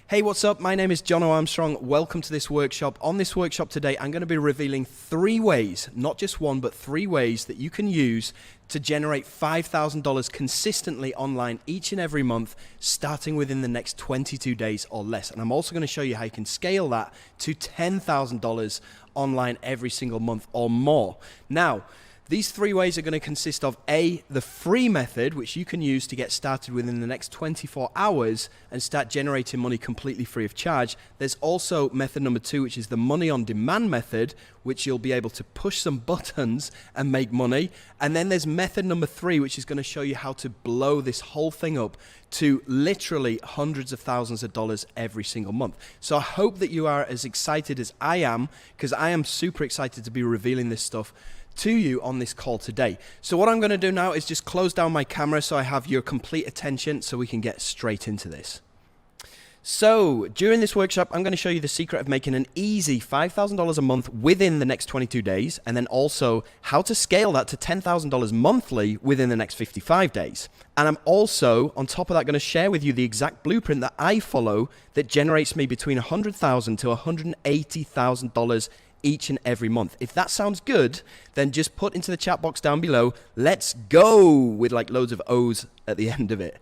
Hey, what's up? My name is Jono Armstrong. Welcome to this workshop. On this workshop today, I'm going to be revealing 3 ways, not just one, but 3 ways that you can use to generate $5,000 consistently online each and every month, starting within the next 22 days or less. And I'm also going to show you how you can scale that to $10,000 online every single month or more. Now, these 3 ways are going to consist of A, the free method, which you can use to get started within the next 24 hours and start generating money completely free of charge. There's also method number 2, which is the money on demand method, which you'll be able to push some buttons and make money. And then there's method number 3, which is going to show you how to blow this whole thing up to literally hundreds of thousands of dollars every single month. So I hope that you are as excited as I am, because I am super excited to be revealing this stuff to you on this call today. So what I'm going to do now is just close down my camera so I have your complete attention so we can get straight into this. So during this workshop, I'm going to show you the secret of making an easy $5,000 a month within the next 22 days, and then also how to scale that to $10,000 monthly within the next 55 days. And I'm also, on top of that, going to share with you the exact blueprint that I follow that generates me between $100,000 to $180,000 each and every month. If that sounds good, then just put into the chat box down below, let's go, with like loads of O's at the end of it.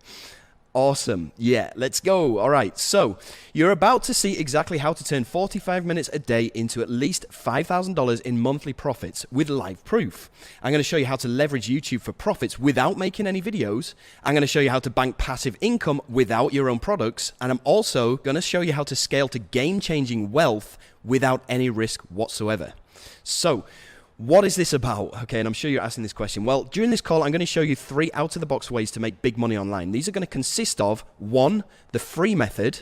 Awesome. Yeah, let's go. All right. So you're about to see exactly how to turn 45 minutes a day into at least $5,000 in monthly profits with live proof. I'm going to show you how to leverage YouTube for profits without making any videos. I'm going to show you how to bank passive income without your own products. And I'm also going to show you how to scale to game-changing wealth without any risk whatsoever. So what is this about? Okay, and I'm sure you're asking this question. Well, during this call, I'm going to show you 3 out-of-the-box ways to make big money online. These are going to consist of 1, the free method,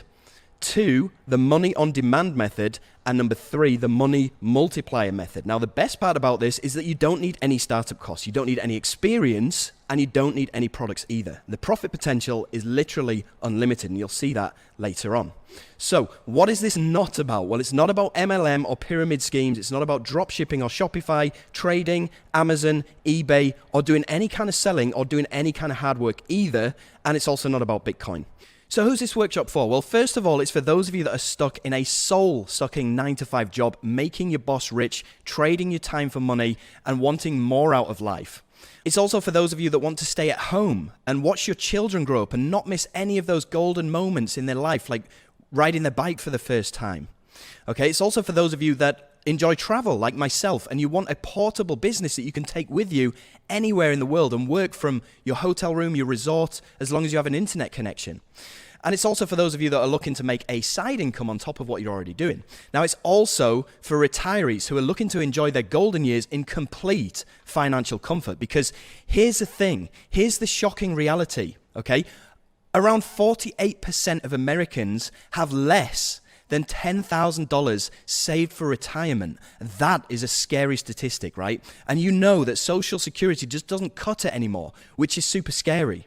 2, the money on demand method, and number 3, the money multiplier method. Now, the best part about this is that you don't need any startup costs, you don't need any experience, and you don't need any products either. The profit potential is literally unlimited, and you'll see that later on. So what is this not about? Well, it's not about MLM or pyramid schemes. It's not about drop shipping or Shopify, trading, Amazon, eBay, or doing any kind of selling or doing any kind of hard work either. And it's also not about Bitcoin. So who's this workshop for? Well, first of all, it's for those of you that are stuck in a soul-sucking 9-to-5 job, making your boss rich, trading your time for money, and wanting more out of life. It's also for those of you that want to stay at home and watch your children grow up and not miss any of those golden moments in their life, like riding their bike for the first time. Okay, it's also for those of you that enjoy travel like myself and you want a portable business that you can take with you anywhere in the world and work from your hotel room, your resort, as long as you have an internet connection. And it's also for those of you that are looking to make a side income on top of what you're already doing. Now, it's also for retirees who are looking to enjoy their golden years in complete financial comfort. Because here's the thing, here's the shocking reality, okay? Around 48% of Americans have less than $10,000 saved for retirement. That is a scary statistic, right? And you know that Social Security just doesn't cut it anymore, which is super scary.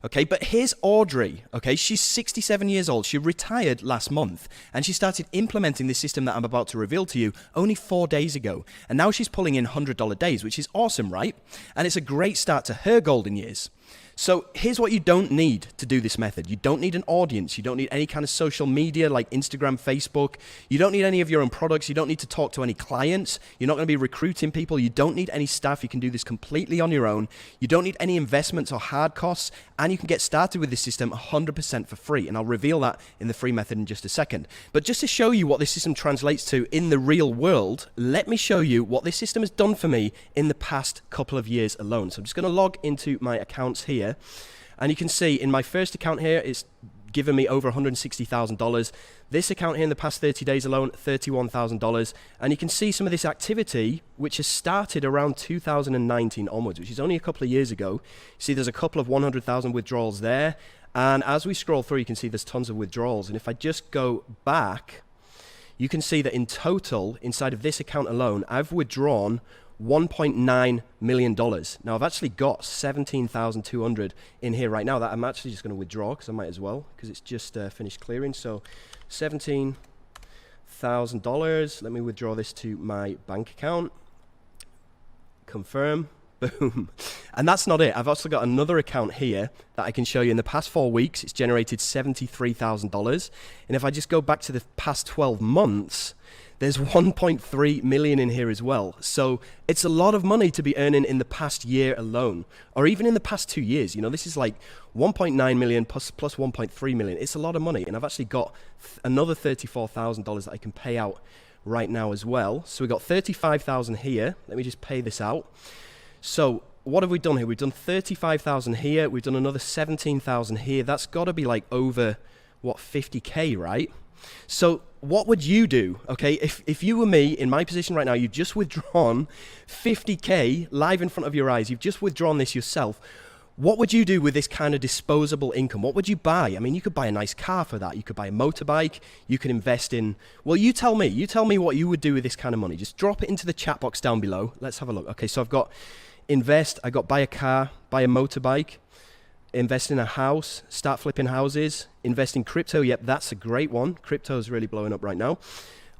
Okay, but here's Audrey, okay? She's 67 years old. She retired last month, and she started implementing this system that I'm about to reveal to you only 4 days ago. And now she's pulling in $100 days, which is awesome, right? And it's a great start to her golden years. So here's what you don't need to do this method. You don't need an audience. You don't need any kind of social media like Instagram, Facebook. You don't need any of your own products. You don't need to talk to any clients. You're not going to be recruiting people. You don't need any staff. You can do this completely on your own. You don't need any investments or hard costs. And you can get started with this system 100% for free. And I'll reveal that in the free method in just a second. But just to show you what this system translates to in the real world, let me show you what this system has done for me in the past couple of years alone. So I'm just going to log into my accounts here. And you can see in my first account here, it's given me over $160,000. This account here in the past 30 days alone, $31,000. And you can see some of this activity, which has started around 2019 onwards, which is only a couple of years ago. See, there's a couple of 100,000 withdrawals there. And as we scroll through, you can see there's tons of withdrawals. And if I just go back, you can see that in total, inside of this account alone, I've withdrawn $1.9 million. Now, I've actually got 17,200 in here right now that I'm actually just going to withdraw because I might as well, because it's just finished clearing. So $17,000. Let me withdraw this to my bank account. Confirm. Boom. And that's not it. I've also got another account here that I can show you. In the past 4 weeks, it's generated $73,000. And if I just go back to the past 12 months, there's 1.3 million in here as well. So it's a lot of money to be earning in the past year alone, or even in the past 2 years. You know, this is like 1.9 million plus 1.3 million. It's a lot of money. And I've actually got another $34,000 that I can pay out right now as well. So we've got 35,000 here. Let me just pay this out. So what have we done here? We've done 35,000 here. We've done another 17,000 here. That's got to be like over, what, 50K, right? So what would you do, okay? If you were me in my position right now, you've just withdrawn 50K live in front of your eyes. You've just withdrawn this yourself. What would you do with this kind of disposable income? What would you buy? I mean, you could buy a nice car for that. You could buy a motorbike. You could invest in, well, you tell me. You tell me what you would do with this kind of money. Just drop it into the chat box down below. Let's have a look. Okay, so I've got invest. I got buy a car, buy a motorbike, invest in a house, start flipping houses, invest in crypto. Yep, that's a great one. Crypto is really blowing up right now.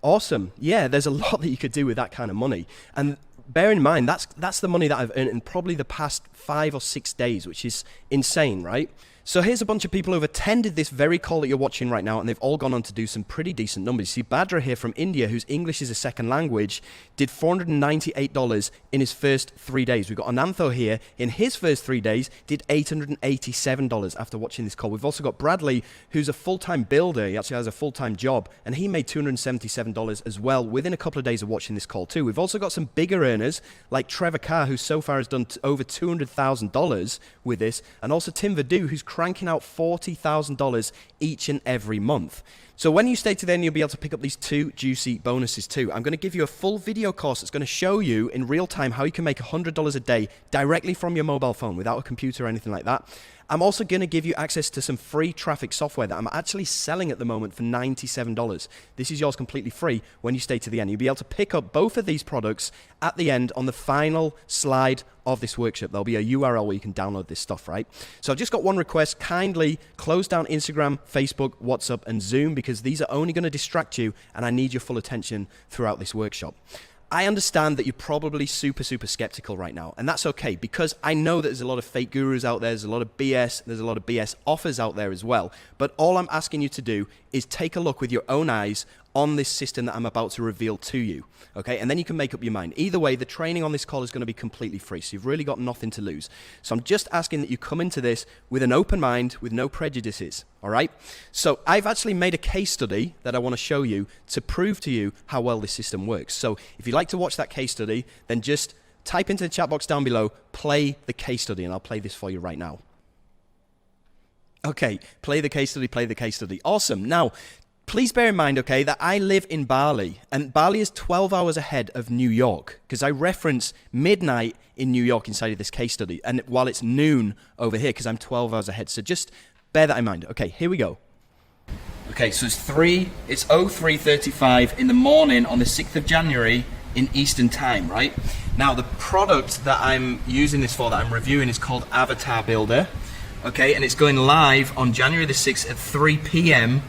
Awesome. Yeah, there's a lot that you could do with that kind of money. And bear in mind, that's the money that I've earned in probably the past 5 or 6 days, which is insane, right? So here's a bunch of people who've attended this very call that you're watching right now, and they've all gone on to do some pretty decent numbers. You see Badra here from India, whose English is a second language, did $498 in his first 3 days. We've got Anantho here, in his first 3 days, did $887 after watching this call. We've also got Bradley, who's a full-time builder. He actually has a full-time job, and he made $277 as well within a couple of days of watching this call too. We've also got some bigger earners, like Trevor Carr, who so far has done over $200,000 with this, and also Tim Verdu, who's cranking out $40,000 each and every month. So when you stay to the end, you'll be able to pick up these 2 juicy bonuses too. I'm going to give you a full video course that's going to show you in real time how you can make $100 a day directly from your mobile phone without a computer or anything like that. I'm also going to give you access to some free traffic software that I'm actually selling at the moment for $97. This is yours completely free when you stay to the end. You'll be able to pick up both of these products at the end on the final slide of this workshop. There'll be a URL where you can download this stuff, right? So I've just got one request. Kindly close down Instagram, Facebook, WhatsApp, and Zoom, because these are only going to distract you, and I need your full attention throughout this workshop. I understand that you're probably super skeptical right now, and that's okay, because I know that there's a lot of fake gurus out there, there's a lot of BS, there's a lot of BS offers out there as well. But all I'm asking you to do is take a look with your own eyes on this system that I'm about to reveal to you, okay? And then you can make up your mind. Either way, the training on this call is going to be completely free, so you've really got nothing to lose. So I'm just asking that you come into this with an open mind, with no prejudices, all right? So I've actually made a case study that I want to show you to prove to you how well this system works. So if you'd like to watch that case study, then just type into the chat box down below, play the case study, and I'll play this for you right now. Okay, play the case study, play the case study. Awesome. Now, please bear in mind, okay, that I live in Bali, and Bali is 12 hours ahead of New York, because I reference midnight in New York inside of this case study, and while it's noon over here, because I'm 12 hours ahead. So just bear that in mind. Okay, here we go. Okay, so it's 03:35 in the morning on the 6th of January in Eastern Time, right? Now, the product that I'm using this for, that I'm reviewing, is called Avatar Builder, okay, and it's going live on January the 6th at 3 p.m.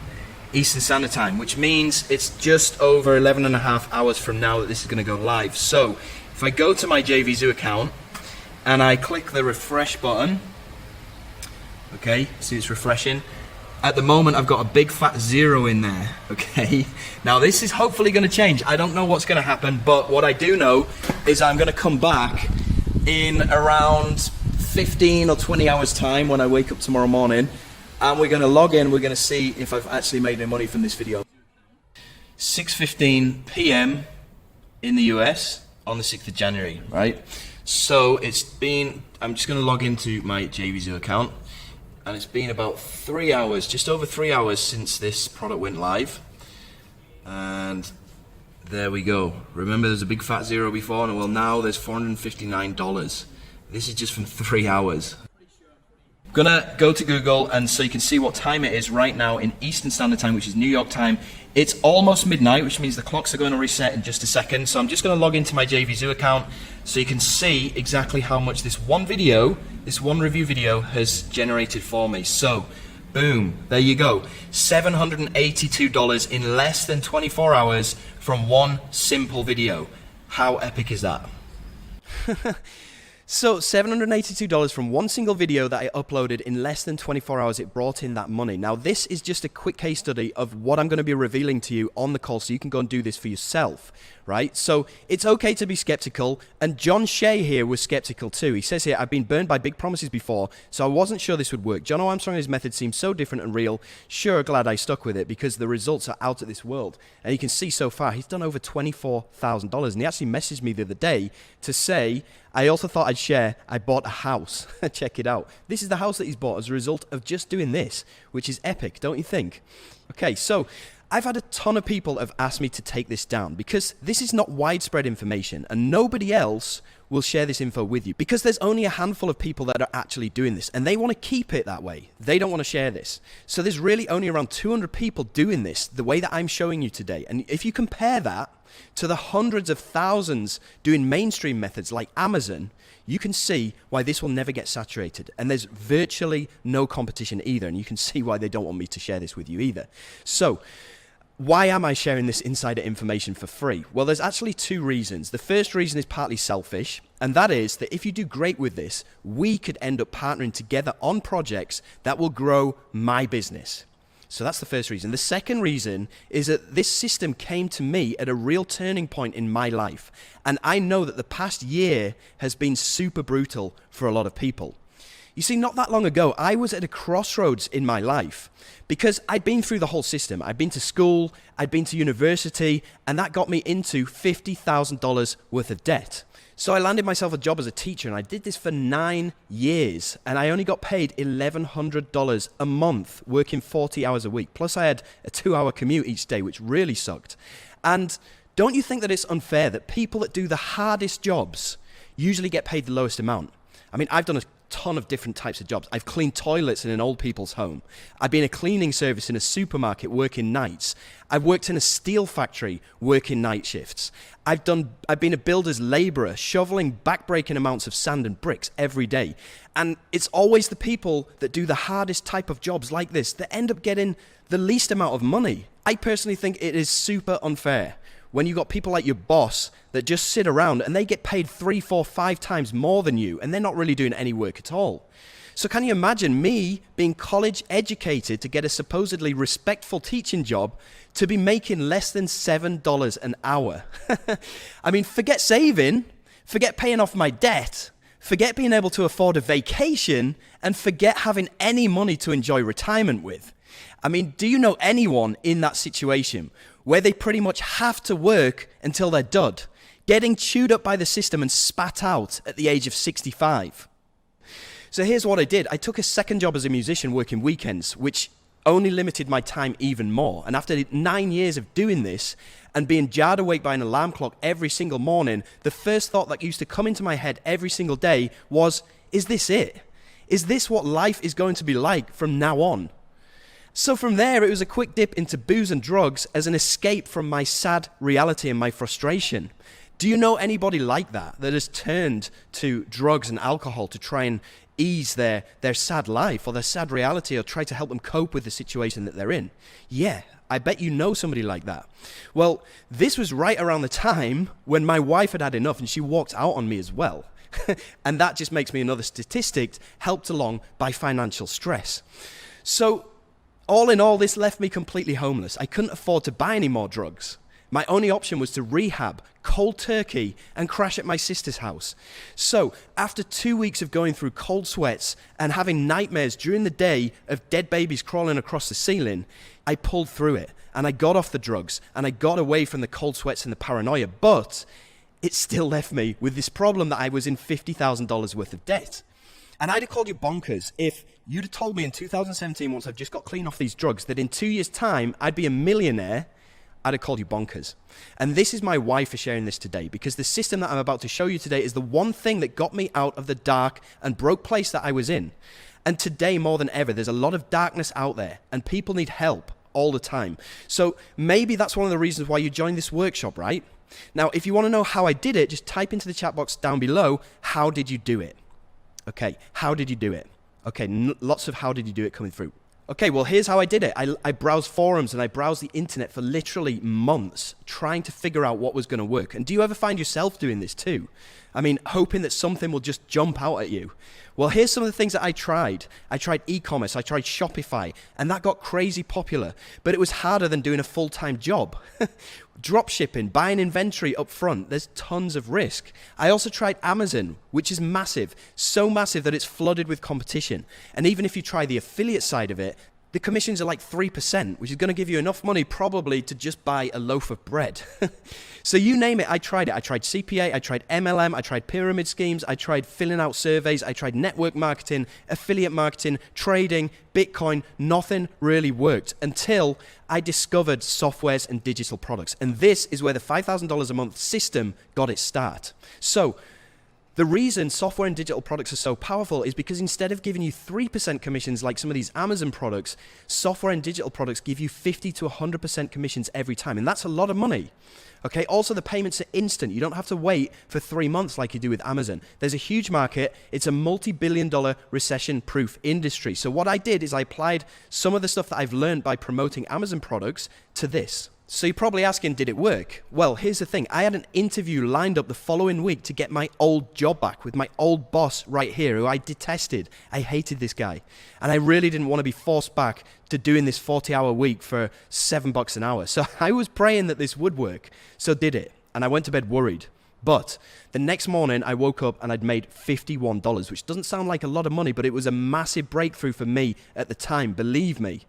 Eastern Standard Time, which means it's just over 11 and a half hours from now that this is going to go live. So if I go to my JVZoo account and I click the refresh button, okay, see it's refreshing. At the moment I've got a big fat 0 in there, okay. Now this is hopefully going to change. I don't know what's going to happen, but what I do know is I'm going to come back in around 15 or 20 hours time when I wake up tomorrow morning, and we're going to log in, we're going to see if I've actually made any money from this video. 6:15 p.m. in the US on the 6th of January, right? So it's been, I'm just going to log into my JVZoo account, and it's been about 3 hours, just over 3 hours since this product went live. And there we go. Remember there's a big fat 0 before, and well now there's $459. This is just from 3 hours. I'm gonna go to Google, and so you can see what time it is right now in Eastern Standard Time, which is New York time. It's almost midnight, which means the clocks are going to reset in just a second. So I'm just going to log into my JVZoo account so you can see exactly how much this one video, this one review video, has generated for me. So, boom, there you go. $782 in less than 24 hours from one simple video. How epic is that? So $782 from one single video that I uploaded in less than 24 hours, it brought in that money. Now this is just a quick case study of what I'm going to be revealing to you on the call, so you can go and do this for yourself, right? So it's okay to be skeptical, and John Shea here was skeptical too. He says here, I've been burned by big promises before, so I wasn't sure this would work. Jono Armstrong and his method seemed so different and real. Sure, glad I stuck with it because the results are out of this world. And you can see so far, he's done over $24,000, and he actually messaged me the other day to say, I also thought I'd share, I bought a house. Check it out. This is the house that he's bought as a result of just doing this, which is epic, don't you think? Okay, so I've had a ton of people have asked me to take this down because this is not widespread information and nobody else will share this info with you because there's only a handful of people that are actually doing this and they want to keep it that way. They don't want to share this. So there's really only around 200 people doing this the way that I'm showing you today. And if you compare that to the hundreds of thousands doing mainstream methods like Amazon, you can see why this will never get saturated. And there's virtually no competition either. And you can see why they don't want me to share this with you either. So why am I sharing this insider information for free? Well, there's actually two reasons. The first reason is partly selfish, and that is that if you do great with this, we could end up partnering together on projects that will grow my business. So that's the first reason. The second reason is that this system came to me at a real turning point in my life. And I know that the past year has been super brutal for a lot of people. You see, not that long ago, I was at a crossroads in my life because I'd been through the whole system. I'd been to school, I'd been to university, and that got me into $50,000 worth of debt. So I landed myself a job as a teacher, and I did this for 9 years, and I only got paid $1,100 a month, working 40 hours a week. Plus I had a 2-hour commute each day, which really sucked. And don't you think that it's unfair that people that do the hardest jobs usually get paid the lowest amount? I mean, I've done a ton of different types of jobs. I've cleaned toilets in an old people's home. I've been a cleaning service in a supermarket working nights. I've worked in a steel factory working night shifts. I've been a builder's laborer, shoveling back-breaking amounts of sand and bricks every day. And it's always the people that do the hardest type of jobs like this that end up getting the least amount of money. I personally think it is super unfair when you got people like your boss that just sit around and they get paid 3, 4, 5 times more than you and they're not really doing any work at all. So can you imagine me being college educated to get a supposedly respectful teaching job to be making less than $7 an hour? I mean, forget saving, forget paying off my debt, forget being able to afford a vacation, and forget having any money to enjoy retirement with. I mean, do you know anyone in that situation where they pretty much have to work until they're dud, getting chewed up by the system and spat out at the age of 65? So here's what I did. I took a second job as a musician working weekends, which only limited my time even more. And after 9 years of doing this and being jarred awake by an alarm clock every single morning, the first thought that used to come into my head every single day was, is this it? Is this what life is going to be like from now on? So from there, it was a quick dip into booze and drugs as an escape from my sad reality and my frustration. Do you know anybody like that has turned to drugs and alcohol to try and ease their sad life or their sad reality or try to help them cope with the situation that they're in? Yeah, I bet you know somebody like that. Well, this was right around the time when my wife had had enough and she walked out on me as well. And that just makes me another statistic helped along by financial stress. So all in all, this left me completely homeless. I couldn't afford to buy any more drugs. My only option was to rehab, cold turkey, and crash at my sister's house. So after 2 weeks of going through cold sweats and having nightmares during the day of dead babies crawling across the ceiling, I pulled through it and I got off the drugs and I got away from the cold sweats and the paranoia, but it still left me with this problem that I was in $50,000 worth of debt. And I'd have called you bonkers if you'd have told me in 2017, once I've just got clean off these drugs, that in 2 years' time, I'd be a millionaire. I'd have called you bonkers. And this is my why for sharing this today, because the system that I'm about to show you today is the one thing that got me out of the dark and broke place that I was in. And today, more than ever, there's a lot of darkness out there, and people need help all the time. So maybe that's one of the reasons why you joined this workshop, right? Now, if you want to know how I did it, just type into the chat box down below, how did you do it? Okay, how did you do it? Okay, lots of how did you do it coming through. Okay, well, here's how I did it. I browsed forums and I browsed the internet for literally months trying to figure out what was going to work. And do you ever find yourself doing this too? I mean, hoping that something will just jump out at you. Well, here's some of the things that I tried. I tried e-commerce, I tried Shopify, and that got crazy popular. But it was harder than doing a full-time job. Drop shipping, buying inventory up front, there's tons of risk. I also tried Amazon, which is massive, so massive that it's flooded with competition. And even if you try the affiliate side of it, the commissions are like 3%, which is going to give you enough money probably to just buy a loaf of bread. So you name it, I tried it. I tried CPA, I tried MLM, I tried pyramid schemes, I tried filling out surveys, I tried network marketing, affiliate marketing, trading, Bitcoin. Nothing really worked until I discovered softwares and digital products. And this is where the $5,000 a month system got its start. So the reason software and digital products are so powerful is because instead of giving you 3% commissions like some of these Amazon products, software and digital products give you 50 to 100% commissions every time. And that's a lot of money. Okay, also the payments are instant. You don't have to wait for 3 months like you do with Amazon. There's a huge market. It's a multi-billion-dollar recession-proof industry. So what I did is I applied some of the stuff that I've learned by promoting Amazon products to this. So you're probably asking, did it work? Well, here's the thing. I had an interview lined up the following week to get my old job back with my old boss right here, who I detested. I hated this guy. And I really didn't want to be forced back to doing this 40-hour week for $7 an hour. So I was praying that this would work. So did it. And I went to bed worried. But the next morning I woke up and I'd made $51, which doesn't sound like a lot of money, but it was a massive breakthrough for me at the time, believe me.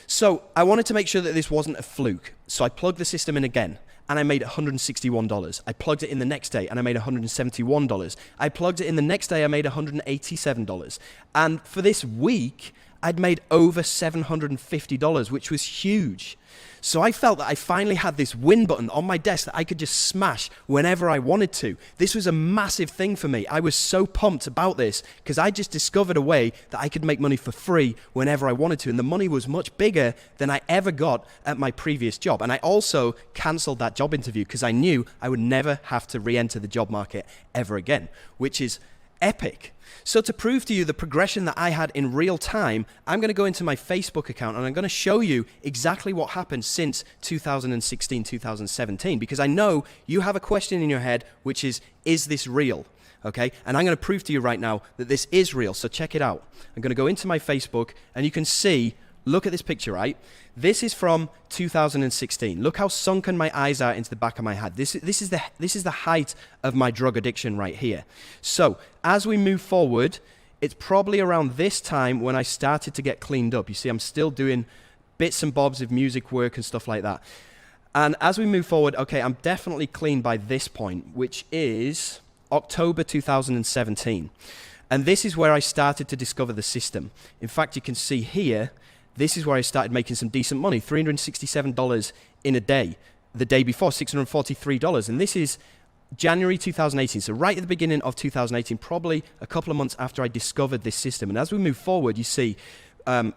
So I wanted to make sure that this wasn't a fluke. So I plugged the system in again and I made $161. I plugged it in the next day and I made $171. I plugged it in the next day, I made $187. And for this week, I'd made over $750, which was huge. So I felt that I finally had this win button on my desk that I could just smash whenever I wanted to. This was a massive thing for me. I was so pumped about this because I just discovered a way that I could make money for free whenever I wanted to. And the money was much bigger than I ever got at my previous job. And I also canceled that job interview because I knew I would never have to re-enter the job market ever again, which is epic. So to prove to you the progression that I had in real time, I'm going to go into my Facebook account and I'm going to show you exactly what happened since 2016, 2017, because I know you have a question in your head, which is this real? Okay, and I'm going to prove to you right now that this is real. So check it out. I'm going to go into my Facebook and you can see, look at this picture, right? This is from 2016. Look how sunken my eyes are into the back of my head. This is the height of my drug addiction right here. So as we move forward, it's probably around this time when I started to get cleaned up. You see, I'm still doing bits and bobs of music work and stuff like that. And as we move forward, okay, I'm definitely clean by this point, which is October 2017. And this is where I started to discover the system. In fact, you can see here, this is where I started making some decent money, $367 in a day. The day before, $643. And this is January 2018. So right at the beginning of 2018, probably a couple of months after I discovered this system. And as we move forward, you see, I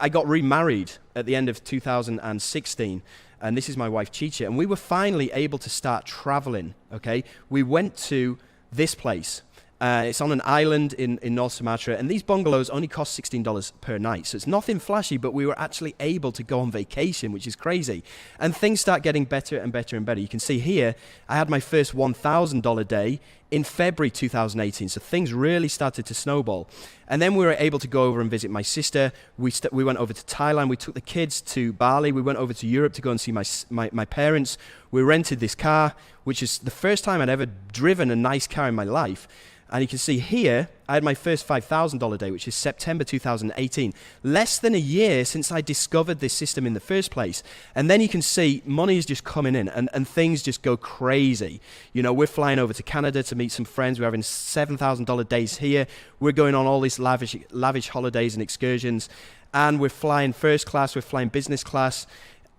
got remarried at the end of 2016. And this is my wife, Chicha. And we were finally able to start traveling, okay? We went to this place. It's on an island in North Sumatra, and these bungalows only cost $16 per night. So it's nothing flashy, but we were actually able to go on vacation, which is crazy. And things start getting better and better and better. You can see here, I had my first $1,000 day in February 2018. So things really started to snowball. And then we were able to go over and visit my sister. We went over to Thailand. We took the kids to Bali. We went over to Europe to go and see my parents. We rented this car, which is the first time I'd ever driven a nice car in my life. And you can see here, I had my first $5,000 day, which is September 2018. Less than a year since I discovered this system in the first place. And then you can see money is just coming in and things just go crazy. You know, we're flying over to Canada to meet some friends. We're having $7,000 days here. We're going on all these lavish holidays and excursions. And we're flying first class, we're flying business class.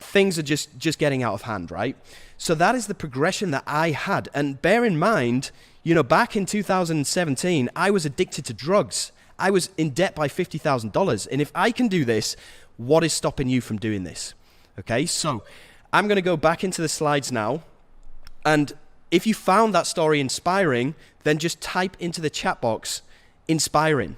Things are just getting out of hand, right? So that is the progression that I had. And bear in mind, you know, back in 2017, I was addicted to drugs. I was in debt by $50,000. And if I can do this, what is stopping you from doing this? Okay, so I'm going to go back into the slides now. And if you found that story inspiring, then just type into the chat box, inspiring.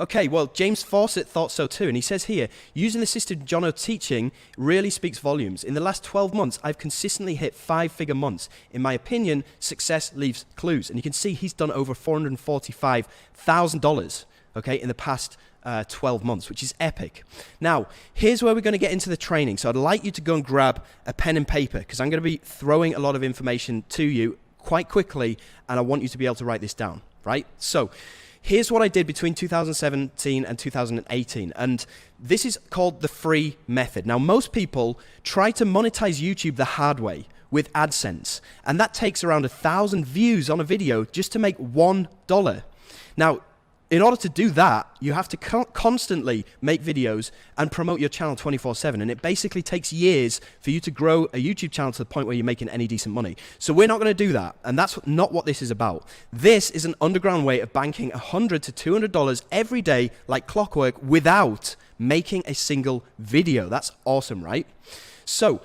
Okay, well, James Fawcett thought so too, and he says here, using the system Jono teaching really speaks volumes. In the last 12 months, I've consistently hit 5-figure months. In my opinion, success leaves clues. And you can see he's done over $445,000, okay, in the past 12 months, which is epic. Now, here's where we're going to get into the training. So I'd like you to go and grab a pen and paper, because I'm going to be throwing a lot of information to you quite quickly, and I want you to be able to write this down, right? So here's what I did between 2017 and 2018, and this is called the free method. Now, most people try to monetize YouTube the hard way with AdSense, and that takes around 1,000 views on a video just to make $1. Now, in order to do that, you have to constantly make videos and promote your channel 24/7, and it basically takes years for you to grow a YouTube channel to the point where you're making any decent money. So we're not going to do that, and that's not what this is about. This is an underground way of banking $100 to $200 every day like clockwork without making a single video. That's awesome, right? So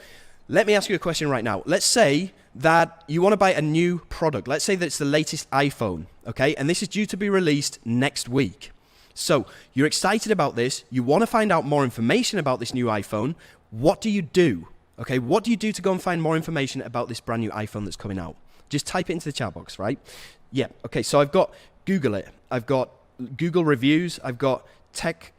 let me ask you a question right now. Let's say that you want to buy a new product. Let's say that it's the latest iPhone, okay? And this is due to be released next week. So you're excited about this. You want to find out more information about this new iPhone. What do you do? Okay, what do you do to go and find more information about this brand new iPhone that's coming out? Just type it into the chat box, right? Yeah, okay, so I've got Google it. I've got Google reviews. I've got tech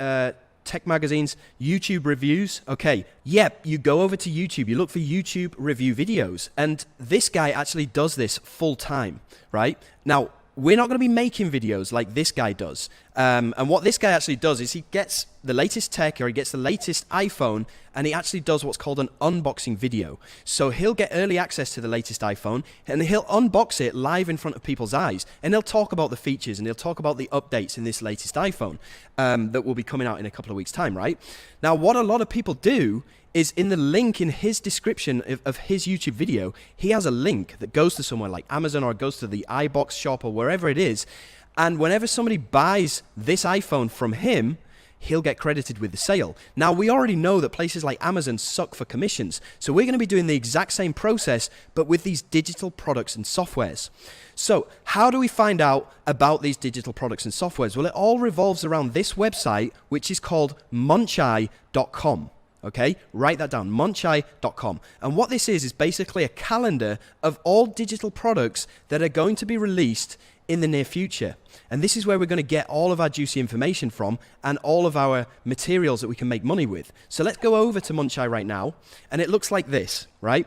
magazines, YouTube reviews. Okay, yep, you go over to YouTube, you look for YouTube review videos, and this guy actually does this full time, right? Now, we're not going to be making videos like this guy does. And what this guy actually does is he gets the latest tech, or he gets the latest iPhone, and he actually does what's called an unboxing video. So he'll get early access to the latest iPhone, and he'll unbox it live in front of people's eyes, and he'll talk about the features, and he'll talk about the updates in this latest iPhone that will be coming out in a couple of weeks' time, right? Now, what a lot of people do is in the link in his description of his YouTube video, he has a link that goes to somewhere like Amazon, or it goes to the iBox shop, or wherever it is. And whenever somebody buys this iPhone from him, he'll get credited with the sale. Now, we already know that places like Amazon suck for commissions. So we're going to be doing the exact same process, but with these digital products and softwares. So how do we find out about these digital products and softwares? Well, it all revolves around this website, which is called muncheye.com. Okay, write that down, muncheye.com. And what this is basically a calendar of all digital products that are going to be released in the near future. And this is where we're going to get all of our juicy information from, and all of our materials that we can make money with. So let's go over to Muncheye right now, and it looks like this, right?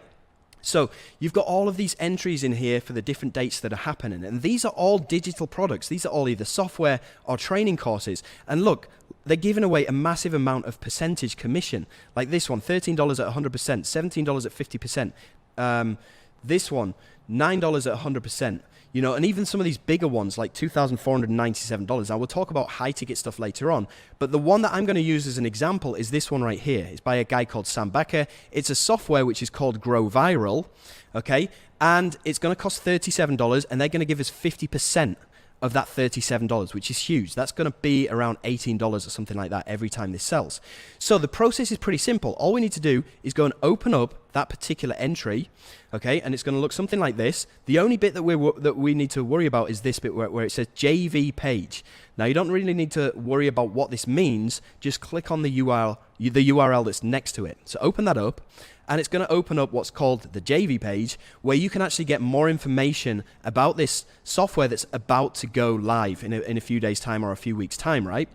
So you've got all of these entries in here for the different dates that are happening, and these are all digital products. These are all either software or training courses. And look, they're giving away a massive amount of percentage commission, like this one, $13 at 100%, $17 at 50%. This one, $9 at 100%. You know, and even some of these bigger ones, like $2,497. Now, we'll talk about high-ticket stuff later on, but the one that I'm going to use as an example is this one right here. It's by a guy called Sam Becker. It's a software which is called Grow Viral, okay? And it's going to cost $37, and they're going to give us 50% of that $37, which is huge. That's going to be around $18 or something like that every time this sells. So the process is pretty simple. All we need to do is go and open up that particular entry, okay, and it's going to look something like this. The only bit that we need to worry about is this bit where it says JV page. Now, you don't really need to worry about what this means. Just click on the URL that's next to it. So open that up, and it's going to open up what's called the JV page, where you can actually get more information about this software that's about to go live in a few days' time or a few weeks' time, right?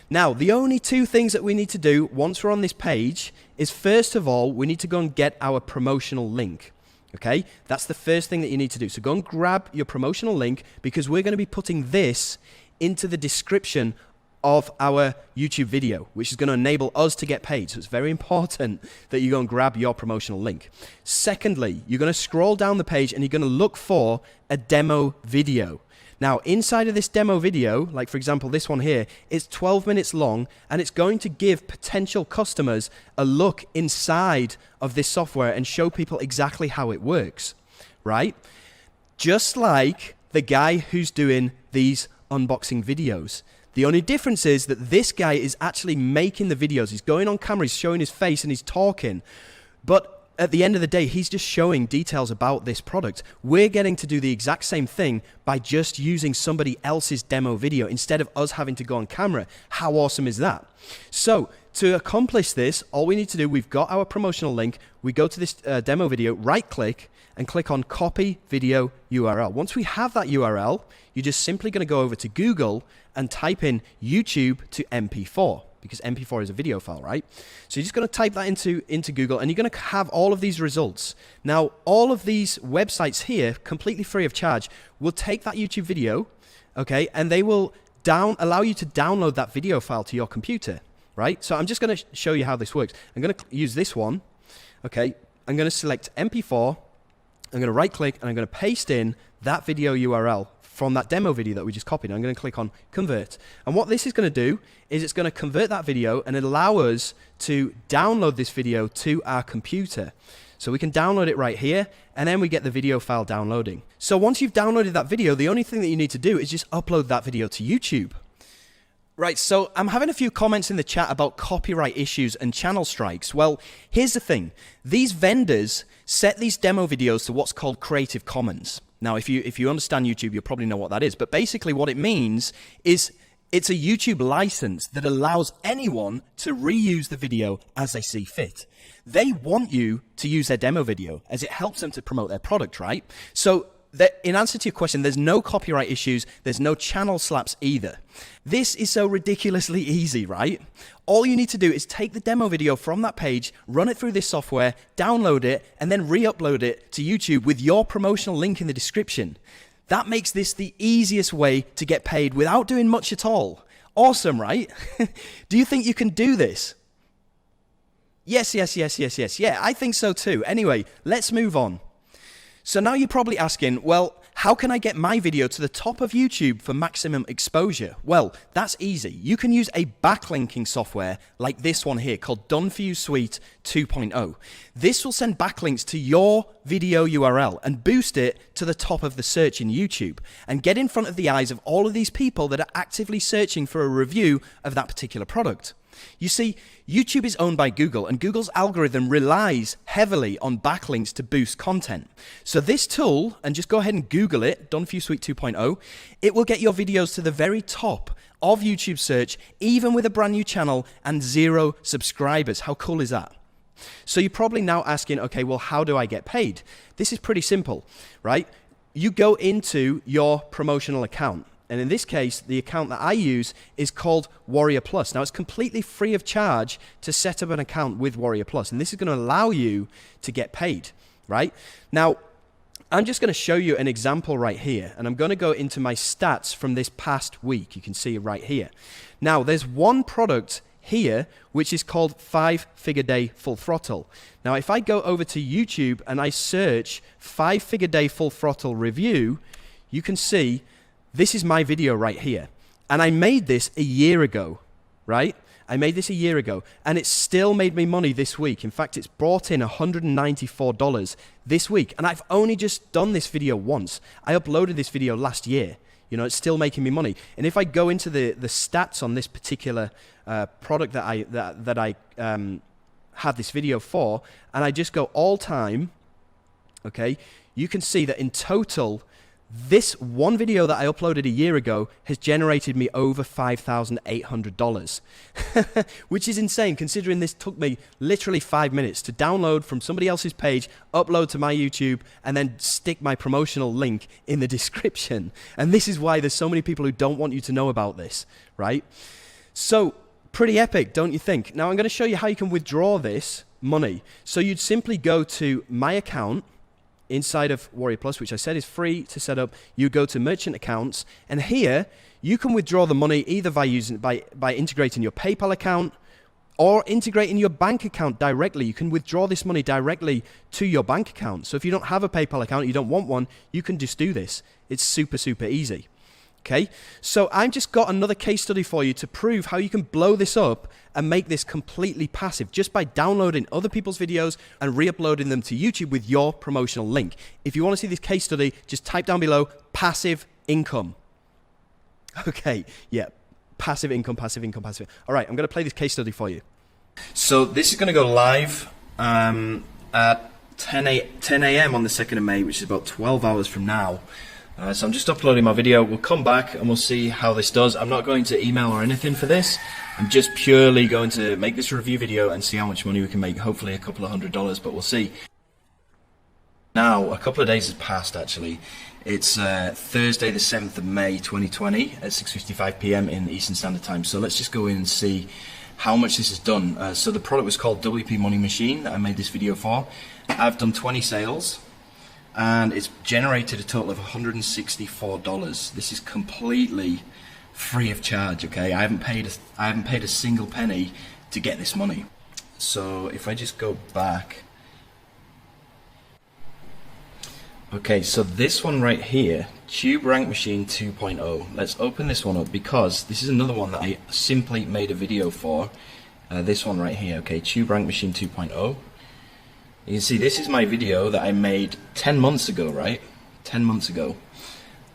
Now, the only two things that we need to do once we're on this page is, first of all, we need to go and get our promotional link. Okay, that's the first thing that you need to do. So go and grab your promotional link, because we're going to be putting this into the description of our YouTube video, which is going to enable us to get paid. So it's very important that you go and grab your promotional link. Secondly, you're going to scroll down the page, and you're going to look for a demo video. Now, inside of this demo video, like for example this one here, it's 12 minutes long, and it's going to give potential customers a look inside of this software and show people exactly how it works, right? Just like the guy who's doing these unboxing videos. The only difference is that this guy is actually making the videos. He's going on camera, he's showing his face, and he's talking. But at the end of the day, he's just showing details about this product. We're getting to do the exact same thing by just using somebody else's demo video instead of us having to go on camera. How awesome is that? So to accomplish this, all we need to do, we've got our promotional link. We go to this demo video, right click, and click on copy video URL. Once we have that URL, you're just simply going to go over to Google and type in YouTube to MP4, because MP4 is a video file, right? So you're just going to type that into Google, and you're going to have all of these results. Now, all of these websites here, completely free of charge, will take that YouTube video, okay, and they will allow you to download that video file to your computer, right? So I'm just going to show you how this works. I'm going to use this one, okay? I'm going to select MP4, I'm going to right click, and I'm going to paste in that video URL from that demo video that we just copied. I'm going to click on convert. And what this is going to do is it's going to convert that video and allow us to download this video to our computer. So we can download it right here, and then we get the video file downloading. So once you've downloaded that video, the only thing that you need to do is just upload that video to YouTube. Right, so I'm having a few comments in the chat about copyright issues and channel strikes. Well, here's the thing. These vendors set these demo videos to what's called Creative Commons. Now, if you understand YouTube, you'll probably know what that is. But basically what it means is it's a YouTube license that allows anyone to reuse the video as they see fit. They want you to use their demo video as it helps them to promote their product, right? So in answer to your question, there's no copyright issues, there's no channel slaps either. This is so ridiculously easy, right? All you need to do is take the demo video from that page, run it through this software, download it, and then re-upload it to YouTube with your promotional link in the description. That makes this the easiest way to get paid without doing much at all. Awesome, right? Do you think you can do this? Yes. Yeah, I think so too. Anyway, let's move on. So now you're probably asking, well, how can I get my video to the top of YouTube for maximum exposure? Well, that's easy. You can use a backlinking software like this one here called Done For You Suite 2.0. This will send backlinks to your video URL and boost it to the top of the search in YouTube and get in front of the eyes of all of these people that are actively searching for a review of that particular product. You see, YouTube is owned by Google, and Google's algorithm relies heavily on backlinks to boost content. So this tool, and just go ahead and Google it, Done For You Suite 2.0, it will get your videos to the very top of YouTube search, even with a brand new channel and 0 subscribers. How cool is that? So you're probably now asking, okay, well, how do I get paid? This is pretty simple, right? You go into your promotional account. And in this case, the account that I use is called Warrior Plus. Now, it's completely free of charge to set up an account with Warrior Plus. And this is going to allow you to get paid, right? Now, I'm just going to show you an example right here. And I'm going to go into my stats from this past week. You can see it right here. Now, there's one product here, which is called 5-Figure Day Full Throttle. Now, if I go over to YouTube and I search 5-Figure Day Full Throttle review, you can see this is my video right here. And I made this a year ago, right? I made this a year ago, and it still made me money this week. In fact, it's brought in $194 this week, and I've only just done this video once. I uploaded this video last year. You know, it's still making me money. And if I go into the stats on this particular product that I had this video for, and I just go all time, okay, you can see that in total, this one video that I uploaded a year ago has generated me over $5,800, which is insane considering this took me literally 5 minutes to download from somebody else's page, upload to my YouTube, and then stick my promotional link in the description. And this is why there's so many people who don't want you to know about this, right? So pretty epic, don't you think? Now I'm going to show you how you can withdraw this money. So you'd simply go to my account inside of Warrior Plus, which I said is free to set up. You go to merchant accounts, and here you can withdraw the money either by integrating your PayPal account or integrating your bank account directly. You can withdraw this money directly to your bank account. So if you don't have a PayPal account, you don't want one, you can just do this. It's super, super easy. Okay, so I've just got another case study for you to prove how you can blow this up and make this completely passive just by downloading other people's videos and re-uploading them to YouTube with your promotional link. If you want to see this case study, just type down below passive income. Okay, yeah, passive income. All right, I'm going to play this case study for you. So this is going to go live at 10 a.m. on the 2nd of May, which is about 12 hours from now. So I'm just uploading my video. We'll come back and we'll see how this does. I'm not going to email or anything for this. I'm just purely going to make this review video and see how much money we can make. Hopefully a couple of $100, but we'll see. Now, a couple of days has passed actually. It's Thursday the 7th of May 2020 at 6:55 p.m. in Eastern Standard Time. So let's just go in and see how much this has done. So the product was called WP Money Machine that I made this video for. I've done 20 sales and it's generated a total of $164. This is completely free of charge, okay? I haven't paid a single penny to get this money. So if I just go back. Okay, so this one right here, Tube Rank Machine 2.0. Let's open this one up because this is another one that I simply made a video for. This one right here, okay, Tube Rank Machine 2.0. You can see this is my video that I made 10 months ago, right? 10 months ago.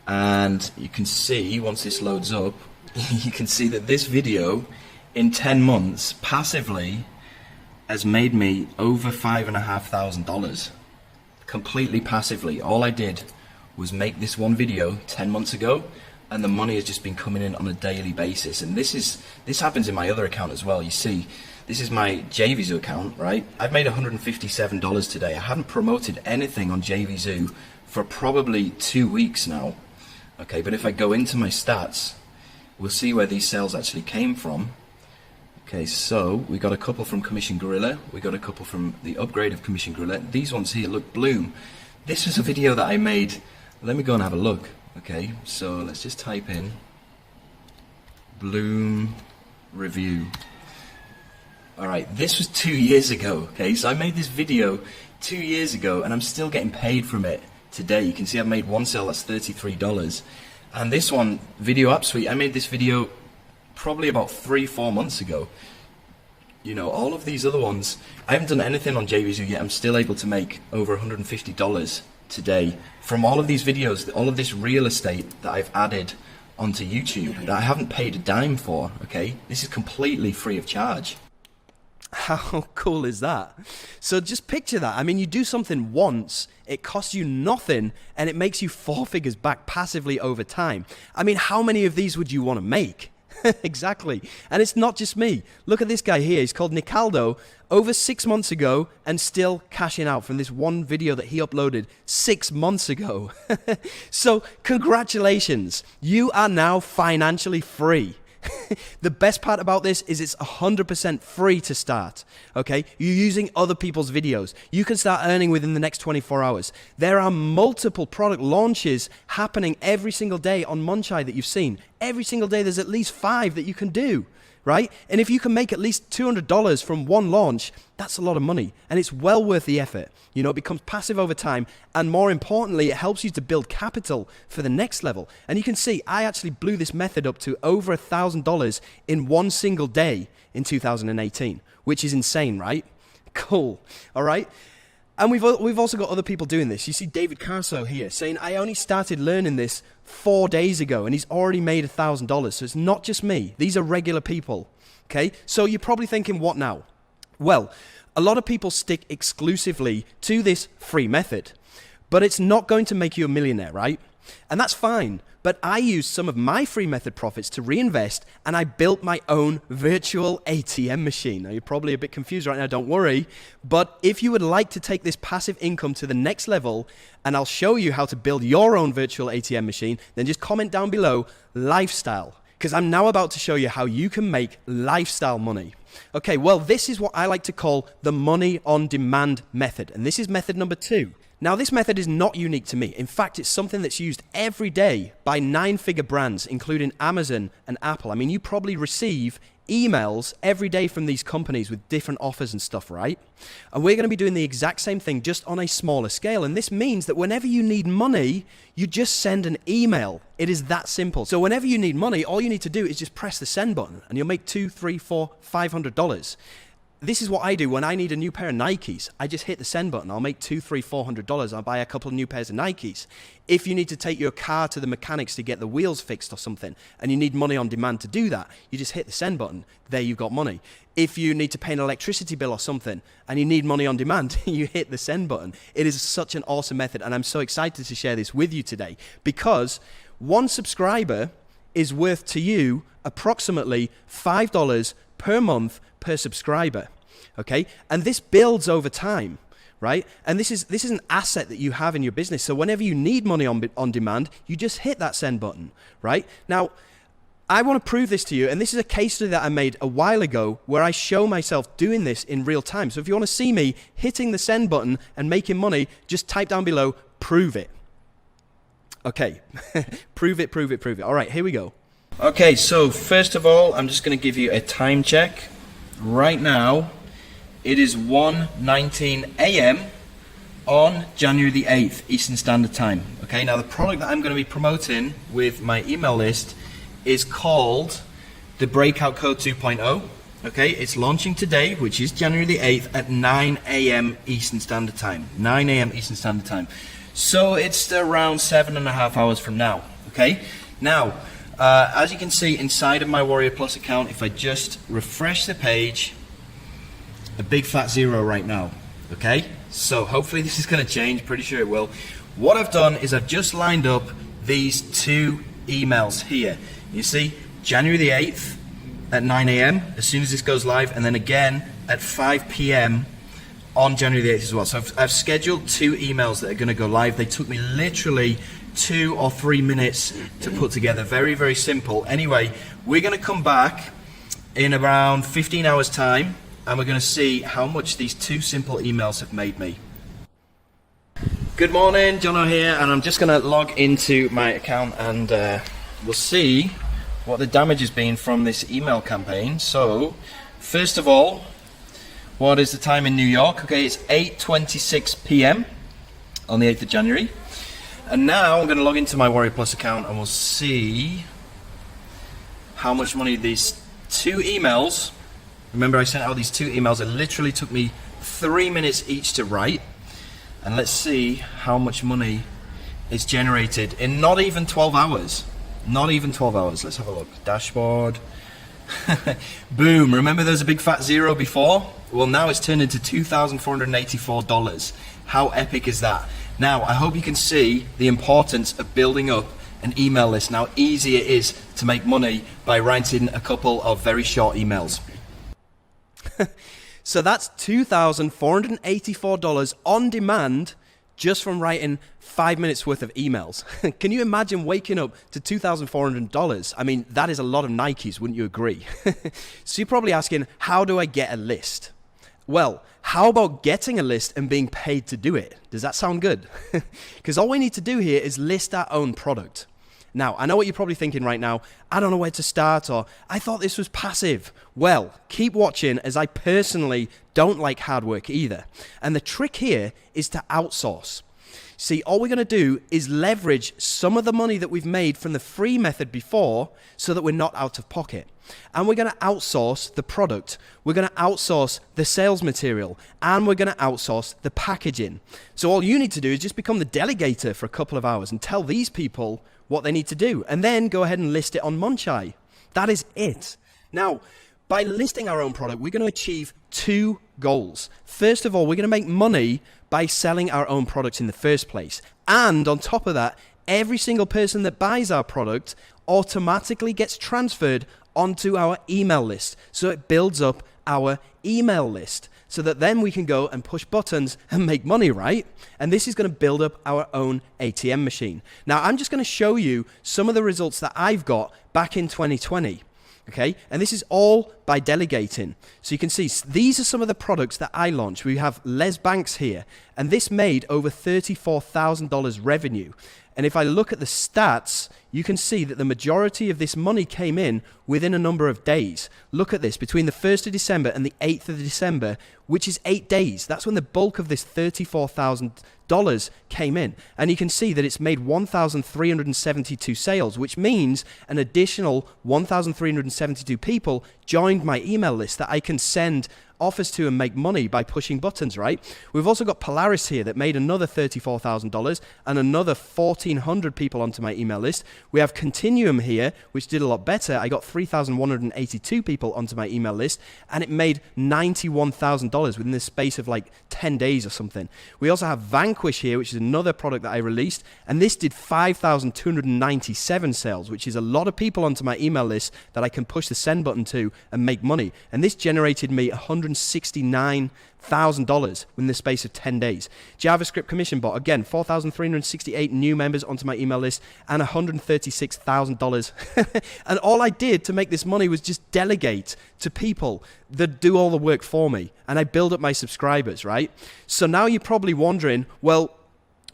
And you can see, once this loads up, you can see that this video in 10 months passively has made me over $5,500. Completely passively. All I did was make this one video 10 months ago and the money has just been coming in on a daily basis. And this happens in my other account as well. You see, this is my JVZoo account, right? I've made $157 today. I haven't promoted anything on JVZoo for probably 2 weeks now. Okay, but if I go into my stats, we'll see where these sales actually came from. Okay, so we got a couple from Commission Gorilla, we got a couple from the upgrade of Commission Gorilla. These ones here, look, Bloom. This was a video that I made. Let me go and have a look. Okay, so let's just type in Bloom review. Alright, this was 2 years ago, okay, so I made this video 2 years ago and I'm still getting paid from it today. You can see I've made one sale that's $33. And this one, Video App Suite, I made this video probably about 3-4 months ago. You know, all of these other ones, I haven't done anything on JVZoo yet. I'm still able to make over $150 today from all of these videos, all of this real estate that I've added onto YouTube that I haven't paid a dime for, okay? This is completely free of charge. How cool is that? So just picture that. I mean, you do something once, it costs you nothing, and it makes you 4 figures back passively over time. I mean, how many of these would you want to make? Exactly. And it's not just me. Look at this guy here. He's called Nicaldo, over 6 months ago and still cashing out from this one video that he uploaded 6 months ago. So congratulations. You are now financially free. The best part about this is it's 100% free to start, okay? You're using other people's videos. You can start earning within the next 24 hours. There are multiple product launches happening every single day on Munchai that you've seen. Every single day there's at least 5 that you can do, right? And if you can make at least $200 from one launch, that's a lot of money and it's well worth the effort. You know, it becomes passive over time and more importantly, it helps you to build capital for the next level. And you can see I actually blew this method up to over $1,000 in one single day in 2018, which is insane, right? Cool. All right. And we've also got other people doing this. You see David Carso here saying, I only started learning this 4 days ago and he's already made $1,000. So it's not just me. These are regular people. Okay. So you're probably thinking, what now? Well, a lot of people stick exclusively to this free method, but it's not going to make you a millionaire, right? And that's fine. But I used some of my free method profits to reinvest and I built my own virtual ATM machine. Now you're probably a bit confused right now, don't worry. But if you would like to take this passive income to the next level and I'll show you how to build your own virtual ATM machine, then just comment down below lifestyle. Because I'm now about to show you how you can make lifestyle money. Okay, well, this is what I like to call the money on demand method. And this is method number 2. Now, this method is not unique to me. In fact, it's something that's used every day by 9-figure brands, including Amazon and Apple. I mean, you probably receive emails every day from these companies with different offers and stuff, right? And we're going to be doing the exact same thing, just on a smaller scale. And this means that whenever you need money, you just send an email. It is that simple. So whenever you need money, all you need to do is just press the send button and you'll make $200, $300, $400, $500. this is what I do when I need a new pair of Nikes. I just hit the send button. I'll make $200, $300, $400. I'll buy a couple of new pairs of Nikes. If you need to take your car to the mechanics to get the wheels fixed or something, and you need money on demand to do that, you just hit the send button. There you've got money. If you need to pay an electricity bill or something, and you need money on demand, you hit the send button. It is such an awesome method, and I'm so excited to share this with you today, because one subscriber is worth to you approximately $5 per month per subscriber, okay? And this builds over time, right? And this is an asset that you have in your business. So whenever you need money on demand, you just hit that send button, right? Now, I want to prove this to you, and this is a case study that I made a while ago where I show myself doing this in real time. So if you want to see me hitting the send button and making money, just type down below, prove it. Okay, prove it, prove it, prove it. All right, here we go. Okay, so first of all, I'm just going to give you a time check. Right now, it is 1:19 a.m. on January the 8th, Eastern Standard Time. Okay, now the product that I'm going to be promoting with my email list is called the Breakout Code 2.0. Okay, it's launching today, which is January the 8th at 9 a.m. Eastern Standard Time. 9 a.m. Eastern Standard Time. So it's around 7.5 hours from now. Okay, now, as you can see inside of my Warrior Plus account, if I just refresh the page, a big fat 0 right now. Okay, so hopefully this is going to change, pretty sure it will. What I've done is I've just lined up these two emails here. You see, January the 8th at 9 a.m. as soon as this goes live, and then again at 5 p.m. on January the 8th as well. So I've scheduled two emails that are going to go live. They took me literally 2 or 3 minutes to put together. Very, very simple. Anyway, we're going to come back in around 15 hours time, and we're going to see how much these two simple emails have made me. Good morning, Jono here, and I'm just going to log into my account, and we'll see what the damage has been from this email campaign. So, first of all, what is the time in New York? Okay, it's 8:26 p.m. on the 8th of January. And now I'm going to log into my Warrior Plus account, and we'll see how much money these two emails, remember I sent out these two emails, it literally took me 3 minutes each to write. And let's see how much money is generated in not even 12 hours. Not even 12 hours. Let's have a look. Dashboard. Boom. Remember there's a big fat 0 before? Well, now it's turned into $2,484. How epic is that? Now, I hope you can see the importance of building up an email list and how easy it is to make money by writing a couple of very short emails. So that's $2,484 on demand just from writing 5 minutes worth of emails. Can you imagine waking up to $2,400? I mean, that is a lot of Nikes, wouldn't you agree? So you're probably asking, how do I get a list? Well, how about getting a list and being paid to do it? Does that sound good? Because all we need to do here is list our own product. Now, I know what you're probably thinking right now. I don't know where to start, or I thought this was passive. Well, keep watching, as I personally don't like hard work either. And the trick here is to outsource. See, all we're going to do is leverage some of the money that we've made from the free method before so that we're not out of pocket. And we're going to outsource the product. We're going to outsource the sales material, and we're going to outsource the packaging. So all you need to do is just become the delegator for a couple of hours and tell these people what they need to do, and then go ahead and list it on Munchai. That is it. Now, by listing our own product, we're going to achieve two goals. First of all, we're going to make money by selling our own products in the first place. And on top of that, every single person that buys our product automatically gets transferred onto our email list. So it builds up our email list so that then we can go and push buttons and make money, right? And this is going to build up our own ATM machine. Now, I'm just going to show you some of the results that I've got back in 2020. Okay, and this is all by delegating. So you can see these are some of the products that I launched. We have Les Banks here, and this made over $34,000 revenue. And if I look at the stats, you can see that the majority of this money came in within a number of days. Look at this, between the 1st of December and the 8th of December, which is 8 days. That's when the bulk of this $34,000 came in. And you can see that it's made 1,372 sales, which means an additional 1,372 people joined my email list that I can send offers to and make money by pushing buttons, right? We've also got Polaris here that made another $34,000 and another 1,400 people onto my email list. We have Continuum here, which did a lot better. I got 3,182 people onto my email list, and it made $91,000 within the space of like 10 days or something. We also have Vanquish here, which is another product that I released, and this did 5,297 sales, which is a lot of people onto my email list that I can push the send button to and make money. And this generated me $169,000 within the space of 10 days. JavaScript Commission Bot, again, 4,368 new members onto my email list and $136,000. And all I did to make this money was just delegate to people that do all the work for me. And I build up my subscribers, right? So now you're probably wondering, well,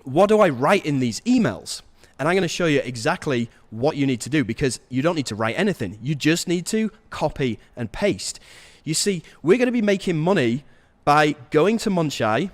what do I write in these emails? And I'm going to show you exactly what you need to do, because you don't need to write anything. You just need to copy and paste. You see, we're going to be making money by going to Munchai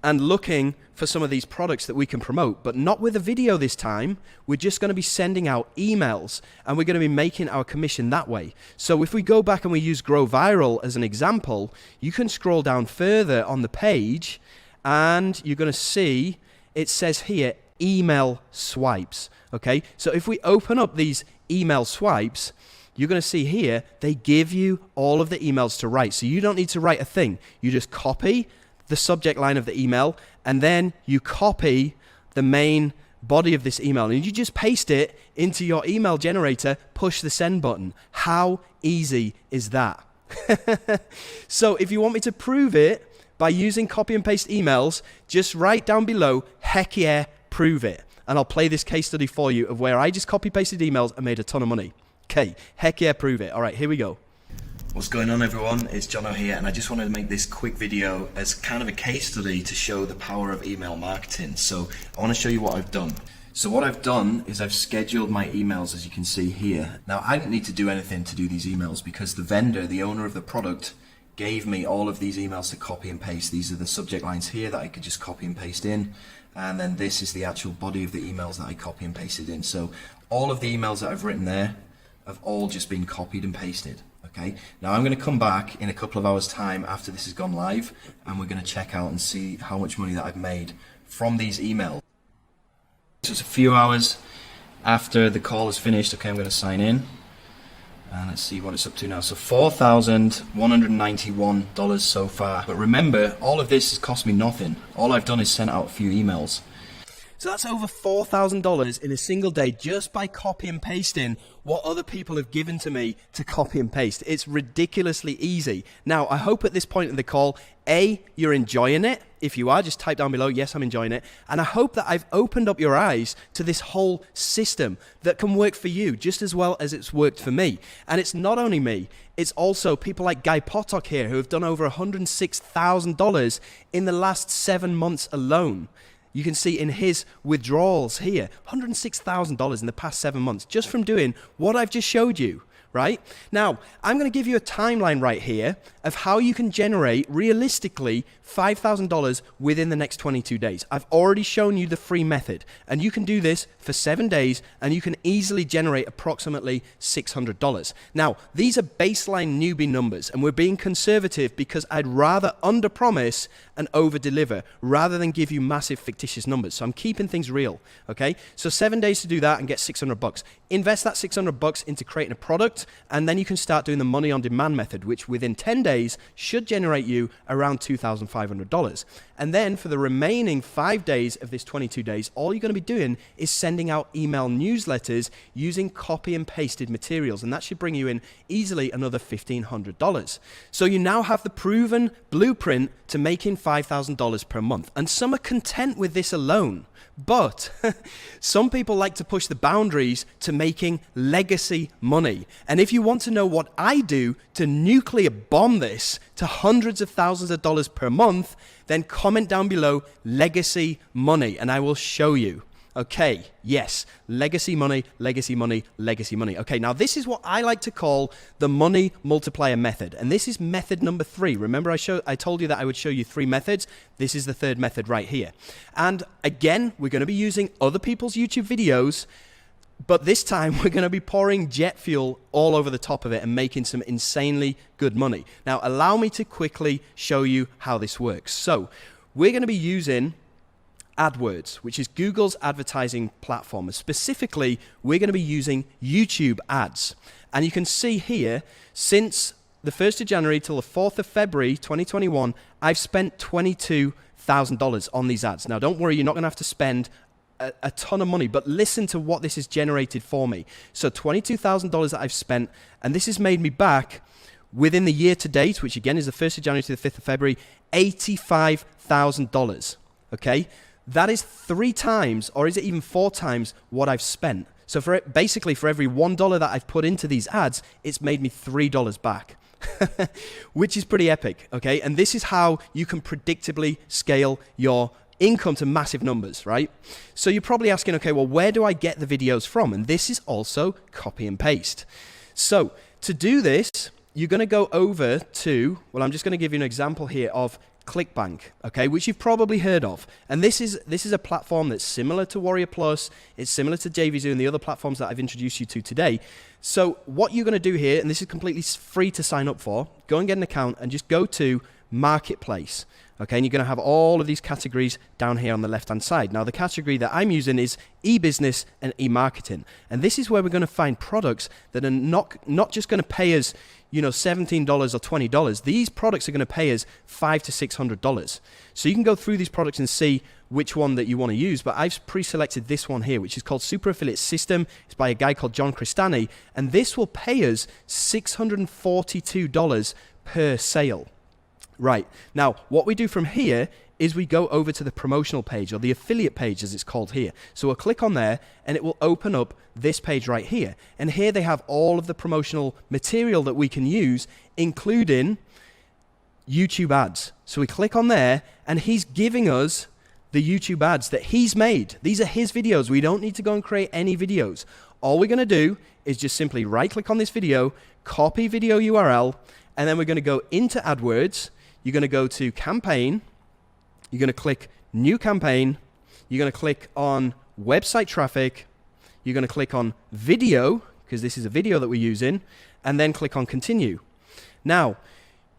and looking for some of these products that we can promote, but not with a video this time. We're just going to be sending out emails, and we're going to be making our commission that way. So if we go back and we use Grow Viral as an example, you can scroll down further on the page, and you're going to see it says here, email swipes. Okay, so if we open up these email swipes, you're going to see here, they give you all of the emails to write. So you don't need to write a thing. You just copy the subject line of the email, and then you copy the main body of this email, and you just paste it into your email generator, push the send button. How easy is that? So if you want me to prove it by using copy and paste emails, just write down below, heck yeah, prove it. And I'll play this case study for you of where I just copy pasted emails and made a ton of money. Okay, heck yeah, prove it. All right, here we go. What's going on, everyone? It's Jono here, and I just wanted to make this quick video as kind of a case study to show the power of email marketing. So I want to show you what I've done. So what I've done is I've scheduled my emails, as you can see here. Now, I didn't need to do anything to do these emails because the vendor, the owner of the product, gave me all of these emails to copy and paste. These are the subject lines here that I could just copy and paste in, and then this is the actual body of the emails that I copy and pasted in. So all of the emails that I've written there have all just been copied and pasted. Okay, now I'm going to come back in a couple of hours time after this has gone live, and we're going to check out and see how much money that I've made from these emails. So it's a few hours after the call is finished. Okay, I'm going to sign in, and let's see what it's up to now. So $4,191 so far. But remember, all of this has cost me nothing. All I've done is sent out a few emails. So that's over $4,000 in a single day just by copy and pasting what other people have given to me to copy and paste. It's ridiculously easy. Now, I hope at this point in the call, A, you're enjoying it. If you are, just type down below, yes, I'm enjoying it. And I hope that I've opened up your eyes to this whole system that can work for you just as well as it's worked for me. And it's not only me, it's also people like Guy Potok here who have done over $106,000 in the last 7 months alone. You can see in his withdrawals here, $106,000 in the past 7 months just from doing what I've just showed you, right? Now, I'm going to give you a timeline right here of how you can generate realistically $5,000 within the next 22 days. I've already shown you the free method, and you can do this for 7 days, and you can easily generate approximately $600. Now, these are baseline newbie numbers, and we're being conservative because I'd rather underpromise and over-deliver rather than give you massive fictitious numbers. So I'm keeping things real, okay? So 7 days to do that and get $600. Invest that $600 into creating a product, and then you can start doing the money on demand method, which within 10 days should generate you around $2,500. And then for the remaining 5 days of this 22 days, all you're going to be doing is sending out email newsletters using copy and pasted materials, and that should bring you in easily another $1,500. So you now have the proven blueprint to making $5,000 per month, and some are content with this alone. But some people like to push the boundaries to making legacy money. And if you want to know what I do to nuclear bomb this to hundreds of thousands of dollars per month, then comment down below legacy money and I will show you. Okay, yes, legacy money, legacy money, legacy money. Okay, now this is what I like to call the money multiplier method. And this is method number 3. Remember I told you that I would show you 3 methods. This is the 3rd method right here. And again, we're going to be using other people's YouTube videos But this time we're going to be pouring jet fuel all over the top of it and making some insanely good money. Now, allow me to quickly show you how this works. So we're going to be using AdWords, which is Google's advertising platform. And specifically, we're going to be using YouTube ads. And you can see here, since the 1st of January till the 4th of February 2021, I've spent $22,000 on these ads. Now, don't worry, you're not going to have to spend a ton of money, but listen to what this has generated for me. So $22,000 that I've spent, and this has made me back within the year to date, which again is the 1st of January to the 5th of February, $85,000. Okay? That is 3 times, or is it even 4 times what I've spent? So basically for every $1 that I've put into these ads, it's made me $3 back. Which is pretty epic, okay? And this is how you can predictably scale your income to massive numbers, right? So you're probably asking, okay, well, where do I get the videos from? And this is also copy and paste. So to do this, you're going to go over to, well, I'm just going to give you an example here of ClickBank, okay, which you've probably heard of. And this is a platform that's similar to Warrior Plus. It's similar to JVZoo and the other platforms that I've introduced you to today. So what you're going to do here, and this is completely free to sign up for, go and get an account and just go to Marketplace. Okay, and you're going to have all of these categories down here on the left-hand side. Now, the category that I'm using is e-business and e-marketing. And this is where we're going to find products that are not just going to pay us, you know, $17 or $20. These products are going to pay us $500 to $600. So you can go through these products and see which one that you want to use. But I've pre-selected this one here, which is called Super Affiliate System. It's by a guy called John Cristani. And this will pay us $642 per sale. Right, now what we do from here is we go over to the promotional page, or the affiliate page as it's called here. So we'll click on there and it will open up this page right here. And here they have all of the promotional material that we can use, including YouTube ads. So we click on there and he's giving us the YouTube ads that he's made. These are his videos. We don't need to go and create any videos. All we're going to do is just simply right click on this video, copy video URL, and then we're going to go into AdWords. You're going to go to campaign, you're going to click new campaign, you're going to click on website traffic, you're going to click on video, because this is a video that we're using, and then click on continue. Now,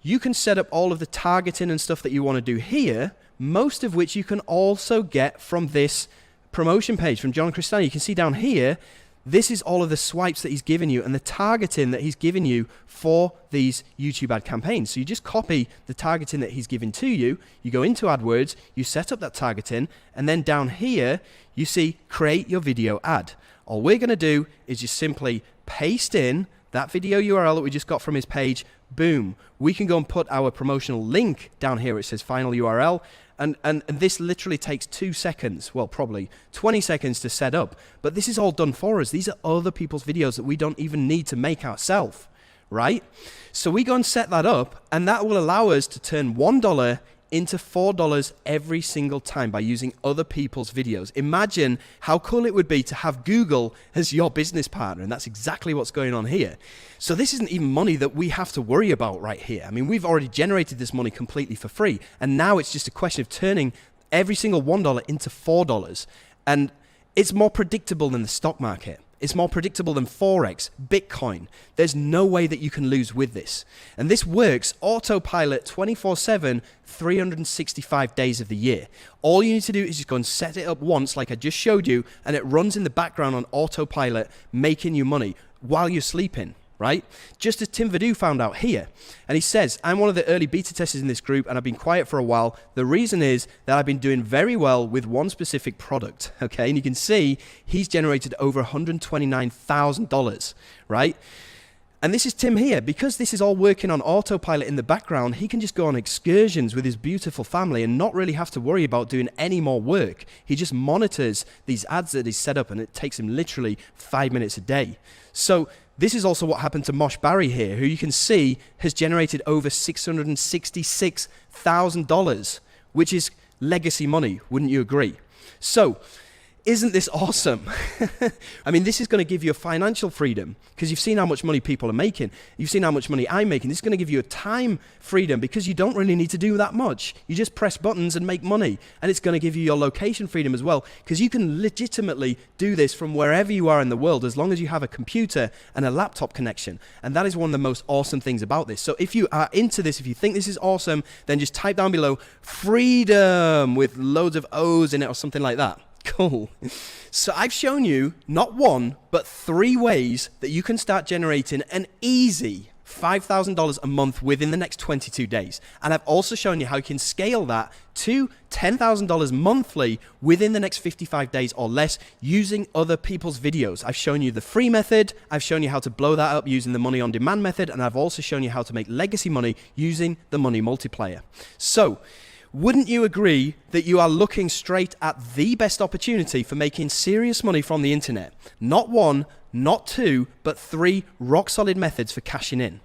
you can set up all of the targeting and stuff that you want to do here, most of which you can also get from this promotion page from John Cristani. You can see down here, this is all of the swipes that he's given you and the targeting that he's given you for these YouTube ad campaigns. So you just copy the targeting that he's given to you, you go into AdWords, you set up that targeting, and then down here, you see create your video ad. All we're going to do is just simply paste in that video URL that we just got from his page. Boom. We can go and put our promotional link down here. It says final URL. And this literally takes 2 seconds, well, probably 20 seconds to set up. But this is all done for us. These are other people's videos that we don't even need to make ourselves, right? So we go and set that up, and that will allow us to turn $1 into $4 every single time by using other people's videos. Imagine how cool it would be to have Google as your business partner, and that's exactly what's going on here. So this isn't even money that we have to worry about right here. I mean, we've already generated this money completely for free, and now it's just a question of turning every single $1 into $4. And it's more predictable than the stock market. It's more predictable than Forex, Bitcoin. There's no way that you can lose with this. And this works autopilot 24/7, 365 days of the year. All you need to do is just go and set it up once, like I just showed you, and it runs in the background on autopilot, making you money while you're sleeping, right? Just as Tim Vadou found out here. And he says, I'm one of the early beta testers in this group, and I've been quiet for a while. The reason is that I've been doing very well with one specific product, okay? And you can see he's generated over $129,000, right? And this is Tim here. Because this is all working on autopilot in the background, he can just go on excursions with his beautiful family and not really have to worry about doing any more work. He just monitors these ads that he's set up, and it takes him literally 5 minutes a day. So this is also what happened to Mosh Barry here, who you can see has generated over $666,000, which is legacy money, wouldn't you agree? So Isn't this awesome? I mean, this is going to give you a financial freedom because you've seen how much money people are making. You've seen how much money I'm making. This is going to give you a time freedom because you don't really need to do that much. You just press buttons and make money. And it's going to give you your location freedom as well because you can legitimately do this from wherever you are in the world as long as you have a computer and a laptop connection. And that is one of the most awesome things about this. So if you are into this, if you think this is awesome, then just type down below freedom with loads of O's in it or something like that. Cool. So I've shown you not one, but 3 ways that you can start generating an easy $5,000 a month within the next 22 days. And I've also shown you how you can scale that to $10,000 monthly within the next 55 days or less using other people's videos. I've shown you the free method. I've shown you how to blow that up using the money on demand method. And I've also shown you how to make legacy money using the money multiplier. So, wouldn't you agree that you are looking straight at the best opportunity for making serious money from the internet? Not 1, not 2, but 3 rock-solid methods for cashing in.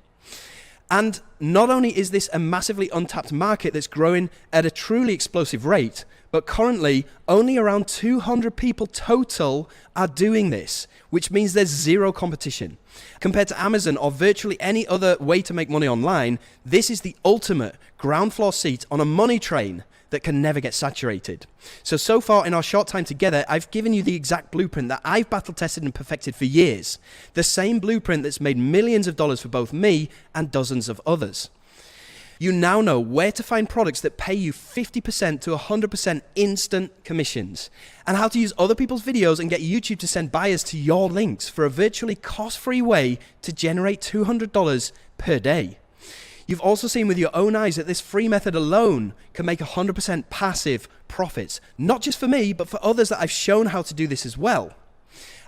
And not only is this a massively untapped market that's growing at a truly explosive rate, but currently only around 200 people total are doing this, which means there's zero competition. Compared to Amazon or virtually any other way to make money online, this is the ultimate ground floor seat on a money train that can never get saturated. So far in our short time together, I've given you the exact blueprint that I've battle tested and perfected for years. The same blueprint that's made millions of dollars for both me and dozens of others. You now know where to find products that pay you 50% to 100% instant commissions, and how to use other people's videos and get YouTube to send buyers to your links for a virtually cost-free way to generate $200 per day. You've also seen with your own eyes that this free method alone can make 100% passive profits, not just for me, but for others that I've shown how to do this as well.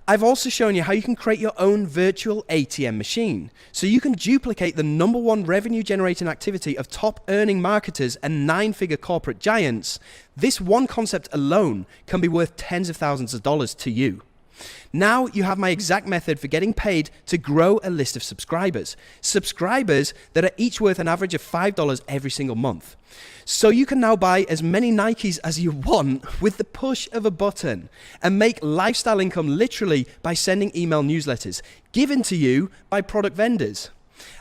I've also shown you how you can create your own virtual ATM machine, so you can duplicate the #1 revenue generating activity of top earning marketers and 9-figure corporate giants. This one concept alone can be worth tens of thousands of dollars to you. Now you have my exact method for getting paid to grow a list of subscribers. Subscribers that are each worth an average of $5 every single month. So you can now buy as many Nikes as you want with the push of a button and make lifestyle income literally by sending email newsletters given to you by product vendors.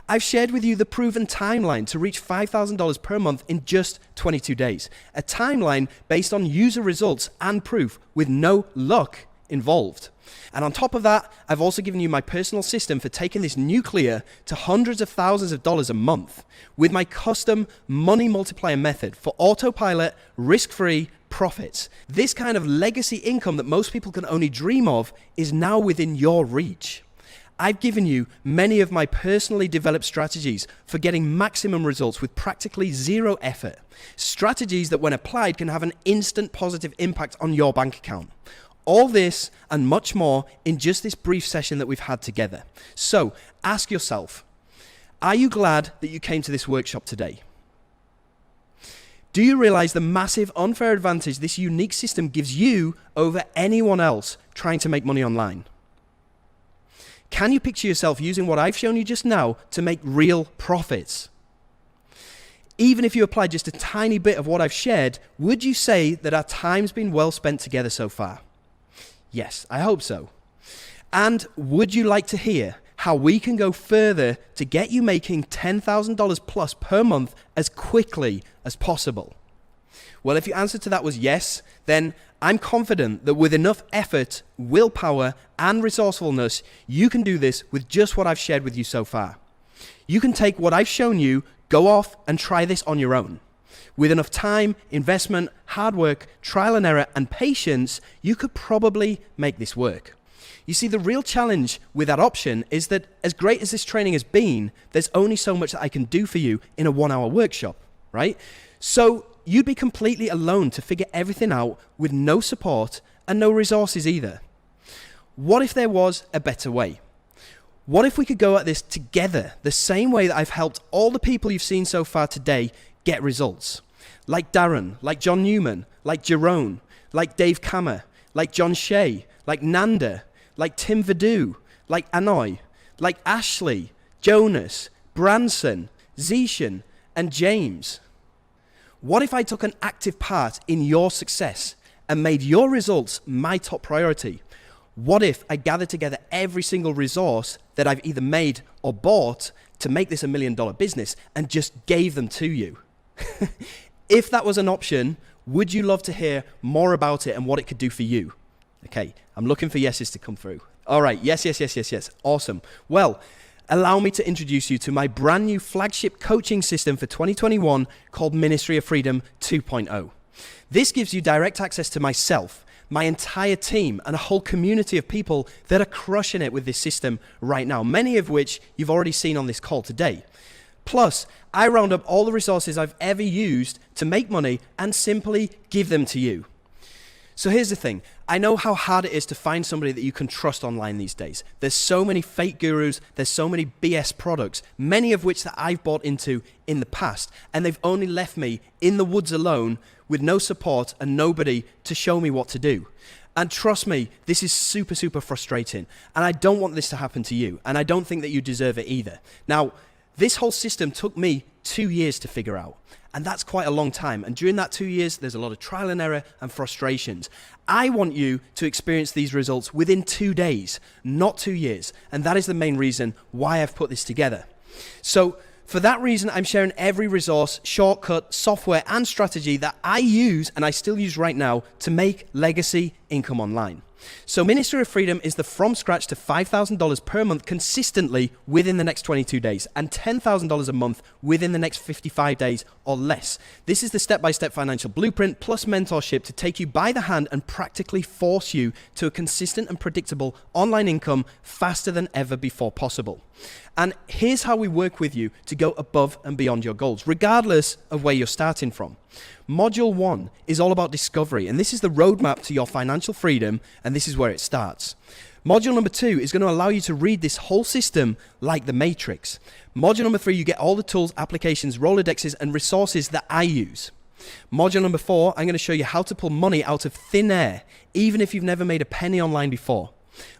I've shared with you the proven timeline to reach $5,000 per month in just 22 days. A timeline based on user results and proof with no luck involved. And on top of that, I've also given you my personal system for taking this nuclear to hundreds of thousands of dollars a month with my custom money multiplier method for autopilot, risk-free profits. This kind of legacy income that most people can only dream of is now within your reach. I've given you many of my personally developed strategies for getting maximum results with practically zero effort. Strategies that when applied can have an instant positive impact on your bank account. All this and much more in just this brief session that we've had together. So ask yourself, are you glad that you came to this workshop today? Do you realize the massive unfair advantage this unique system gives you over anyone else trying to make money online? Can you picture yourself using what I've shown you just now to make real profits? Even if you apply just a tiny bit of what I've shared, would you say that our time's been well spent together so far? Yes, I hope so. And would you like to hear how we can go further to get you making $10,000 plus per month as quickly as possible? Well, if your answer to that was yes, then I'm confident that with enough effort, willpower, and resourcefulness, you can do this with just what I've shared with you so far. You can take what I've shown you, go off and try this on your own. With enough time, investment, hard work, trial and error, and patience, you could probably make this work. You see, the real challenge with that option is that as great as this training has been, there's only so much that I can do for you in a 1-hour workshop, right? So you'd be completely alone to figure everything out with no support and no resources either. What if there was a better way? What if we could go at this together, the same way that I've helped all the people you've seen so far today get results? Like Darren, like John Newman, like Jerome, like Dave Kammer, like John Shea, like Nanda, like Tim Vadu, like Anoy, like Ashley, Jonas, Branson, Zishan, and James. What if I took an active part in your success and made your results my top priority? What if I gathered together every single resource that I've either made or bought to make this $1 million business and just gave them to you? If that was an option, would you love to hear more about it and what it could do for you? Okay, I'm looking for yeses to come through. All right, yes. Awesome. Well, allow me to introduce you to my brand new flagship coaching system for 2021 called Ministry of Freedom 2.0. This gives you direct access to myself, my entire team, and a whole community of people that are crushing it with this system right now, many of which you've already seen on this call today. Plus, I round up all the resources I've ever used to make money and simply give them to you. So here's the thing. I know how hard it is to find somebody that you can trust online these days. There's so many fake gurus, there's so many BS products, many of which that I've bought into in the past, and they've only left me in the woods alone with no support and nobody to show me what to do. And trust me, this is super, super frustrating, and I don't want this to happen to you, and I don't think that you deserve it either. Now, this whole system took me 2 years to figure out, and that's quite a long time. And during that 2 years, there's a lot of trial and error and frustrations. I want you to experience these results within 2 days, not 2 years. And that is the main reason why I've put this together. So for that reason, I'm sharing every resource, shortcut, software, and strategy that I use and I still use right now to make legacy income online. So Ministry of Freedom is the from scratch to $5,000 per month consistently within the next 22 days and $10,000 a month within the next 55 days or less. This is the step-by-step financial blueprint plus mentorship to take you by the hand and practically force you to a consistent and predictable online income faster than ever before possible. And here's how we work with you to go above and beyond your goals, regardless of where you're starting from. Module 1 is all about discovery, and this is the roadmap to your financial freedom, and this is where it starts. Module number 2 is going to allow you to read this whole system like the Matrix. Module number 3, you get all the tools, applications, Rolodexes, and resources that I use. Module number 4, I'm going to show you how to pull money out of thin air, even if you've never made a penny online before.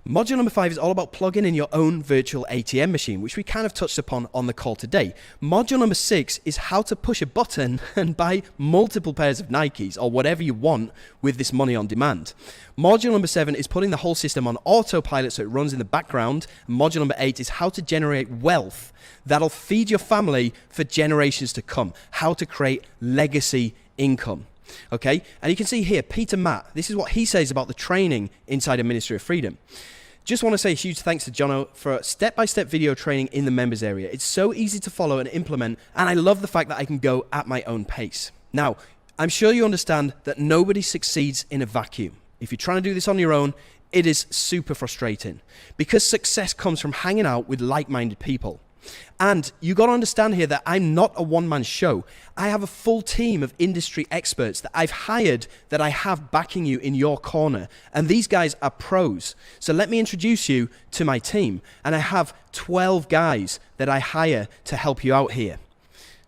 Module number 5 is all about plugging in your own virtual ATM machine, which we kind of touched upon on the call today. Module number 6 is how to push a button and buy multiple pairs of Nikes or whatever you want with this money on demand. Module number 7 is putting the whole system on autopilot so it runs in the background. And module number 8 is how to generate wealth that'll feed your family for generations to come, how to create legacy income. Okay, and you can see here, Peter Matt, this is what he says about the training inside of Ministry of Freedom. Just want to say a huge thanks to Jono for step-by-step video training in the members area. It's so easy to follow and implement, and I love the fact that I can go at my own pace. Now, I'm sure you understand that nobody succeeds in a vacuum. If you're trying to do this on your own, it is super frustrating because success comes from hanging out with like-minded people. And you got to understand here that I'm not a one-man show. I have a full team of industry experts that I've hired that I have backing you in your corner. And these guys are pros. So let me introduce you to my team. And I have 12 guys that I hire to help you out here.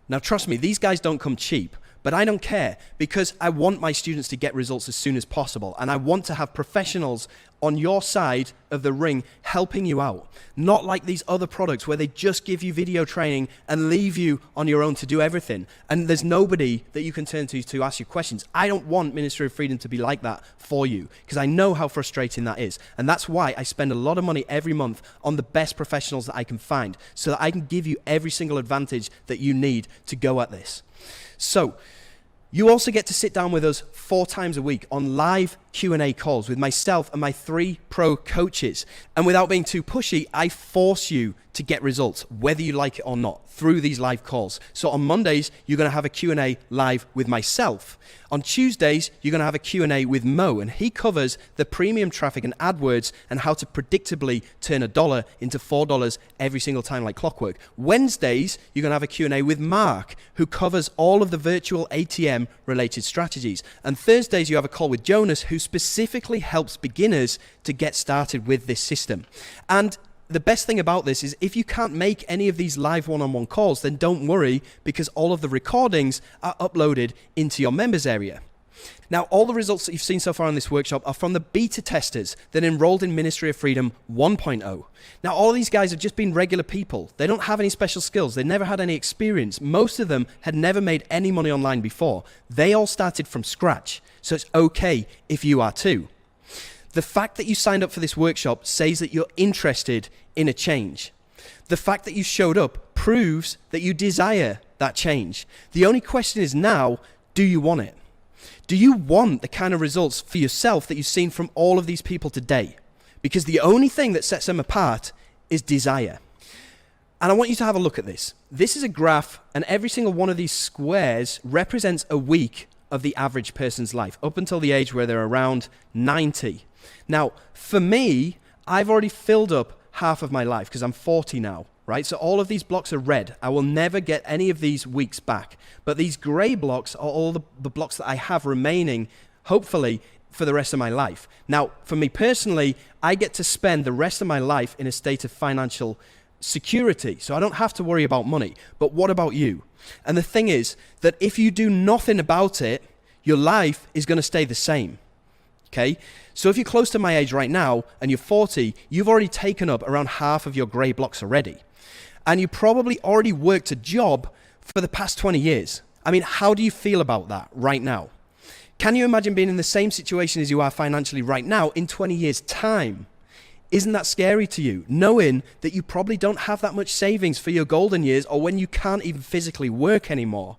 Now, trust me, these guys don't come cheap. But I don't care because I want my students to get results as soon as possible. And I want to have professionals on your side of the ring helping you out. Not like these other products where they just give you video training and leave you on your own to do everything. And there's nobody that you can turn to ask you questions. I don't want Ministry of Freedom to be like that for you because I know how frustrating that is. And that's why I spend a lot of money every month on the best professionals that I can find so that I can give you every single advantage that you need to go at this. So, you also get to sit down with us 4 times a week on live Q&A calls with myself and my 3 pro coaches. And without being too pushy, I force you to get results, whether you like it or not, through these live calls. So on Mondays, you're going to have a Q&A live with myself. On Tuesdays, you're going to have a Q&A with Mo, and he covers the premium traffic and AdWords and how to predictably turn $1 into $4 every single time like clockwork. Wednesdays, you're going to have a Q&A with Mark, who covers all of the virtual ATM related strategies. And Thursdays, you have a call with Jonas, who specifically helps beginners to get started with this system. And the best thing about this is if you can't make any of these live one-on-one calls, then don't worry because all of the recordings are uploaded into your members area. Now, all the results that you've seen so far in this workshop are from the beta testers that enrolled in Ministry of Freedom 1.0. Now, all of these guys have just been regular people. They don't have any special skills. They never had any experience. Most of them had never made any money online before. They all started from scratch. So it's okay if you are too. The fact that you signed up for this workshop says that you're interested in a change. The fact that you showed up proves that you desire that change. The only question is now, do you want it? Do you want the kind of results for yourself that you've seen from all of these people today? Because the only thing that sets them apart is desire. And I want you to have a look at this. This is a graph, and every single one of these squares represents a week of the average person's life, up until the age where they're around 90. Now, for me, I've already filled up half of my life because I'm 40 now, right? So all of these blocks are red. I will never get any of these weeks back. But these gray blocks are all the blocks that I have remaining, hopefully, for the rest of my life. Now, for me personally, I get to spend the rest of my life in a state of financial security. So I don't have to worry about money. But what about you? And the thing is that if you do nothing about it, your life is going to stay the same. Okay? So if you're close to my age right now and you're 40, you've already taken up around half of your gray blocks already. And you probably already worked a job for the past 20 years. I mean, how do you feel about that right now? Can you imagine being in the same situation as you are financially right now in 20 years' time? Isn't that scary to you, knowing that you probably don't have that much savings for your golden years or when you can't even physically work anymore?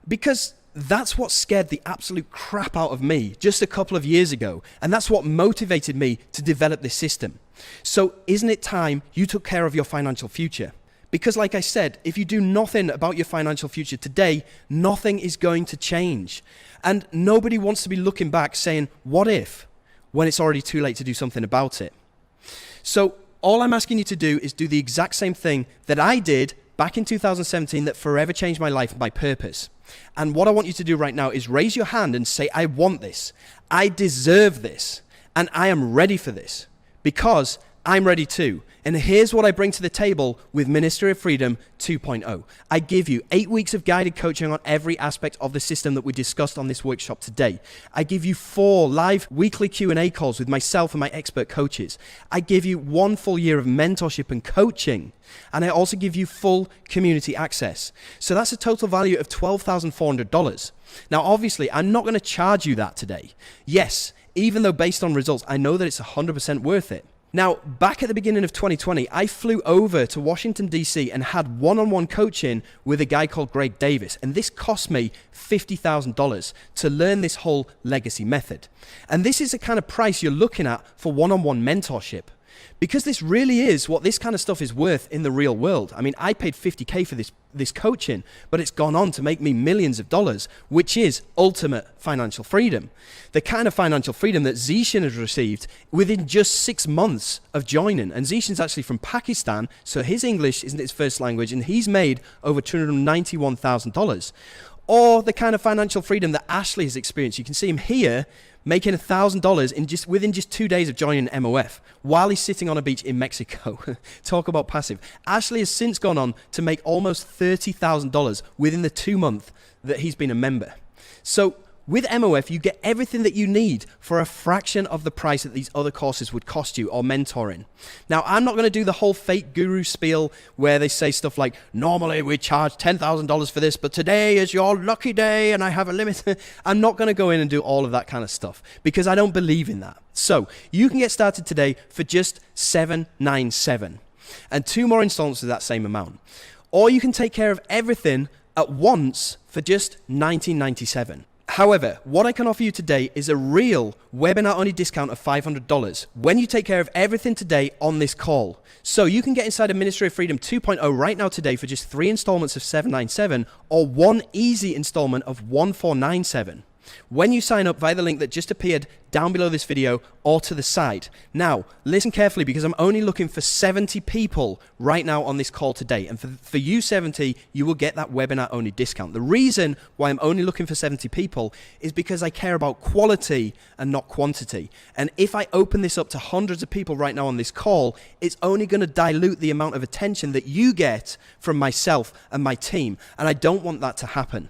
Because that's what scared the absolute crap out of me just a couple of years ago. And that's what motivated me to develop this system. So isn't it time you took care of your financial future? Because like I said, if you do nothing about your financial future today, nothing is going to change. And nobody wants to be looking back saying, what if? When it's already too late to do something about it. So all I'm asking you to do is do the exact same thing that I did back in 2017 that forever changed my life and my purpose. And what I want you to do right now is raise your hand and say, I want this. I deserve this. And I am ready for this. Because I'm ready too. And here's what I bring to the table with Ministry of Freedom 2.0. I give you 8 weeks of guided coaching on every aspect of the system that we discussed on this workshop today. I give you 4 live weekly Q&A calls with myself and my expert coaches. I give you 1 full year of mentorship and coaching. And I also give you full community access. So that's a total value of $12,400. Now, obviously, I'm not going to charge you that today. Yes, even though based on results, I know that it's 100% worth it. Now, back at the beginning of 2020, I flew over to Washington, D.C. and had one-on-one coaching with a guy called Greg Davis. And this cost me $50,000 to learn this whole legacy method. And this is the kind of price you're looking at for one-on-one mentorship. Because this really is what this kind of stuff is worth in the real world. I mean, I paid $50K for this coaching, but it's gone on to make me millions of dollars, which is ultimate financial freedom. The kind of financial freedom that Zishan has received within just 6 months of joining. And Zishan's actually from Pakistan, so his English isn't his first language, and he's made over $291,000. Or the kind of financial freedom that Ashley has experienced. You can see him here making $1,000 within just 2 days of joining MOF while he's sitting on a beach in Mexico. Talk about passive. Ashley has since gone on to make almost $30,000 within the 2 months that he's been a member. So with MOF, you get everything that you need for a fraction of the price that these other courses would cost you or mentoring. Now, I'm not going to do the whole fake guru spiel where they say stuff like, normally we charge $10,000 for this, but today is your lucky day and I have a limit. I'm not going to go in and do all of that kind of stuff because I don't believe in that. So you can get started today for just $797 and 2 more installments of that same amount. Or you can take care of everything at once for just $1997. However, what I can offer you today is a real webinar-only discount of $500 when you take care of everything today on this call. So you can get inside of Ministry of Freedom 2.0 right now today for just 3 installments of $797 or 1 easy installment of $1497. When you sign up via the link that just appeared down below this video or to the side. Now, listen carefully because I'm only looking for 70 people right now on this call today. And for you 70, you will get that webinar only discount. The reason why I'm only looking for 70 people is because I care about quality and not quantity. And if I open this up to hundreds of people right now on this call, it's only going to dilute the amount of attention that you get from myself and my team. And I don't want that to happen.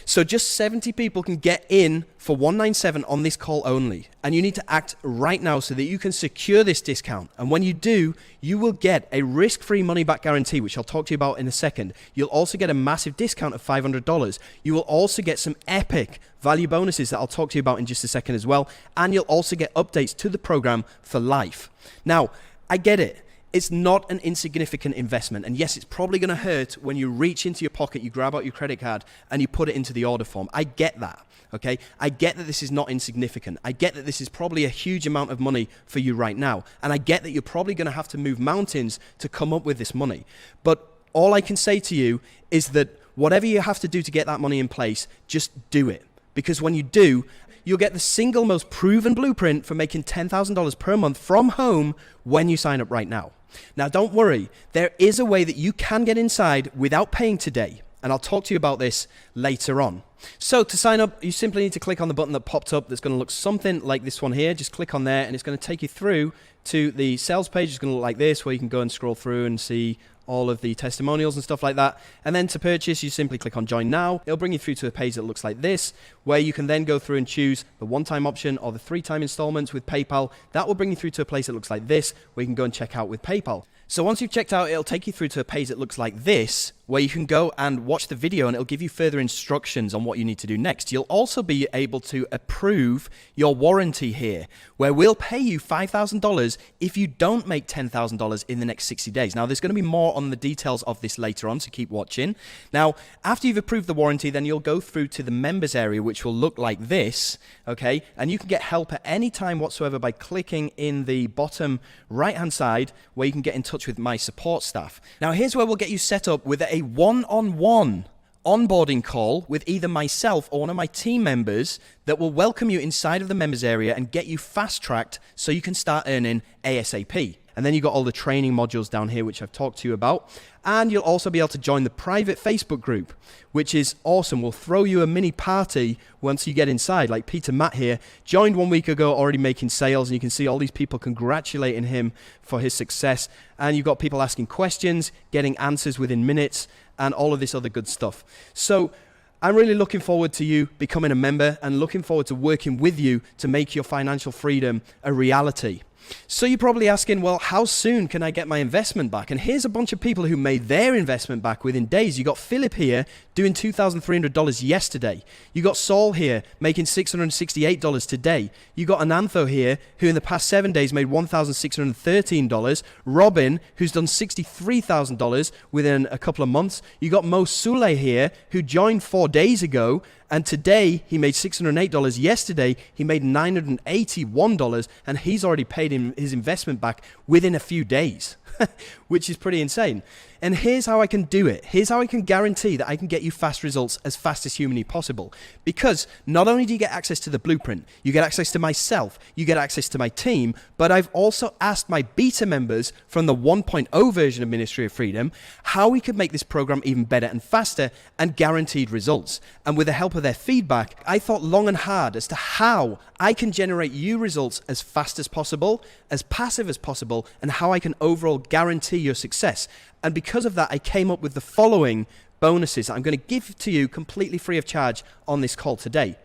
So just 70 people can get in for $197 on this call only. And you need to act right now so that you can secure this discount. And when you do, you will get a risk-free money-back guarantee, which I'll talk to you about in a second. You'll also get a massive discount of $500. You will also get some epic value bonuses that I'll talk to you about in just a second as well. And you'll also get updates to the program for life. Now, I get it. It's not an insignificant investment. And yes, it's probably going to hurt when you reach into your pocket, you grab out your credit card, and you put it into the order form. I get that, okay? I get that this is not insignificant. I get that this is probably a huge amount of money for you right now. And I get that you're probably going to have to move mountains to come up with this money. But all I can say to you is that whatever you have to do to get that money in place, just do it. Because when you do, you'll get the single most proven blueprint for making $10,000 per month from home when you sign up right now. Now, don't worry. There is a way that you can get inside without paying today. And I'll talk to you about this later on. So to sign up, you simply need to click on the button that popped up that's going to look something like this one here. Just click on there and it's going to take you through to the sales page. It's going to look like this, where you can go and scroll through and see all of the testimonials and stuff like that. And then to purchase, you simply click on Join Now. It'll bring you through to a page that looks like this, where you can then go through and choose the one-time option or the 3-time installments with PayPal. That will bring you through to a place that looks like this, where you can go and check out with PayPal. So once you've checked out, it'll take you through to a page that looks like this, where you can go and watch the video and it'll give you further instructions on what you need to do next. You'll also be able to approve your warranty here, where we'll pay you $5,000 if you don't make $10,000 in the next 60 days. Now, there's going to be more on the details of this later on, so keep watching. Now, after you've approved the warranty, then you'll go through to the members area, which will look like this, okay? And you can get help at any time whatsoever by clicking in the bottom right-hand side, where you can get in touch with my support staff. Now, here's where we'll get you set up with a one-on-one onboarding call with either myself or one of my team members that will welcome you inside of the members area and get you fast-tracked so you can start earning ASAP. And then you've got all the training modules down here, which I've talked to you about. And you'll also be able to join the private Facebook group, which is awesome. We'll throw you a mini party once you get inside. Like Peter Matt here, joined 1 week ago, already making sales. And you can see all these people congratulating him for his success. And you've got people asking questions, getting answers within minutes, and all of this other good stuff. So I'm really looking forward to you becoming a member and looking forward to working with you to make your financial freedom a reality. So you're probably asking, well, how soon can I get my investment back? And here's a bunch of people who made their investment back within days. You got Philip here doing $2,300 yesterday. You got Saul here making $668 today. You got Anantho here who in the past 7 days made $1,613. Robin, who's done $63,000 within a couple of months. You got Mo Sule here who joined 4 days ago. And today, he made $608. Yesterday, he made $981, and he's already paid him his investment back within a few days, which is pretty insane. And here's how I can do it. Here's how I can guarantee that I can get you fast results as fast as humanly possible. Because not only do you get access to the blueprint, you get access to myself, you get access to my team, but I've also asked my beta members from the 1.0 version of Ministry of Freedom how we could make this program even better and faster and guaranteed results. And with the help of their feedback, I thought long and hard as to how I can generate you results as fast as possible, as passive as possible, and how I can overall guarantee your success. And because of that, I came up with the following bonuses that I'm going to give to you completely free of charge on this call today.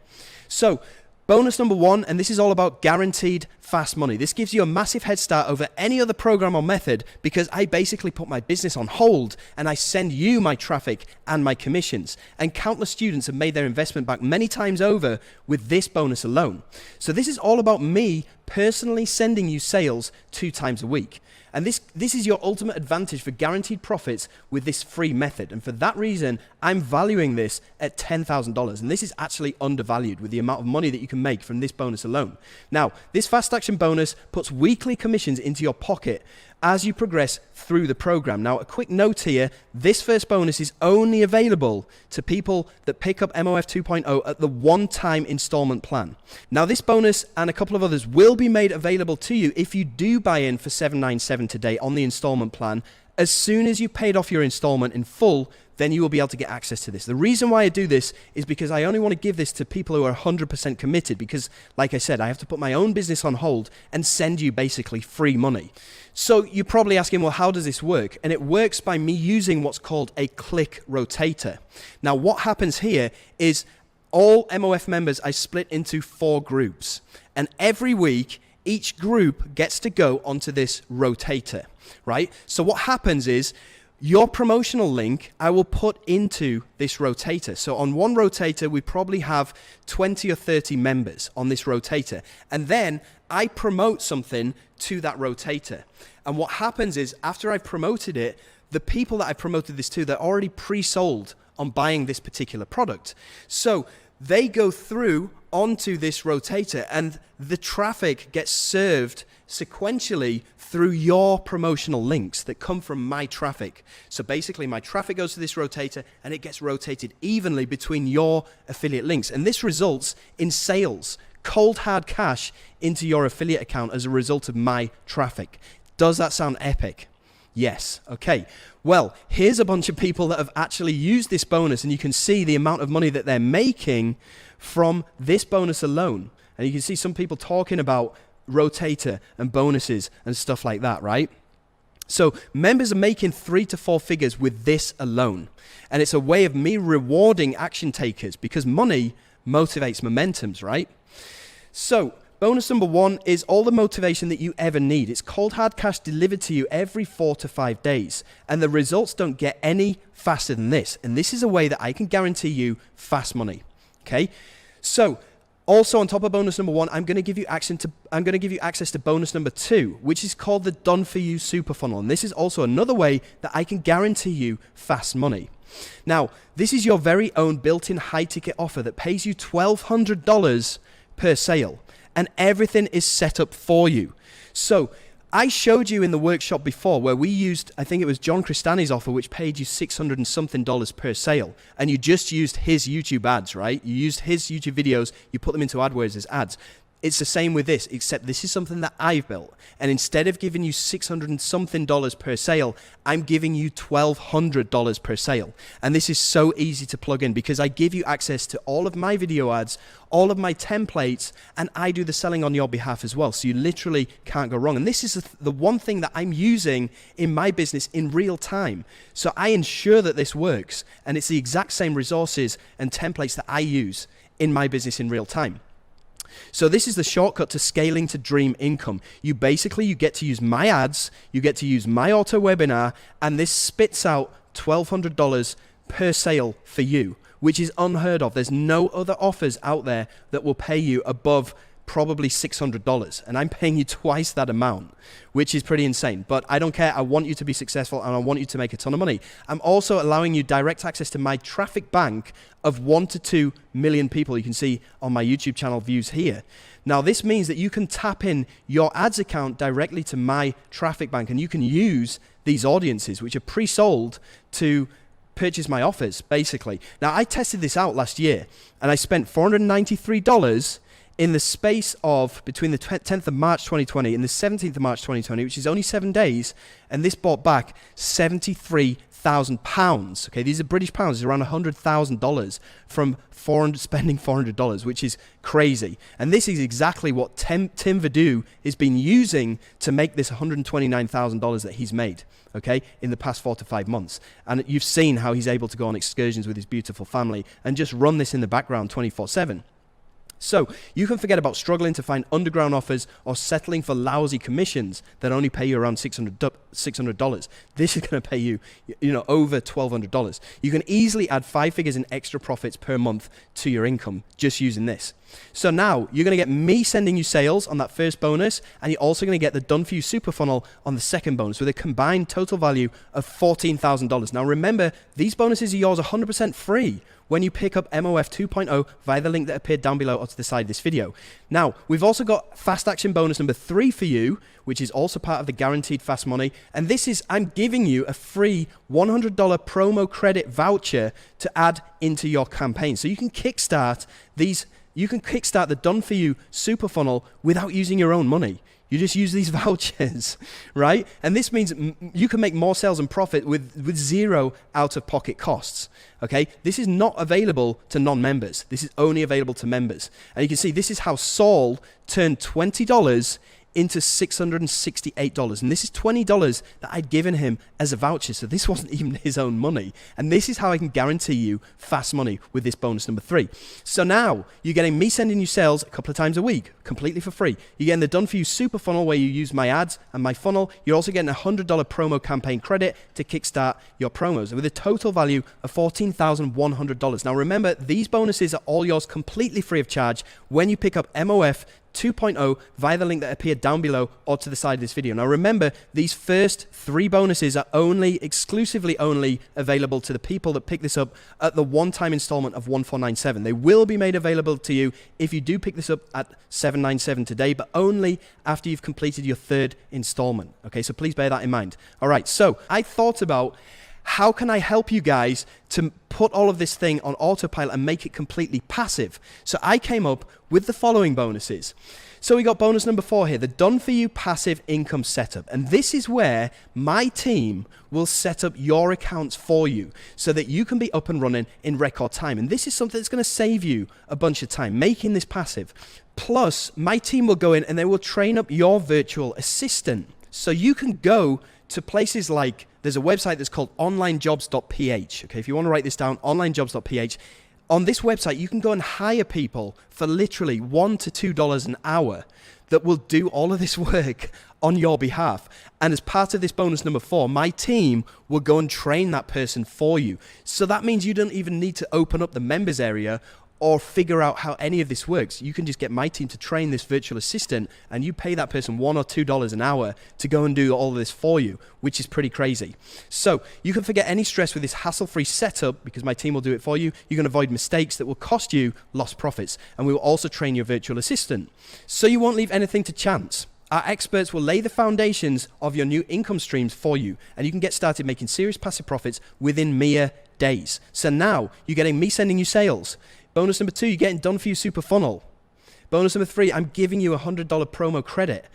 So, bonus number 1, and this is all about guaranteed fast money. This gives you a massive head start over any other program or method because I basically put my business on hold and I send you my traffic and my commissions. And countless students have made their investment back many times over with this bonus alone. So this is all about me personally sending you sales 2 times a week. And this is your ultimate advantage for guaranteed profits with this free method. And for that reason, I'm valuing this at $10,000. And this is actually undervalued with the amount of money that you can make from this bonus alone. Now, this fast action bonus puts weekly commissions into your pocket as you progress through the program. Now, a quick note here, this first bonus is only available to people that pick up MOF 2.0 at the one-time installment plan. Now, this bonus and a couple of others will be made available to you if you do buy in for $797 today on the installment plan As soon as you paid off your installment in full, then you will be able to get access to this. The reason why I do this is because I only want to give this to people who are 100% committed because, like I said, I have to put my own business on hold and send you basically free money. So you're probably asking, well, how does this work? And it works by me using what's called a click rotator. Now, what happens here is all MOF members I split into 4 groups. And every week, each group gets to go onto this rotator, right? So what happens is your promotional link I will put into this rotator. So on one rotator, we probably have 20 or 30 members on this rotator. And then I promote something to that rotator. And what happens is after I've promoted it, the people that I promoted this to, they're already pre-sold on buying this particular product. So they go through onto this rotator and the traffic gets served sequentially through your promotional links that come from my traffic. So basically my traffic goes to this rotator and it gets rotated evenly between your affiliate links. And this results in sales, cold hard cash into your affiliate account as a result of my traffic. Does that sound epic? Yes. Okay. Well, here's a bunch of people that have actually used this bonus and you can see the amount of money that they're making from this bonus alone. And you can see some people talking about rotator and bonuses and stuff like that, right? So members are making 3 to 4 figures with this alone. And it's a way of me rewarding action takers because money motivates momentums, right? So bonus number 1 is all the motivation that you ever need. It's cold hard cash delivered to you every 4 to 5 days. And the results don't get any faster than this. And this is a way that I can guarantee you fast money. Okay? So also on top of bonus number 1, I'm going to give you access to bonus number 2, which is called the Done For You Super Funnel. And this is also another way that I can guarantee you fast money. Now, this is your very own built-in high-ticket offer that pays you $1,200 per sale. And everything is set up for you. So I showed you in the workshop before where we used, I think it was John Cristani's offer, which paid you $600 and something per sale. And you just used his YouTube ads, right? You used his YouTube videos, you put them into AdWords as ads. It's the same with this, except this is something that I've built. And instead of giving you $600 and something per sale, I'm giving you $1,200 per sale. And this is so easy to plug in because I give you access to all of my video ads, all of my templates, and I do the selling on your behalf as well. So you literally can't go wrong. And this is the one thing that I'm using in my business in real time. So I ensure that this works. And it's the exact same resources and templates that I use in my business in real time. So this is the shortcut to scaling to dream income. You get to use my ads, you get to use my auto webinar, and this spits out $1,200 per sale for you, which is unheard of. There's no other offers out there that will pay you above probably $600, and I'm paying you twice that amount, which is pretty insane. But I don't care. I want you to be successful and I want you to make a ton of money. I'm also allowing you direct access to my traffic bank of 1 to 2 million people. You can see on my YouTube channel views here. Now this means that you can tap in your ads account directly to my traffic bank, and you can use these audiences which are pre-sold to purchase my offers basically. Now I tested this out last year and I spent $493 in the space of between the 10th of March 2020 and the 17th of March 2020, which is only 7 days, and this brought back £73,000. Okay, these are British pounds. It's around $100,000 from spending $400, which is crazy. And this is exactly what Tim Verdu has been using to make this $129,000 that he's made, okay, in the past 4 to 5 months. And you've seen how he's able to go on excursions with his beautiful family and just run this in the background 24/7. So you can forget about struggling to find underground offers or settling for lousy commissions that only pay you around $600. This is going to pay you, over $1,200. You can easily add 5 figures in extra profits per month to your income just using this. So now you're going to get me sending you sales on that first bonus, and you're also going to get the Done For You Super Funnel on the second bonus with a combined total value of $14,000. Now remember, these bonuses are yours 100% free when you pick up MOF 2.0 via the link that appeared down below or to the side of this video. Now, we've also got fast action bonus number 3 for you, which is also part of the guaranteed fast money. And this is, I'm giving you a free $100 promo credit voucher to add into your campaign. So you can kickstart these You can kickstart the done for you super funnel without using your own money. You just use these vouchers, right? And this means you can make more sales and profit with zero out-of-pocket costs, okay? This is not available to non-members. This is only available to members. And you can see this is how Saul turned $20 into $668. And this is $20 that I'd given him as a voucher. So this wasn't even his own money. And this is how I can guarantee you fast money with this bonus number 3. So now you're getting me sending you sales a couple of times a week, completely for free. You're getting the done for you super funnel where you use my ads and my funnel. You're also getting a $100 promo campaign credit to kickstart your promos with a total value of $14,100. Now remember, these bonuses are all yours completely free of charge when you pick up MOF 2.0 via the link that appeared down below or to the side of this video. Now remember, these first 3 bonuses are exclusively only available to the people that pick this up at the one-time installment of 1497. They will be made available to you if you do pick this up at 797 today, but only after you've completed your 3rd installment. Okay, so please bear that in mind. All right, so I thought about how can I help you guys to put all of this thing on autopilot and make it completely passive? So I came up with the following bonuses. So we got bonus number 4 here, the done for you passive income setup. And this is where my team will set up your accounts for you so that you can be up and running in record time. And this is something that's going to save you a bunch of time, making this passive. Plus, my team will go in and they will train up your virtual assistant. So you can go to places like, there's a website that's called onlinejobs.ph. Okay, if you want to write this down, onlinejobs.ph. On this website, you can go and hire people for literally $1 to $2 an hour that will do all of this work on your behalf. And as part of this bonus number 4, my team will go and train that person for you. So that means you don't even need to open up the members area or figure out how any of this works. You can just get my team to train this virtual assistant and you pay that person $1 or $2 an hour to go and do all of this for you, which is pretty crazy. So you can forget any stress with this hassle-free setup because my team will do it for you. You can avoid mistakes that will cost you lost profits, and we will also train your virtual assistant. So you won't leave anything to chance. Our experts will lay the foundations of your new income streams for you, and you can get started making serious passive profits within mere days. So now you're getting me sending you sales. Bonus number 2, you're getting done for you super funnel. Bonus number 3, I'm giving you a $100 promo credit.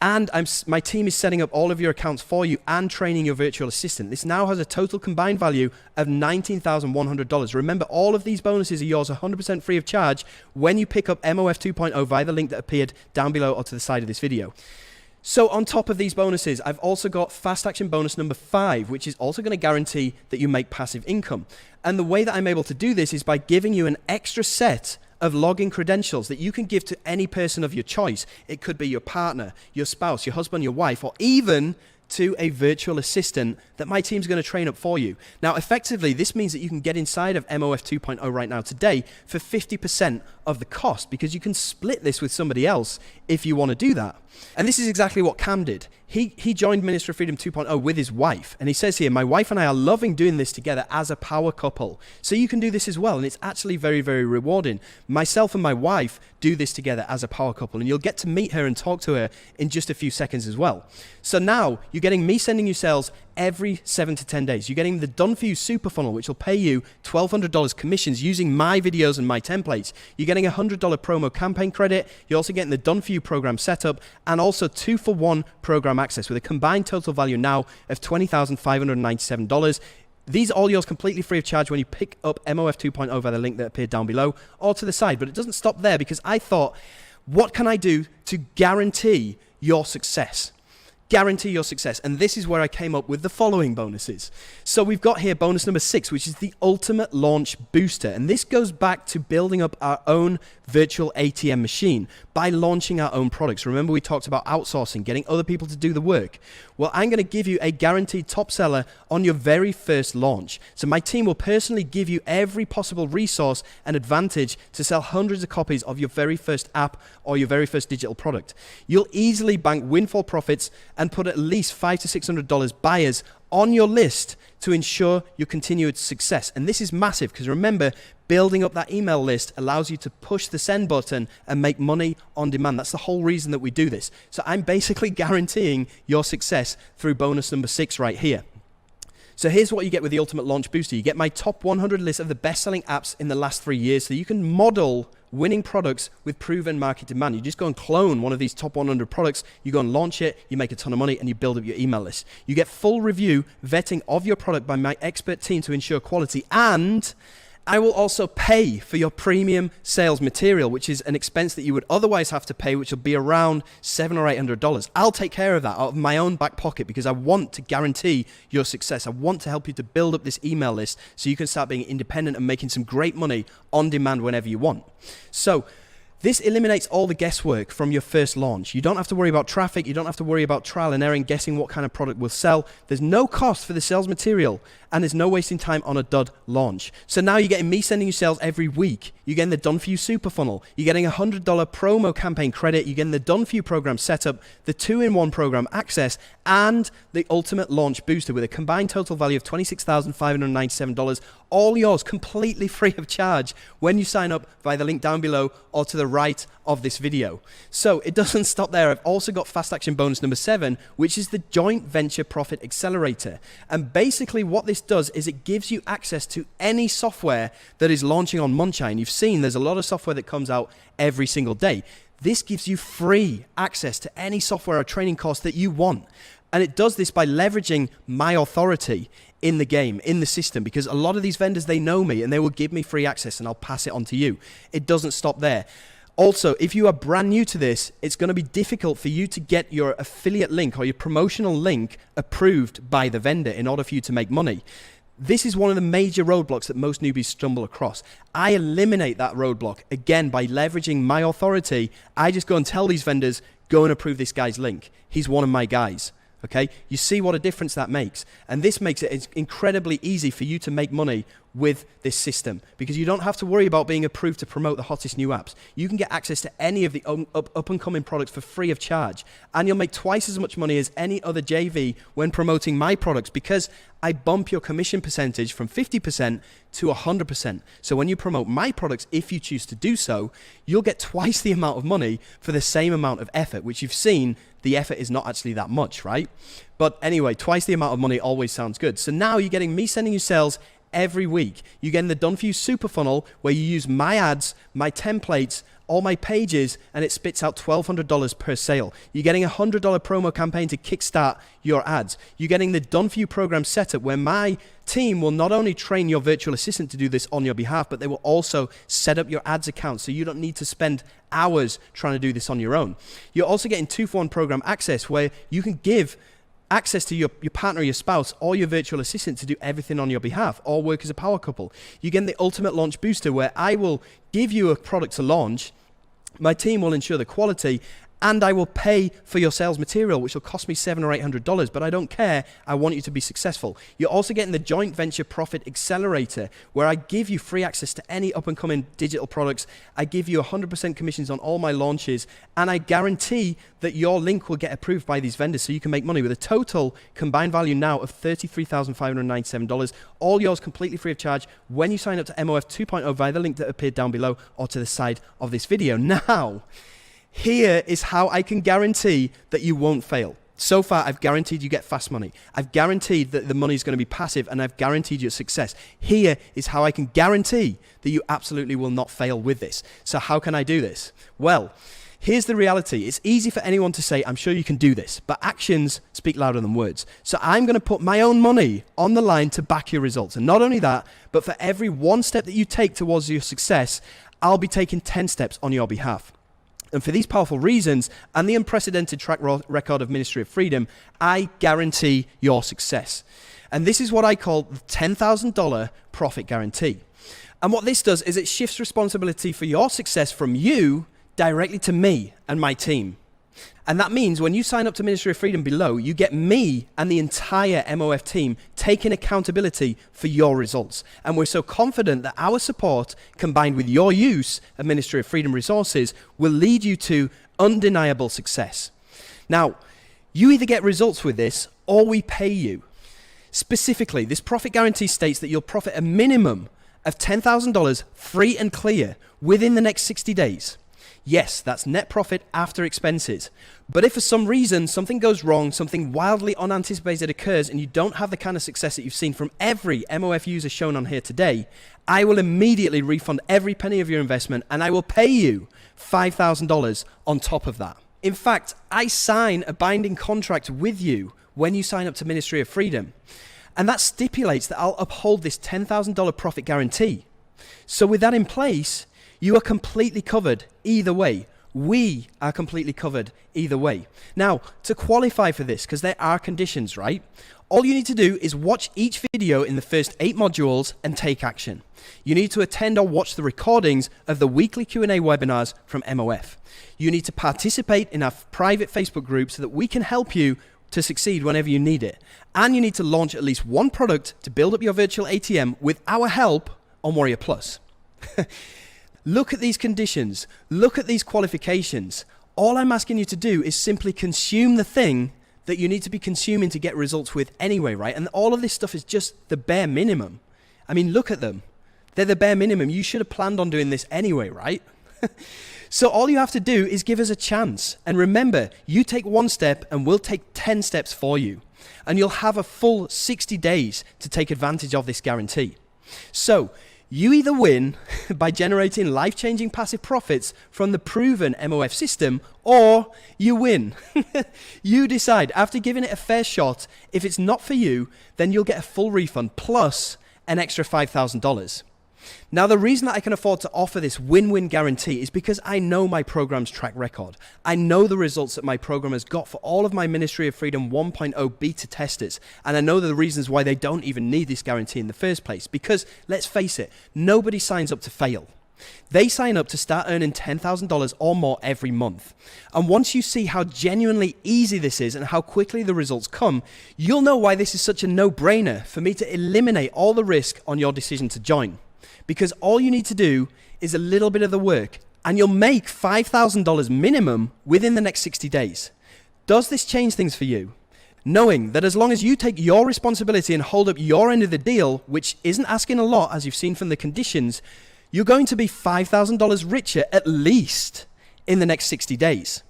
And my team is setting up all of your accounts for you and training your virtual assistant. This now has a total combined value of $19,100. Remember, all of these bonuses are yours 100% free of charge when you pick up MOF 2.0 via the link that appeared down below or to the side of this video. So on top of these bonuses, I've also got fast action bonus number 5, which is also going to guarantee that you make passive income. And the way that I'm able to do this is by giving you an extra set of login credentials that you can give to any person of your choice. It could be your partner, your spouse, your husband, your wife, or even to a virtual assistant that my team's going to train up for you. Now, effectively, this means that you can get inside of MOF 2.0 right now today for 50% of the cost because you can split this with somebody else if you want to do that. And this is exactly what Cam did. He joined Ministry of Freedom 2.0 with his wife. And he says here, my wife and I are loving doing this together as a power couple. So you can do this as well. And it's actually very, very rewarding. Myself and my wife do this together as a power couple. And you'll get to meet her and talk to her in just a few seconds as well. So now you're getting me sending you sales every 7 to 10 days. You're getting the done for you super funnel, which will pay you $1,200 commissions using my videos and my templates. You're getting a $100 promo campaign credit. You're also getting the done for you program setup and also 2-for-1 program access with a combined total value now of $20,597. These are all yours completely free of charge when you pick up MOF 2.0 via the link that appeared down below or to the side. But it doesn't stop there because I thought, what can I do to guarantee your success? Guarantee your success. And this is where I came up with the following bonuses. So we've got here bonus number 6, which is the ultimate launch booster. And this goes back to building up our own virtual ATM machine by launching our own products. Remember, we talked about outsourcing, getting other people to do the work. Well, I'm going to give you a guaranteed top seller on your very first launch. So my team will personally give you every possible resource and advantage to sell hundreds of copies of your very first app or your very first digital product. You'll easily bank windfall profits and put at least $500 to $600 buyers on your list to ensure your continued success. And this is massive because remember, building up that email list allows you to push the send button and make money on demand. That's the whole reason that we do this. So I'm basically guaranteeing your success through bonus number 6 right here. So here's what you get with the Ultimate Launch Booster. You get my top 100 list of the best-selling apps in the last 3 years so you can model winning products with proven market demand. You just go and clone one of these top 100 products, you go and launch it, you make a ton of money, and you build up your email list. You get full review, vetting of your product by my expert team to ensure quality, and I will also pay for your premium sales material, which is an expense that you would otherwise have to pay, which will be around $700 or $800. I'll take care of that out of my own back pocket because I want to guarantee your success. I want to help you to build up this email list so you can start being independent and making some great money on demand whenever you want. So this eliminates all the guesswork from your first launch. You don't have to worry about traffic. You don't have to worry about trial and error and guessing what kind of product will sell. There's no cost for the sales material, and there's no wasting time on a dud launch. So now you're getting me sending you sales every week. You're getting the Done For You Super Funnel. You're getting a $100 promo campaign credit. You're getting the Done For You program setup, the 2-in-1 program access, and the ultimate launch booster with a combined total value of $26,597. All yours completely free of charge when you sign up via the link down below or to the right of this video. So it doesn't stop there. I've also got fast action bonus number 7, which is the joint venture profit accelerator. And basically what this does is it gives you access to any software that is launching on Munchine. You've seen there's a lot of software that comes out every single day. This gives you free access to any software or training course that you want. And it does this by leveraging my authority in the game, in the system, because a lot of these vendors, they know me and they will give me free access and I'll pass it on to you. It doesn't stop there. Also, if you are brand new to this, it's going to be difficult for you to get your affiliate link or your promotional link approved by the vendor in order for you to make money. This is one of the major roadblocks that most newbies stumble across. I eliminate that roadblock, again, by leveraging my authority. I just go and tell these vendors, go and approve this guy's link. He's one of my guys. Okay, you see what a difference that makes. And this makes it incredibly easy for you to make money with this system because you don't have to worry about being approved to promote the hottest new apps. You can get access to any of the up and coming products for free of charge. And you'll make twice as much money as any other JV when promoting my products because I bump your commission percentage from 50% to 100%. So when you promote my products, if you choose to do so, you'll get twice the amount of money for the same amount of effort, which you've seen the effort is not actually that much, right? But anyway, twice the amount of money always sounds good. So now you're getting me sending you sales every week. You're getting the Done For You Super Funnel where you use my ads, my templates, all my pages, and it spits out $1,200 per sale. You're getting a $100 promo campaign to kickstart your ads. You're getting the Done For You program setup where my team will not only train your virtual assistant to do this on your behalf, but they will also set up your ads account so you don't need to spend hours trying to do this on your own. You're also getting 2-for-1 program access where you can give access to your partner, your spouse, or your virtual assistant to do everything on your behalf, or work as a power couple. You get the ultimate launch booster where I will give you a product to launch, my team will ensure the quality, and I will pay for your sales material, which will cost me $700 or $800, but I don't care. I want you to be successful. You're also getting the Joint Venture Profit Accelerator, where I give you free access to any up-and-coming digital products. I give you 100% commissions on all my launches, and I guarantee that your link will get approved by these vendors so you can make money with a total combined value now of $33,597. All yours completely free of charge when you sign up to MOF 2.0 via the link that appeared down below or to the side of this video. Now, here is how I can guarantee that you won't fail. So far, I've guaranteed you get fast money. I've guaranteed that the money is going to be passive, and I've guaranteed your success. Here is how I can guarantee that you absolutely will not fail with this. So how can I do this? Well, here's the reality. It's easy for anyone to say, I'm sure you can do this, but actions speak louder than words. So I'm going to put my own money on the line to back your results. And not only that, but for every one step that you take towards your success, I'll be taking 10 steps on your behalf. And for these powerful reasons and the unprecedented track record of Ministry of Freedom, I guarantee your success. And this is what I call the $10,000 profit guarantee. And what this does is it shifts responsibility for your success from you directly to me and my team. And that means when you sign up to Ministry of Freedom below, you get me and the entire MOF team taking accountability for your results. And we're so confident that our support, combined with your use of Ministry of Freedom resources, will lead you to undeniable success. Now, you either get results with this or we pay you. Specifically, this profit guarantee states that you'll profit a minimum of $10,000 free and clear within the next 60 days. Yes, that's net profit after expenses. But if for some reason something goes wrong, something wildly unanticipated occurs, and you don't have the kind of success that you've seen from every MOF user shown on here today, I will immediately refund every penny of your investment, and I will pay you $5,000 on top of that. In fact, I sign a binding contract with you when you sign up to Ministry of Freedom. And that stipulates that I'll uphold this $10,000 profit guarantee. So with that in place, you are completely covered either way. We are completely covered either way. Now, to qualify for this, because there are conditions, right? All you need to do is watch each video in the first 8 modules and take action. You need to attend or watch the recordings of the weekly Q&A webinars from MOF. You need to participate in our private Facebook group so that we can help you to succeed whenever you need it. And you need to launch at least one product to build up your virtual ATM with our help on Warrior Plus. Look at these conditions. Look at these qualifications. All I'm asking you to do is simply consume the thing that you need to be consuming to get results with anyway, right? And all of this stuff is just the bare minimum. I mean, look at them. They're the bare minimum. You should have planned on doing this anyway, right? So all you have to do is give us a chance. And remember, you take one step and we'll take 10 steps for you. And you'll have a full 60 days to take advantage of this guarantee. So you either win by generating life-changing passive profits from the proven MOF system, or you win. You decide. After giving it a fair shot, if it's not for you, then you'll get a full refund plus an extra $5,000. Now, the reason that I can afford to offer this win-win guarantee is because I know my program's track record. I know the results that my program has got for all of my Ministry of Freedom 1.0 beta testers. And I know the reasons why they don't even need this guarantee in the first place. Because, let's face it, nobody signs up to fail. They sign up to start earning $10,000 or more every month. And once you see how genuinely easy this is and how quickly the results come, you'll know why this is such a no-brainer for me to eliminate all the risk on your decision to join. Because all you need to do is a little bit of the work and you'll make $5,000 minimum within the next 60 days. Does this change things for you? Knowing that as long as you take your responsibility and hold up your end of the deal, which isn't asking a lot as you've seen from the conditions, you're going to be $5,000 richer at least in the next 60 days.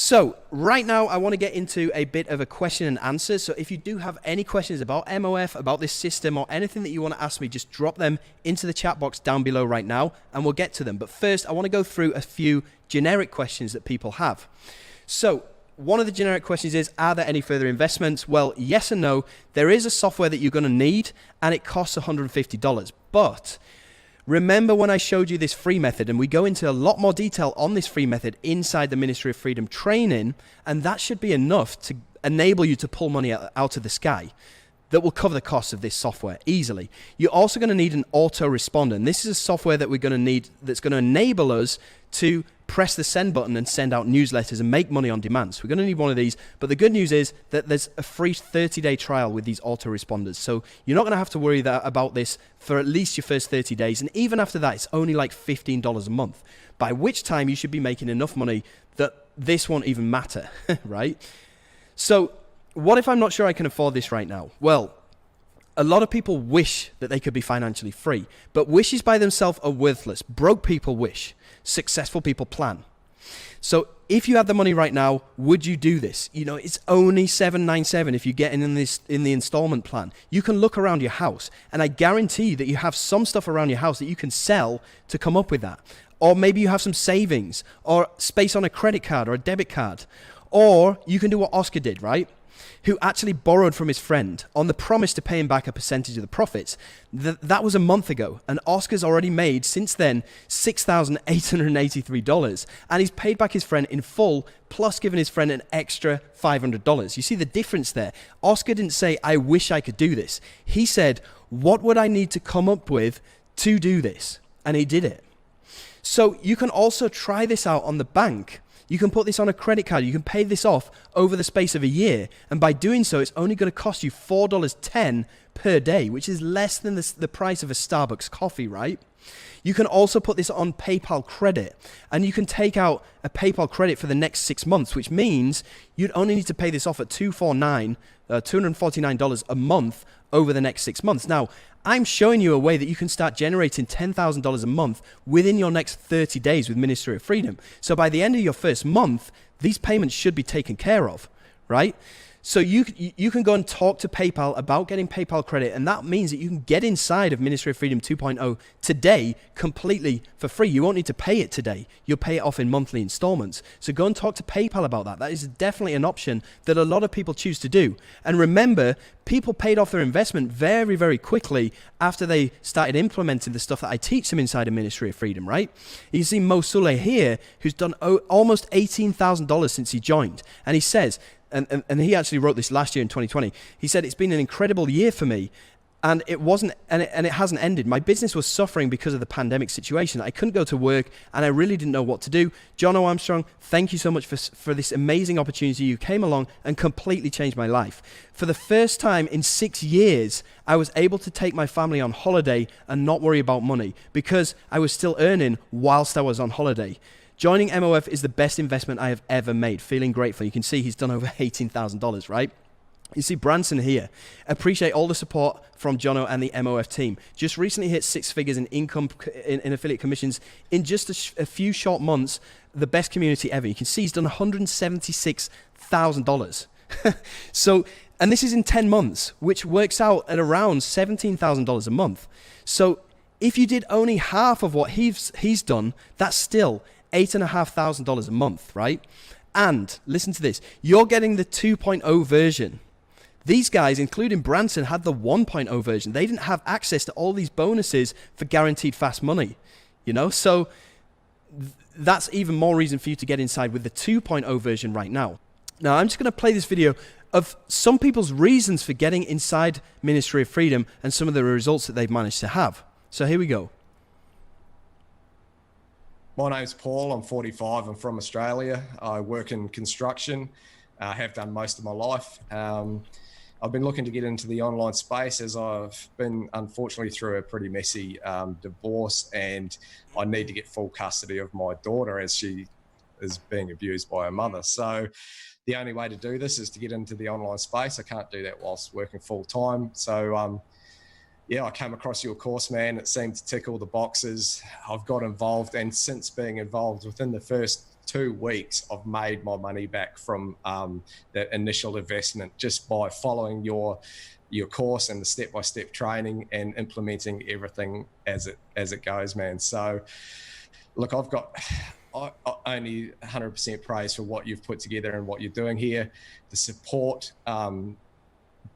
So right now I want to get into a bit of a question and answer. So if you do have any questions about MOF, about this system, or anything that you want to ask me, just drop them into the chat box down below right now and we'll get to them. But first I want to go through a few generic questions that people have. So one of the generic questions is, are there any further investments? Well, yes and no. There is a software that you're going to need and it costs $150. But remember when I showed you this free method, and we go into a lot more detail on this free method inside the Ministry of Freedom training, and that should be enough to enable you to pull money out of the sky that will cover the cost of this software easily. You're also going to need an autoresponder, and this is a software that we're going to need that's going to enable us to press the send button and send out newsletters and make money on demand. So we're going to need one of these, but the good news is that there's a free 30-day trial with these autoresponders. So you're not going to have to worry about this for at least your first 30 days. And even after that, it's only like $15 a month, by which time you should be making enough money that this won't even matter, right? So what if I'm not sure I can afford this right now? Well, a lot of people wish that they could be financially free, but wishes by themselves are worthless. Broke people wish. Successful people plan. So if you had the money right now, would you do this? You know, it's only $797 if you get in the installment plan. You can look around your house, and I guarantee that you have some stuff around your house that you can sell to come up with that. Or maybe you have some savings or space on a credit card or a debit card. Or you can do what Oscar did, right? Who actually borrowed from his friend on the promise to pay him back a percentage of the profits. That was a month ago, and Oscar's already made, since then, $6,883, and he's paid back his friend in full, plus given his friend an extra $500. You see the difference there? Oscar didn't say, I wish I could do this. He said, what would I need to come up with to do this? And he did it. So you can also try this out on the bank. You can put this on a credit card. You can pay this off over the space of a year. And by doing so, it's only going to cost you $4.10 per day, which is less than the price of a Starbucks coffee, right? You can also put this on PayPal credit, and you can take out a PayPal credit for the next 6 months, which means you'd only need to pay this off at $249 a month over the next 6 months. Now, I'm showing you a way that you can start generating $10,000 a month within your next 30 days with Ministry of Freedom. So by the end of your first month, these payments should be taken care of, right? So you can go and talk to PayPal about getting PayPal credit, and that means that you can get inside of Ministry of Freedom 2.0 today completely for free. You won't need to pay it today. You'll pay it off in monthly installments. So go and talk to PayPal about that. That is definitely an option that a lot of people choose to do. And remember, people paid off their investment very, very quickly after they started implementing the stuff that I teach them inside of Ministry of Freedom, right? You see Mo Sule here, who's done almost $18,000 since he joined. And he says, and he actually wrote this last year in 2020. He said, it's been an incredible year for me, and it hasn't ended. My business was suffering because of the pandemic situation. I couldn't go to work, and I really didn't know what to do. Jono Armstrong, thank you so much for this amazing opportunity. You came along and completely changed my life. For the first time in 6 years, I was able to take my family on holiday and not worry about money because I was still earning whilst I was on holiday. Joining MOF is the best investment I have ever made. Feeling grateful. You can see he's done over $18,000, right? You see Branson here. Appreciate all the support from Jono and the MOF team. Just recently hit 6 figures in income in affiliate commissions in just a few short months. The best community ever. You can see he's done $176,000. So, and this is in 10 months, which works out at around $17,000 a month. So if you did only half of what he's done, that's still $8,500 a month, right? And listen to this, you're getting the 2.0 version. These guys, including Branson, had the 1.0 version. They didn't have access to all these bonuses for guaranteed fast money, you know? So that's even more reason for you to get inside with the 2.0 version right now. Now, I'm just going to play this video of some people's reasons for getting inside Ministry of Freedom and some of the results that they've managed to have. So here we go. My name's Paul, I'm 45, I'm from Australia. I work in construction, have done most of my life. I've been looking to get into the online space as I've been unfortunately through a pretty messy divorce, and I need to get full custody of my daughter as she is being abused by her mother. So the only way to do this is to get into the online space. I can't do that whilst working full time. So yeah, I came across your course, man. It seemed to tick all the boxes. I've got involved, and since being involved, within the first 2 weeks, I've made my money back from that initial investment just by following your course and the step-by-step training and implementing everything as it goes, man. So, look, I only 100% praise for what you've put together and what you're doing here. The support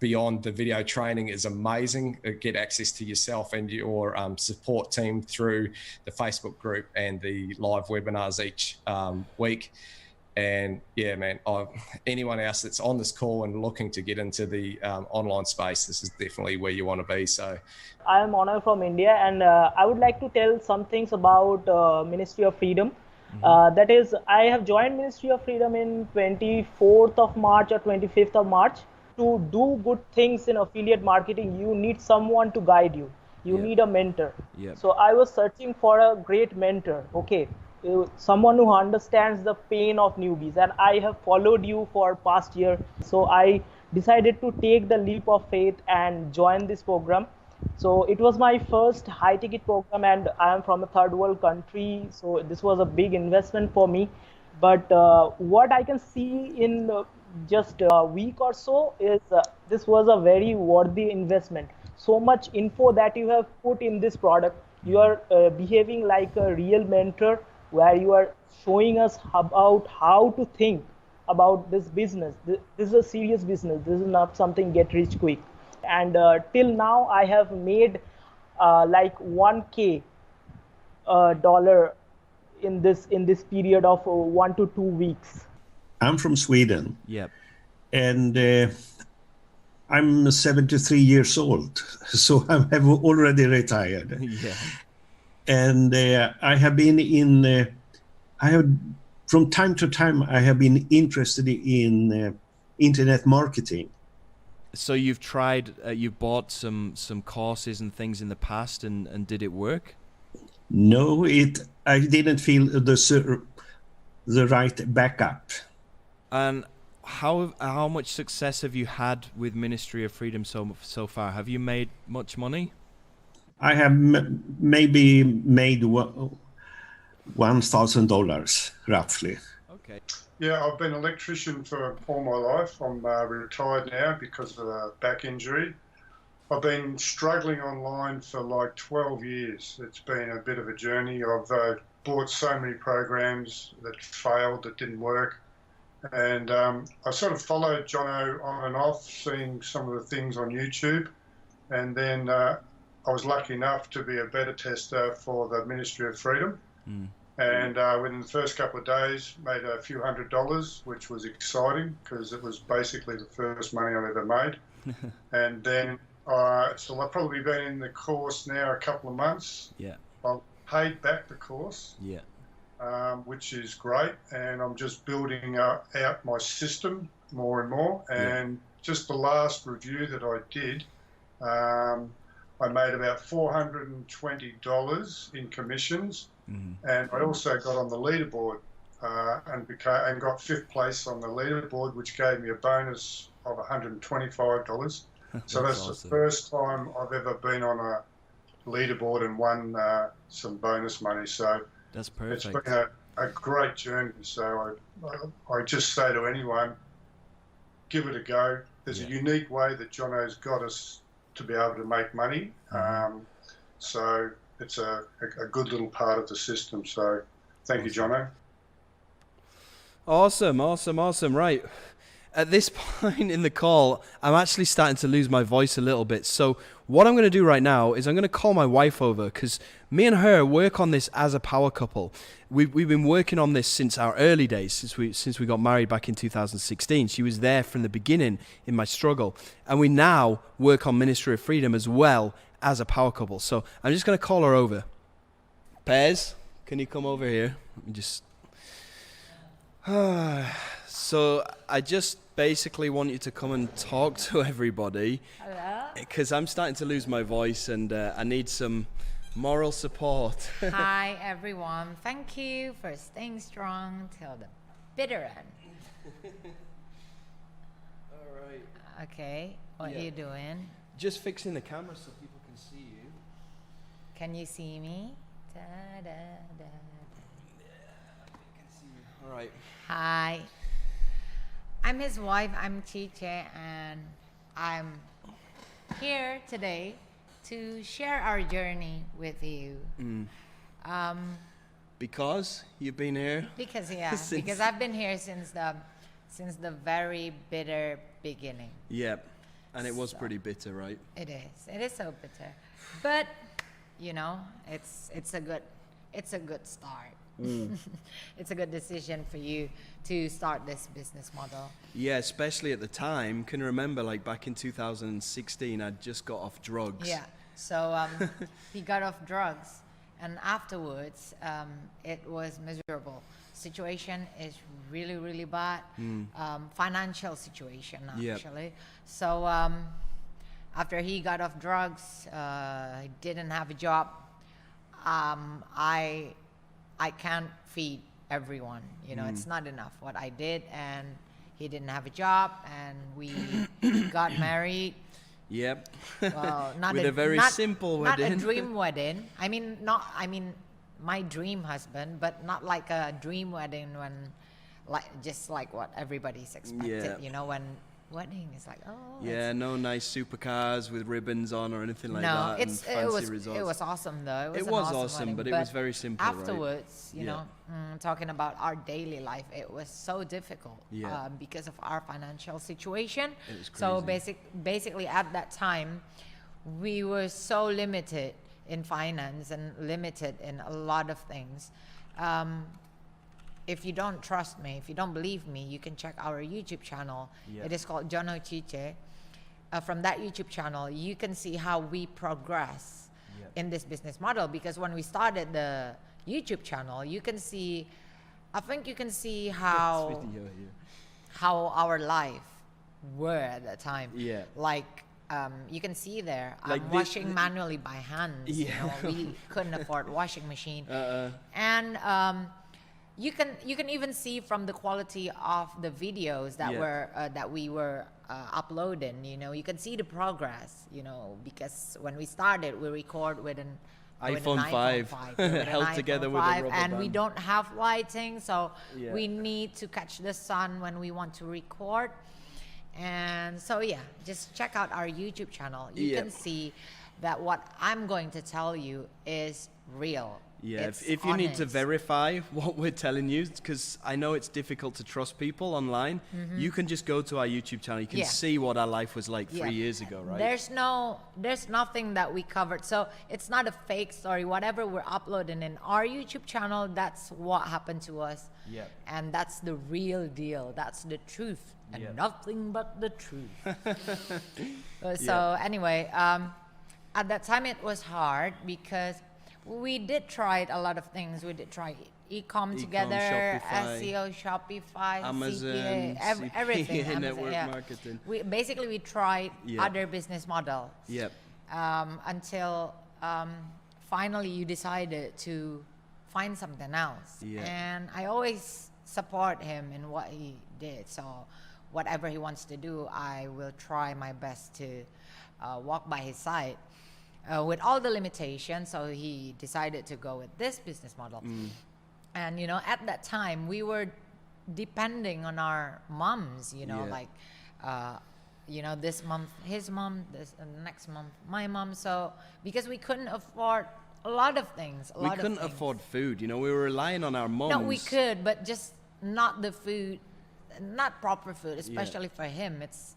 beyond the video training is amazing. Get access to yourself and your support team through the Facebook group and the live webinars each week. And yeah, man, anyone else that's on this call and looking to get into the online space, this is definitely where you want to be. So I am Honor from India, and I would like to tell some things about Ministry of Freedom. That is, I have joined Ministry of Freedom in 24th of March or 25th of March. To do good things in affiliate marketing, you need someone to guide you. You need a mentor. So I was searching for a great mentor, okay, someone who understands the pain of newbies, and I have followed you for past year. So I decided to take the leap of faith and join this program. So it was my first high ticket program, and I am from a third world country, so this was a big investment for me. But what I can see in just a week or so is this was a very worthy investment. So much info that you have put in this product. You are behaving like a real mentor, where you are showing us about how to think about this business. This is a serious business. This is not something get rich quick. And till now I have made like $1K dollar in this period of 1 to 2 weeks. I'm from Sweden. Yep. And I'm 73 years old, so I have already retired. Yeah. And I have been from time to time, I have been interested in internet marketing. So you've tried, you bought some courses and things in the past, and did it work? No, I didn't feel the right backup. And how much success have you had with Ministry of Freedom so far? Have you made much money? I have maybe made $1,000 roughly. Okay. Yeah, I've been an electrician for all my life. I'm retired now because of a back injury. I've been struggling online for like 12 years. It's been a bit of a journey. I've bought so many programs that failed, that didn't work. And I sort of followed Jono on and off, seeing some of the things on YouTube. And then I was lucky enough to be a beta tester for the Ministry of Freedom. And within the first couple of days, made a few $100s, which was exciting because it was basically the first money I've ever made. And then, so I've probably been in the course now a couple of months. Yeah. I've paid back the course. Yeah. Which is great, and I'm just building out my system more and more. And just the last review that I did, I made about $420 in commissions, and I also got on the leaderboard and got 5th place on the leaderboard, which gave me a bonus of $125. So that's awesome. The first time I've ever been on a leaderboard and won some bonus money. So that's perfect. It's been a great journey. So I just say to anyone, give it a go. There's a unique way that Jono's got us to be able to make money. So it's a good little part of the system. So thank you, Jono. Awesome. Right. At this point in the call, I'm actually starting to lose my voice a little bit. So what I'm going to do right now is I'm going to call my wife over, because me and her work on this as a power couple. We've been working on this since our early days, since we got married back in 2016. She was there from the beginning in my struggle. And we now work on Ministry of Freedom as well as a power couple. So I'm just going to call her over. Pez, can you come over here? Let me just... So I just basically want you to come and talk to everybody. Hello. Because I'm starting to lose my voice, and I need some moral support. Hi everyone. Thank you for staying strong till the bitter end. All right. Okay. What are you doing? Just fixing the camera so people can see you. Can you see me? Da, da, da, da. Yeah, I can see you. All right. Hi. I'm his wife. I'm Chiche, and I'm here today to share our journey with you. Because you've been here? Because because I've been here since the very bitter beginning. Yep. And it was pretty bitter, right? It is. It is so bitter. But you know, it's a good start. It's a good decision for you to start this business model. Yeah, especially at the time. Can you remember, like back in 2016, I'd just got off drugs. Yeah. So he got off drugs, and afterwards, it was miserable. Situation is really, really bad. Financial situation, actually. Yep. So after he got off drugs, he didn't have a job. I can't feed everyone. You know, it's not enough what I did, and he didn't have a job, and we got married. Yep. Well, not with a very simple wedding. Not a dream wedding. I mean, my dream husband, but not like a dream wedding when, just like what everybody's expected. Yeah. You know, when wedding is like, oh. Yeah, no nice supercars with ribbons on or anything like that. No, it was awesome though. It was awesome, wedding, but it was very simple. Afterwards, you know, talking about our daily life, it was so difficult because of our financial situation. It was crazy. So basically, at that time, we were so limited in finance and limited in a lot of things. If you don't trust me, if you don't believe me, you can check our YouTube channel. It is called Jono Chiche. From that YouTube channel, you can see how we progress in this business model. Because when we started the YouTube channel, you can see, I think you can see how our life were at that time. Yeah. Like you can see there, Like I'm this- washing manually by hand. You know, we couldn't afford washing machine. And you can even see from the quality of the videos that we were uploading. You know, you can see the progress. You know, because when we started, we record with an iPhone 5 held together with a rubber and we band. don't have lighting, so Yeah. we need to catch the sun when we want to record. And so just check out our YouTube channel. You can see that what I'm going to tell you is real. Yeah, It's if you need to honest. verify what we're telling you, because I know it's difficult to trust people online, you can just go to our YouTube channel. You can Yeah. see what our life was like 3 Yeah. years ago, right? There's nothing that we covered. So it's not a fake story. Whatever we're uploading in our YouTube channel, that's what happened to us. Yeah. And that's the real deal. That's the truth. And Yeah. nothing but the truth. So anyway, at that time it was hard because we did try a lot of things. We did try e-com together, Shopify, SEO, Shopify, Amazon, CPA, everything. CPA, Amazon, network marketing. We tried Yeah. other business models Yep. until finally you decided to find something else. Yeah. And I always support him in what he did. So whatever he wants to do, I will try my best to walk by his side. With all the limitations, so he decided to go with this business model. And you know, at that time we were depending on our moms, you know, Yeah. like you know, this month his mom, this next month my mom. So because we couldn't afford a lot of things, We couldn't afford food, you know, we were relying on our moms. No, we could, but just not the food, not proper food, especially for him. It's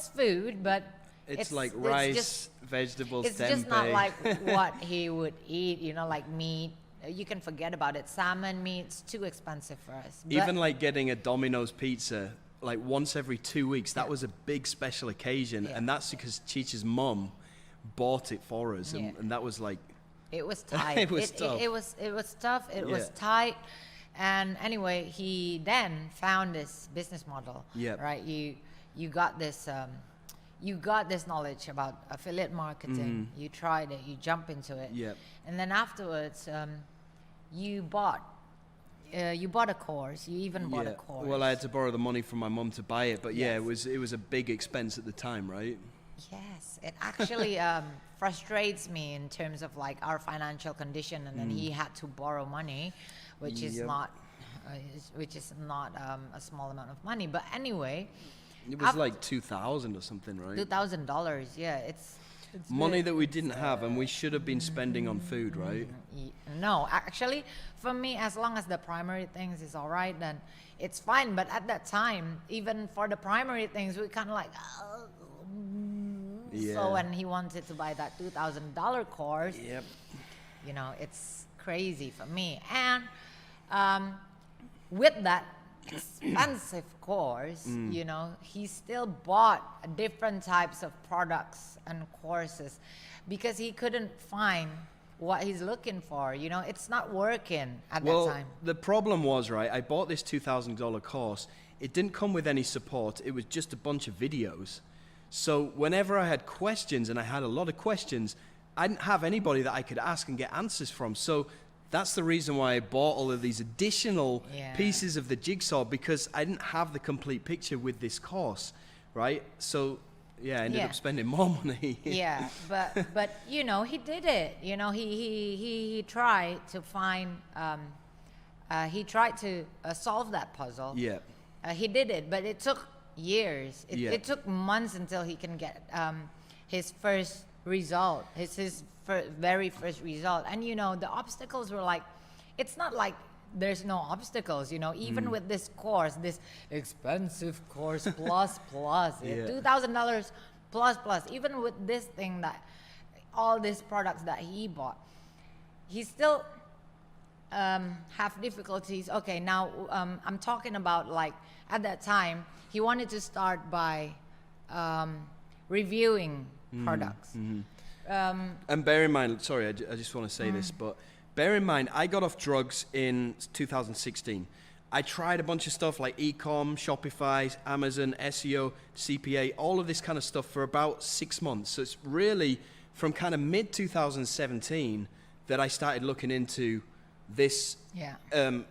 food, but It's like it's rice, just, vegetables, it's tempeh. just not like what he would eat, you know, like meat. You can forget about it. Salmon meat's too expensive for us. Even But- like getting a Domino's pizza like once every 2 weeks, that was a big special occasion. Yeah. And that's because Cheech's mom bought it for us. Yeah. And that was like, it was tight. It was tough. It was tough. It was Yeah. tight. And anyway, he then found this business model. Yep. Right. You got this. You got this knowledge about affiliate marketing. You tried it. You jump into it. Yep. And then afterwards, you bought a course. You even bought a course. Well, I had to borrow the money from my mum to buy it, but yeah, Yes. it was a big expense at the time, right? Yes, it actually frustrates me in terms of like our financial condition, and then he had to borrow money, which is Yep. not, a small amount of money. But anyway, It was like 2,000 or something, right? $2,000. Yeah, it's Money that we didn't have and we should have been spending on food, right? No, actually, for me, as long as the primary things is all right, then it's fine. But at that time, even for the primary things, we kind of like. Yeah. So when he wanted to buy that $2,000 course, Yep. you know, it's crazy for me. And with that expensive course, you know, he still bought different types of products and courses because he couldn't find what he's looking for. You know, it's not working at that time. The problem was, right, I bought this $2,000 course. It didn't come with any support. It was just a bunch of videos. So whenever I had questions, and I had a lot of questions, I didn't have anybody that I could ask and get answers from. So that's the reason why I bought all of these additional pieces of the jigsaw, because I didn't have the complete picture with this course, right? So yeah, I ended up spending more money. Yeah, but you know, he did it. You know, he tried to find he tried to solve that puzzle. Yeah. He did it, but it took years. It took months until he can get his first result, his very first result. And you know, the obstacles were like, it's not like there's no obstacles, you know, even with this course, this expensive course plus $2,000 plus, even with this thing, that all these products that he bought, he still have difficulties. Okay, now I'm talking about, like, at that time he wanted to start by reviewing products. And bear in mind, sorry, I just want to say this, but bear in mind, I got off drugs in 2016. I tried a bunch of stuff like e-com, Shopify, Amazon, SEO, CPA, all of this kind of stuff for about 6 months. So it's really from kind of mid 2017 that I started looking into this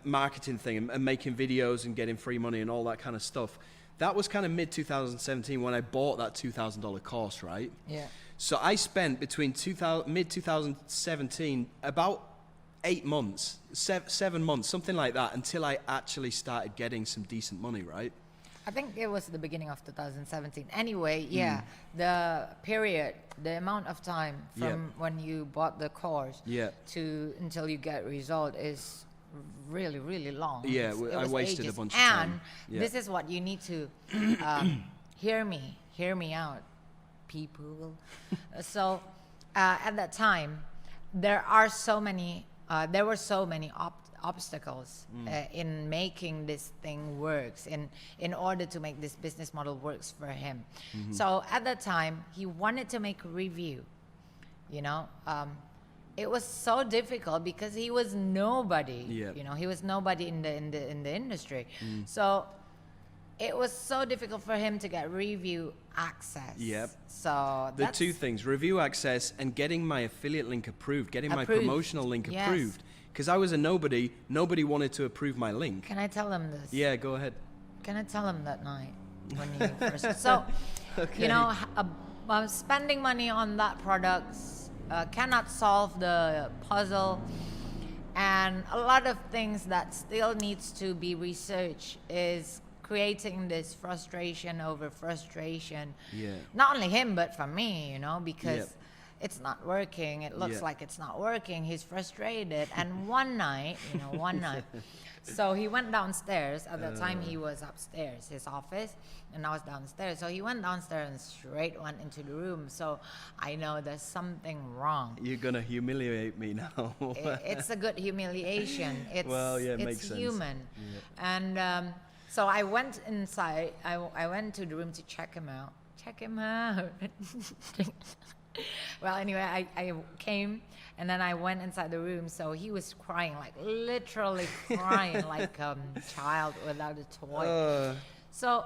marketing thing and making videos and getting free money and all that kind of stuff. That was kind of mid 2017 when I bought that $2,000 course, right? Yeah. So I spent between mid 2017 about 8 months, 7 months, something like that, until I actually started getting some decent money, right? I think it was the beginning of 2017. Anyway, yeah, the period, the amount of time from when you bought the course to until you get result is really, really long. Yeah, I wasted ages. a bunch of time. And this is what you need to hear me out, people. So at that time, there were so many obstacles in making this thing works, in order to make this business model works for him. So at that time, he wanted to make a review. You know, it was so difficult because he was nobody. You know, he was nobody in the industry. So it was so difficult for him to get review access. So the two things: review access and getting my affiliate link approved, getting my promotional link approved. Because I was a nobody, nobody wanted to approve my link. Can I tell him this? Yeah, go ahead. Can I tell him that night when you first? So, you know, spending money on that product cannot solve the puzzle, and a lot of things that still needs to be researched is creating this frustration over frustration. Not only him, but for me, you know, because it's not working. It looks like it's not working. He's frustrated. And one night, so he went downstairs. At that time, he was upstairs, his office, and I was downstairs. So he went downstairs and straight went into the room. So I know there's something wrong. You're going to humiliate me now. It's a good humiliation. It's, makes sense. Human. And so I went inside. I went to the room to check him out. Well, anyway, I came and then I went inside the room. So he was crying, like literally crying like a child without a toy. So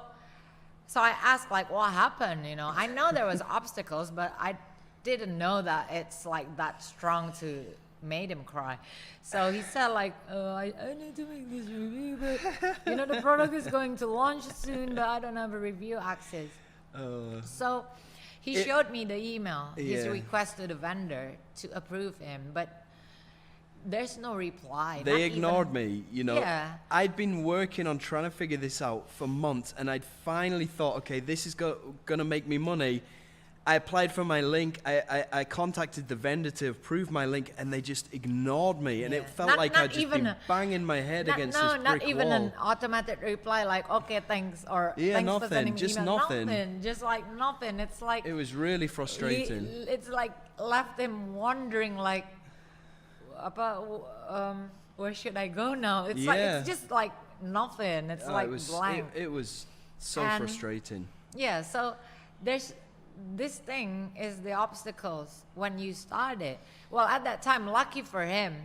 I asked, like, what happened? You know, I know there was obstacles, but I didn't know that it's like that strong to made him cry. So he said, like, I need to make this review, but you know, the product is going to launch soon, but I don't have a review access. So he showed me the email, his request to the vendor to approve him, but there's no reply. They ignored me, you know. I'd been working on trying to figure this out for months, and I'd finally thought, okay, this is gonna make me money. I applied for my link. I contacted the vendor to approve my link, and they just ignored me. And it felt like I'd just been banging my head against this brick wall. Not even an automatic reply like, okay, thanks, or thanks for sending me email. Nothing, just like nothing. It's like... It was really frustrating. It's like left him wondering, like, where should I go now? It's like, it's just like nothing. It's like blank. It was so frustrating. Yeah, so there's... This thing is the obstacles when you start it. Well, at that time, lucky for him,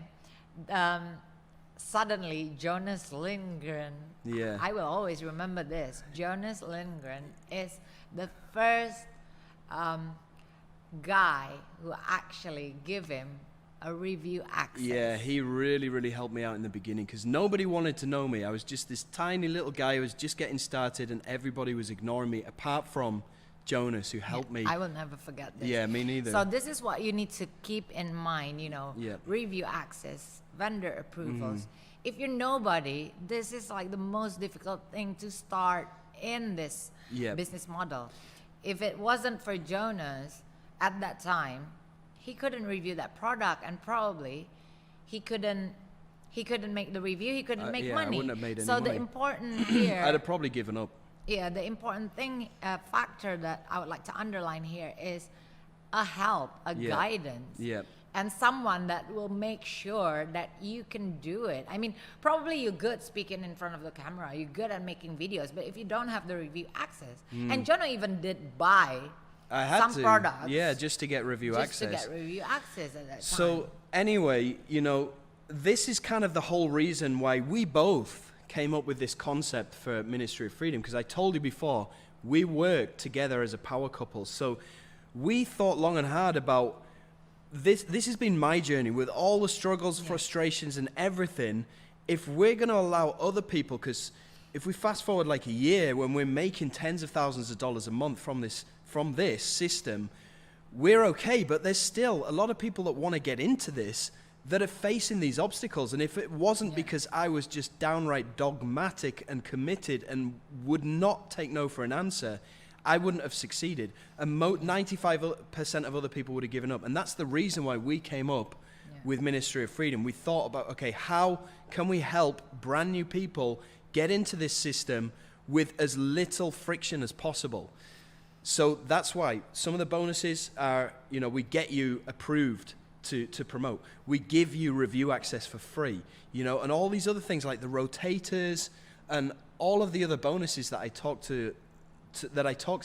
suddenly Jonas Lindgren, I will always remember this, Jonas Lindgren is the first guy who actually give him a review access. Yeah, he really, really helped me out in the beginning because nobody wanted to know me. I was just this tiny little guy who was just getting started, and everybody was ignoring me apart from Jonas, who helped me. I will never forget this. Yeah, me neither. So this is what you need to keep in mind, you know, review access, vendor approvals. If you're nobody, this is like the most difficult thing to start in this business model. If it wasn't for Jonas at that time, he couldn't review that product, and probably he couldn't make the review, he couldn't make money. I wouldn't have made any money. So the important here... I'd have probably given up. Yeah, the important thing, factor that I would like to underline here is a help, a guidance, and someone that will make sure that you can do it. I mean, probably you're good speaking in front of the camera, you're good at making videos, but if you don't have the review access, and Jono even did buy some products. Yeah, just to get review access. Just to get review access at that time. So anyway, you know, this is kind of the whole reason why we both came up with this concept for Ministry of Freedom, because I told you before, we work together as a power couple. So we thought long and hard about this. This has been my journey with all the struggles, frustrations, and everything. If we're going to allow other people, because if we fast forward like a year, when we're making tens of thousands of dollars a month from this system, we're okay. But there's still a lot of people that want to get into this that are facing these obstacles. And if it wasn't because I was just downright dogmatic and committed and would not take no for an answer, I wouldn't have succeeded. And 95% of other people would have given up. And that's the reason why we came up with Ministry of Freedom. We thought about, okay, how can we help brand new people get into this system with as little friction as possible? So that's why some of the bonuses are, we get you approved to promote. We give you review access for free, and all these other things like the rotators and all of the other bonuses that I talked to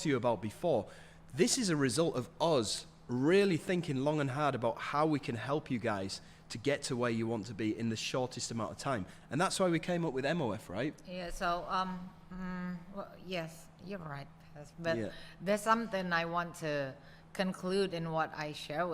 you about before. This is a result of us really thinking long and hard about how we can help you guys to get to where you want to be in the shortest amount of time. And that's why we came up with MOF, right? Yeah, so, well, yes, you're right. But there's something I want to conclude in what I share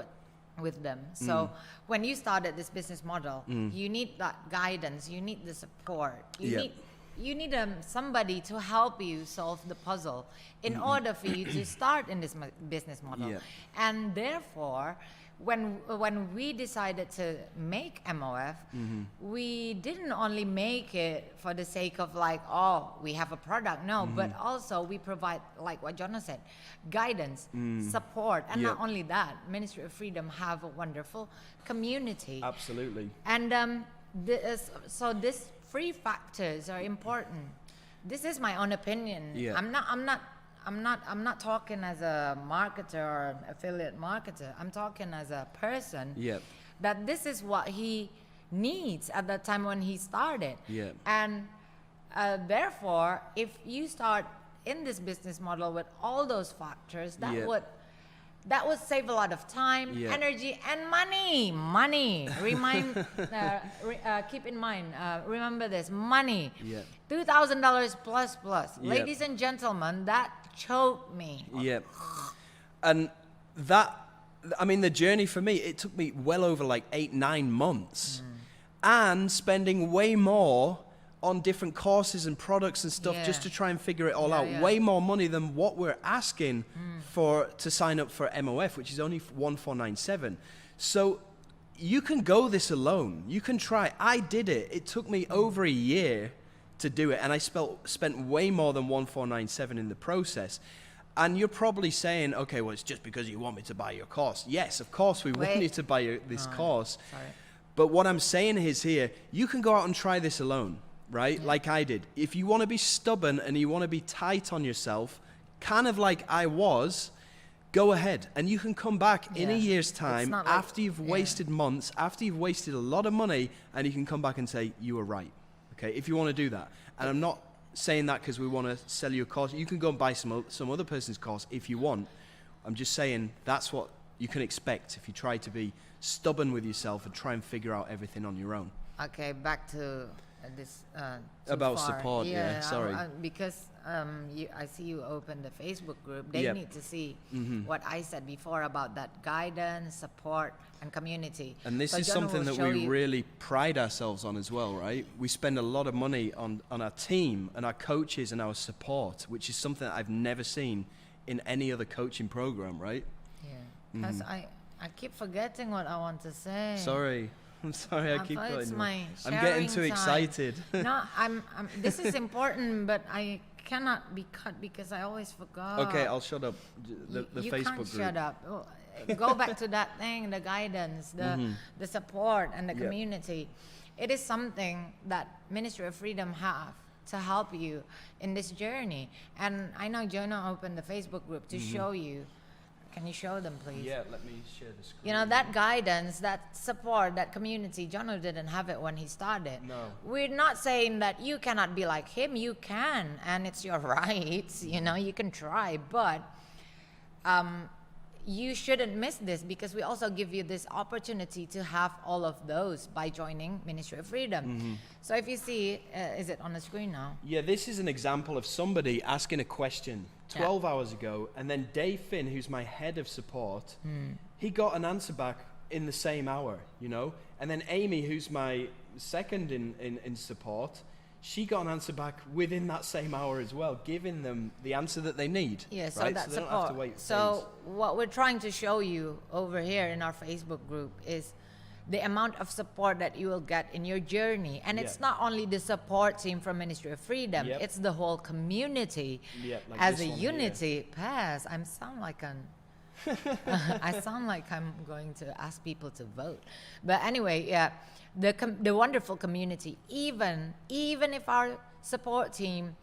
with them. So when you started this business model, you need that guidance, you need the support, you need somebody to help you solve the puzzle in order for you to start in this business model. And therefore, when we decided to make MOF, we didn't only make it for the sake of like, oh, we have a product. No, but also we provide, like what Jono said, guidance, support. And not only that, Ministry of Freedom have a wonderful community. Absolutely. And so these three factors are important. This is my own opinion. I'm not talking as a marketer or affiliate marketer. I'm talking as a person. That this is what he needs at the time when he started. And therefore, if you start in this business model with all those factors, that would save a lot of time, energy, and money. Money. Keep in mind. Remember this: money. $2,000 plus. Ladies and gentlemen, that choked me. And the journey for me, it took me well over like 8-9 months, and spending way more on different courses and products and stuff just to try and figure it all out. Way more money than what we're asking to sign up for MOF, which is only $1,497. So you can go this alone. You can try. I did it. It took me over a year to do it, and I spent way more than $1,497 in the process. And you're probably saying, okay, well, it's just because you want me to buy your course. Yes, of course we want you to buy this course. Sorry. But what I'm saying is here, you can go out and try this alone, right? Like I did. If you want to be stubborn and you want to be tight on yourself, kind of like I was, go ahead. And you can come back in a year's time after you've wasted months, after you've wasted a lot of money, and you can come back and say, you were right. Okay, if you want to do that. And I'm not saying that because we want to sell you a course. You can go and buy some other person's course if you want. I'm just saying that's what you can expect if you try to be stubborn with yourself and try and figure out everything on your own. Okay, back to this. About support, sorry. Because I see you open the Facebook group. They need to see what I said before about that guidance, support, and community. And this is something that we really pride ourselves on as well, right? We spend a lot of money on our team and our coaches and our support, which is something that I've never seen in any other coaching program, right? Because I keep forgetting what I want to say. Sorry. I'm sorry, I keep going. I'm getting too excited. No, this is important, but I cannot be cut because I always forgot. Okay, I'll shut up. The you Facebook can't group. Shut up. Go back to that thing, the guidance, the support, and the community. It is something that Ministry of Freedom have to help you in this journey. And I know Jono opened the Facebook group to show you. Can you show them, please? Yeah, let me share the screen. You know, that guidance, that support, that community, Jono didn't have it when he started. No. We're not saying that you cannot be like him. You can, and it's your right. You know, you can try. But you shouldn't miss this, because we also give you this opportunity to have all of those by joining Ministry of Freedom. So if you see, is it on the screen now? Yeah, this is an example of somebody asking a question 12 hours ago, and then Dave Finn, who's my head of support, he got an answer back in the same hour, you know? And then Amy, who's my second in support, she got an answer back within that same hour as well, giving them the answer that they need. Yeah, so right? that's so they don't have to wait So what we're trying to show you over here in our Facebook group is the amount of support that you will get in your journey. And it's not only the support team from Ministry of Freedom, it's the whole community like as this a one unity. Pass, I sound like I sound like I'm going to ask people to vote. But anyway, yeah, the wonderful community, even if our support team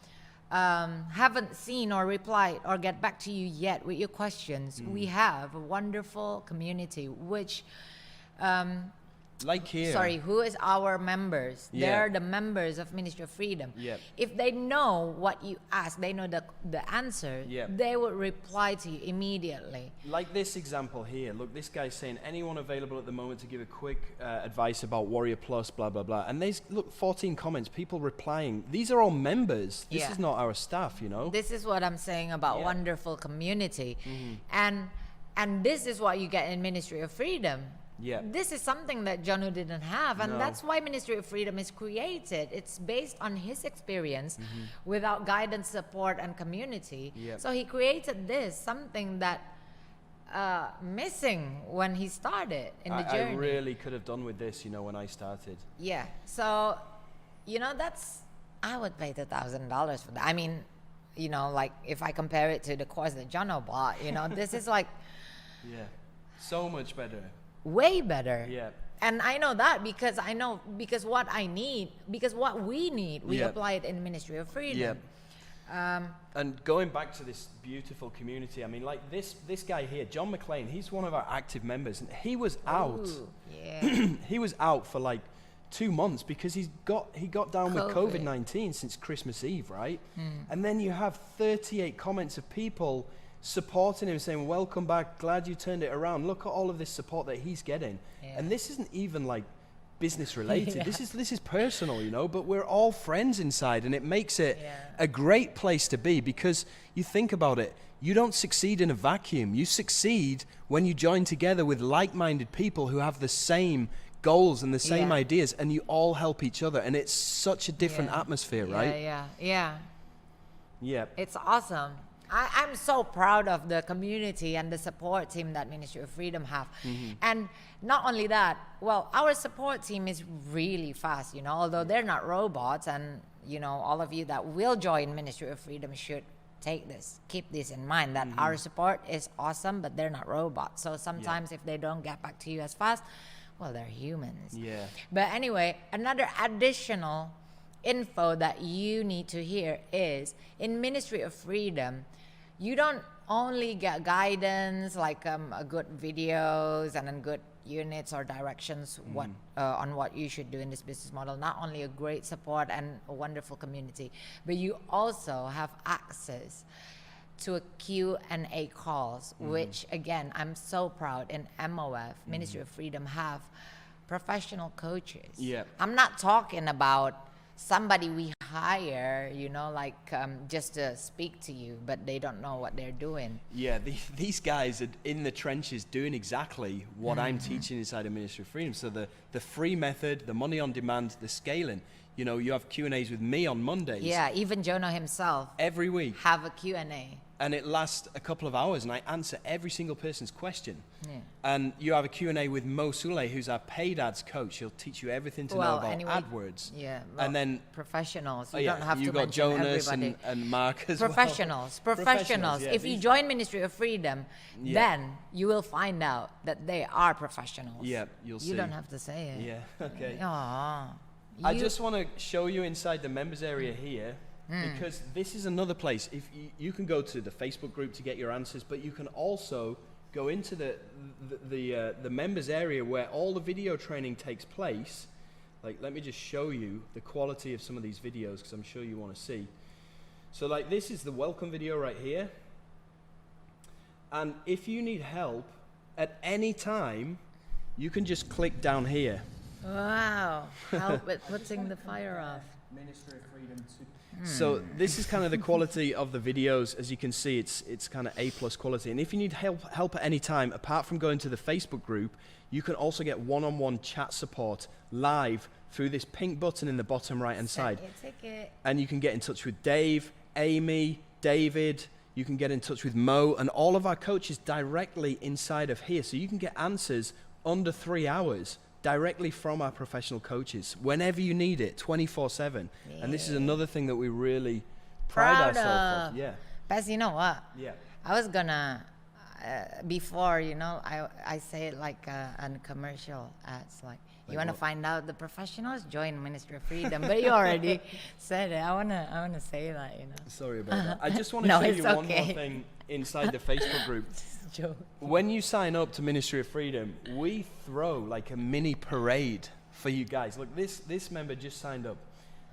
haven't seen or replied or get back to you yet with your questions, we have a wonderful community, which like here. Sorry, who is our members? Yeah. They're the members of Ministry of Freedom. Yep. If they know what you ask, they know the answer, they will reply to you immediately. Like this example here. Look, this guy's saying, anyone available at the moment to give a quick advice about Warrior Plus, blah, blah, blah. And there's, look, 14 comments, people replying. These are all members. This is not our staff, you know? This is what I'm saying about wonderful community. And this is what you get in Ministry of Freedom. Yeah. This is something that Jono didn't have, and that's why Ministry of Freedom is created. It's based on his experience without guidance, support, and community. So he created this, something that missing when he started in the journey. I really could have done with this, you know, when I started. Yeah. So, you know, I would pay $2,000 for that. I mean, you know, like if I compare it to the course that Jono bought, you know, this is like so much better. Way better. Yeah. And I know that because what I need, because what we need, we apply it in Ministry of Freedom. And going back to this beautiful community, I mean, like this guy here, John McLean, he's one of our active members, and he was out. He was out for like 2 months because he got down with COVID-19 since Christmas Eve, right? And then you have 38 comments of people supporting him, saying, welcome back, glad you turned it around, look at all of this support that he's getting. And this isn't even like business related. This is personal, you know, but we're all friends inside, and it makes it a great place to be, because you think about it, you don't succeed in a vacuum. You succeed when you join together with like-minded people who have the same goals and the same ideas, and you all help each other, and it's such a different atmosphere, right? Yeah. It's awesome. I'm so proud of the community and the support team that Ministry of Freedom have. And not only that, well, our support team is really fast, you know, although they're not robots, and, you know, all of you that will join Ministry of Freedom should keep this in mind, that our support is awesome, but they're not robots. So sometimes if they don't get back to you as fast, well, they're humans. But anyway, another additional info that you need to hear is, in Ministry of Freedom, you don't only get guidance like a good videos and good units or directions on what you should do in this business model. Not only a great support and a wonderful community, but you also have access to a Q&A calls, which again, I'm so proud in MOF, Ministry of Freedom, have professional coaches. I'm not talking about somebody we hire, you know, like just to speak to you, but they don't know what they're doing. These guys are in the trenches doing exactly what I'm teaching inside of Ministry of Freedom. So the free method, the money on demand, the scaling. You know, you have Q&As with me on Mondays. Even Jono himself every week have a Q&A. And it lasts a couple of hours, and I answer every single person's question. And you have a Q&A with Mo Sule, who's our paid ads coach. He'll teach you everything to know about AdWords. And then professionals. You don't have you to got mention Jonas everybody. And Mark as Professionals. If you join Ministry of Freedom, then you will find out that they are professionals. You'll see. You don't have to say it. Okay. Aww. I just want to show you inside the members area here, because this is another place. If you can go to the Facebook group to get your answers, but you can also go into the members area where all the video training takes place. Like, let me just show you the quality of some of these videos, because I'm sure you want to see. So like, this is the welcome video right here. And if you need help at any time, you can just click down here. Wow. Help with putting the fire off. Ministry of Freedom. So this is kind of the quality of the videos. As you can see, it's kind of A+ quality. And if you need help at any time, apart from going to the Facebook group, you can also get one-on-one chat support live through this pink button in the bottom right-hand side. And you can get in touch with Dave, Amy, David. You can get in touch with Mo and all of our coaches directly inside of here. So you can get answers under 3 hours directly from our professional coaches whenever you need it, 24/7. Yeah. And this is another thing that we really pride ourselves on. Yeah. Bess, you know what? Yeah. I was gonna, before, you know, I say it like on commercial ads, like you want to find out the professionals, join Ministry of Freedom. But you already said it. I wanna say that, you know. Sorry about that. I just want to No, show it's you one okay. more thing inside the Facebook group. Joke. When you sign up to Ministry of Freedom, we throw like a mini parade for you guys. Look, this member just signed up.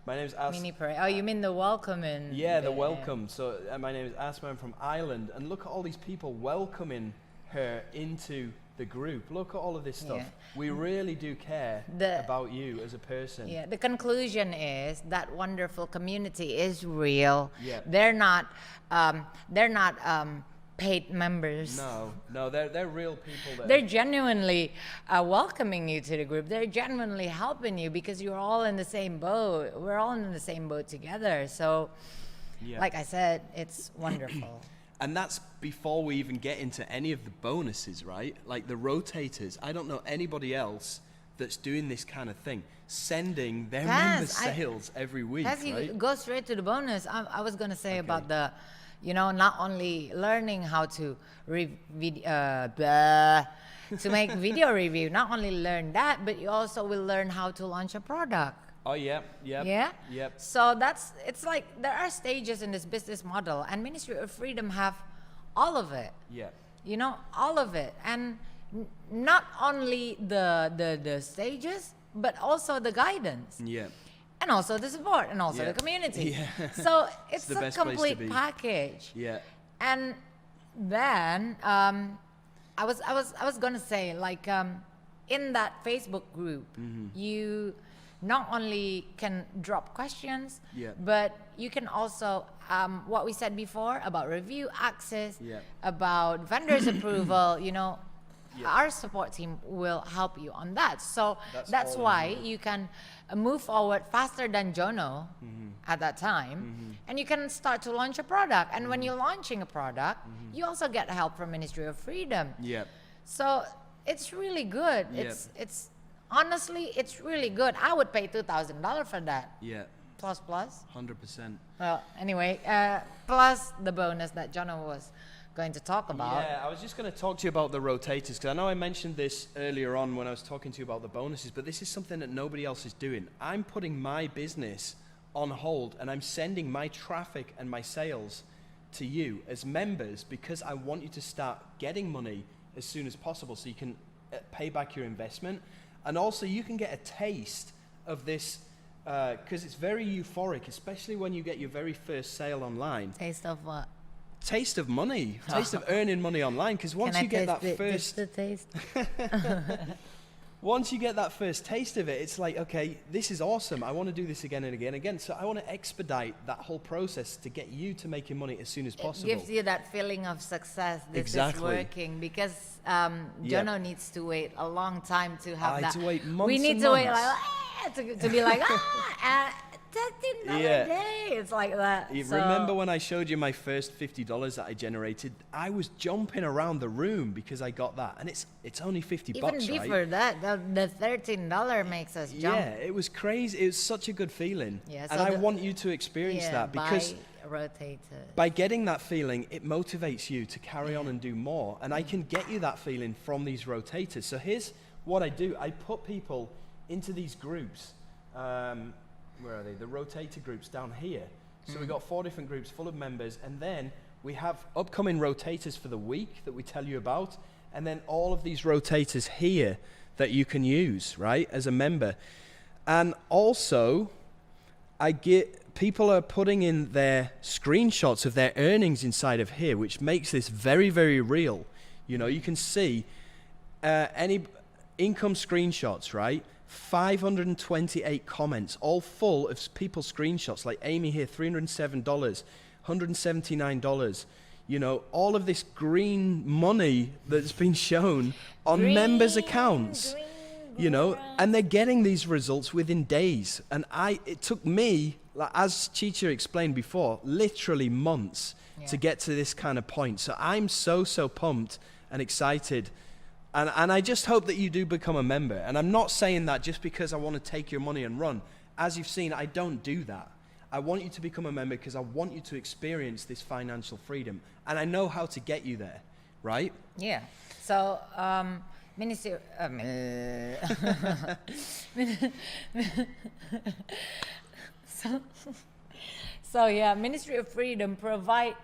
My name is Mini parade. Oh, you mean the welcoming? Yeah, the welcome. So my name is Asma. I'm from Ireland, and look at all these people welcoming her into the group. Look at all of this stuff. Yeah. We really do care about you as a person. Yeah, the conclusion is that wonderful community is real. Yeah. They're not paid members. No, they're real people. That They're genuinely welcoming you to the group. They're genuinely helping you because you're all in the same boat. We're all in the same boat together. So, like I said, it's wonderful. And that's before we even get into any of the bonuses, right? Like the rotators. I don't know anybody else that's doing this kind of thing, sending their member sales every week, That's right? You go straight to the bonus. I was going to say about the, you know, not only learning how to to make video review, not only learn that, but you also will learn how to launch a product. Oh, yeah. Yeah? Yep. So it's like there are stages in this business model, and Ministry of Freedom have all of it. Yeah. You know, all of it. And not only the stages, but also the guidance. Yeah. And also the support, and also the community. Yeah. So it's the a best place to complete be. package. Yeah. And then I was gonna say, like, in that Facebook group, you not only can drop questions, but you can also what we said before about review access, about vendors approval. You know, our support team will help you on that. So that's why you can move forward faster than Jono at that time, and you can start to launch a product. And when you're launching a product, you also get help from Ministry of Freedom. Yeah. So it's really good. Yeah. It's honestly, it's really good. I would pay $2,000 for that. Yeah. Plus. 100%. Well, anyway, plus the bonus that Jono was going to talk about. Yeah, I was just going to talk to you about the rotators, because I know I mentioned this earlier on when I was talking to you about the bonuses, but this is something that nobody else is doing. I'm putting my business on hold, and I'm sending my traffic and my sales to you as members, because I want you to start getting money as soon as possible so you can pay back your investment. And also you can get a taste of this, because it's very euphoric, especially when you get your very first sale online. Taste of what? Taste of money, taste of earning money online, because once you get that first taste? once you get that first taste of it, it's like, okay, this is awesome. I want to do this again and again and again. So I want to expedite that whole process to get you to making money as soon as possible. It gives you that feeling of success. This is working, because Jono needs to wait a long time to have that. To wait months we need and to months. wait like to be like $13 a day. It's like that. You remember when I showed you my first $50 that I generated? I was jumping around the room because I got that, and it's only $50, even before right? that, the $13 makes us jump. Yeah, it was crazy. It was such a good feeling, Yeah, and so I want you to experience that, because Rotator. by getting that feeling, it motivates you to carry on and do more. And I can get you that feeling from these rotators. So here's what I do. I put people into these groups. Where are they? The rotator groups down here. So we've got 4 different groups full of members. And then we have upcoming rotators for the week that we tell you about. And then all of these rotators here that you can use, right, as a member. And also, I get people are putting in their screenshots of their earnings inside of here, which makes this very, very real. You know, you can see any income screenshots, right? 528 comments, all full of people's screenshots, like Amy here, $307, $179. You know, all of this green money that's been shown on members' accounts. You know, and they're getting these results within days. And it took me, like, as Chicha explained before, literally months to get to this kind of point. So I'm so pumped and excited. And I just hope that you do become a member. And I'm not saying that just because I want to take your money and run. As you've seen, I don't do that. I want you to become a member because I want you to experience this financial freedom. And I know how to get you there, right? Yeah. So, Ministry, so yeah, Ministry of Freedom provide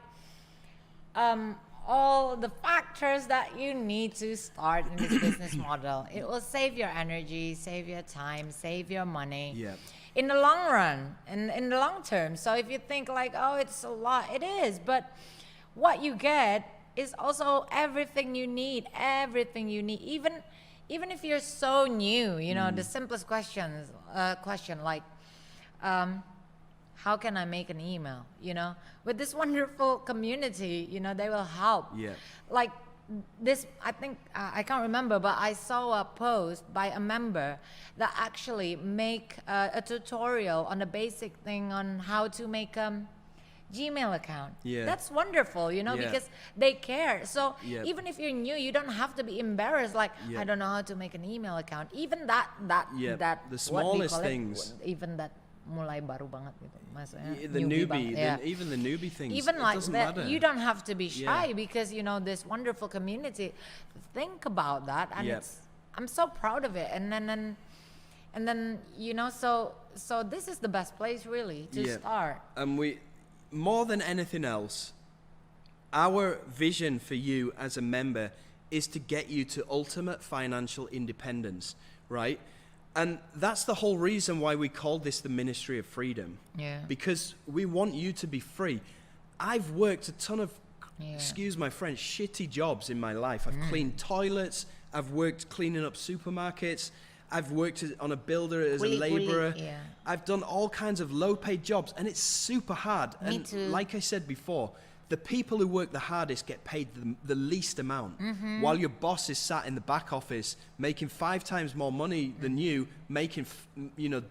all the factors that you need to start in this business model. It will save your energy, save your time, save your money. Yeah. In the long run, in the long term. So if you think like, oh, it's a lot, it is. But what you get is also everything you need. Even if you're so new, you know, the simplest question like, how can I make an email? You know, with this wonderful community, you know, they will help. Yeah. Like this, I think, I can't remember, but I saw a post by a member that actually make a tutorial on the basic thing on how to make Gmail account. Yeah. That's wonderful, you know, because they care. So even if you're new, you don't have to be embarrassed. Like, I don't know how to make an email account. Even that the smallest things. Even that mulai baru banget gitu. Maksudnya The newbie, even the newbie things. Even it like doesn't that, matter. you don't have to be shy because, you know, this wonderful community. Think about that, and I'm so proud of it. And then you know, so this is the best place really to start. And we, more than anything else, our vision for you as a member is to get you to ultimate financial independence, right? And that's the whole reason why we called this the Ministry of Freedom. Yeah. Because we want you to be free. I've worked a ton of, excuse my French, shitty jobs in my life. I've cleaned toilets. I've worked cleaning up supermarkets. I've worked on a builder as a laborer. I've done all kinds of low-paid jobs, and it's super hard. Me too. Like I said before, the people who work the hardest get paid the least amount, while your boss is sat in the back office making 5 times more money than you, making, you know,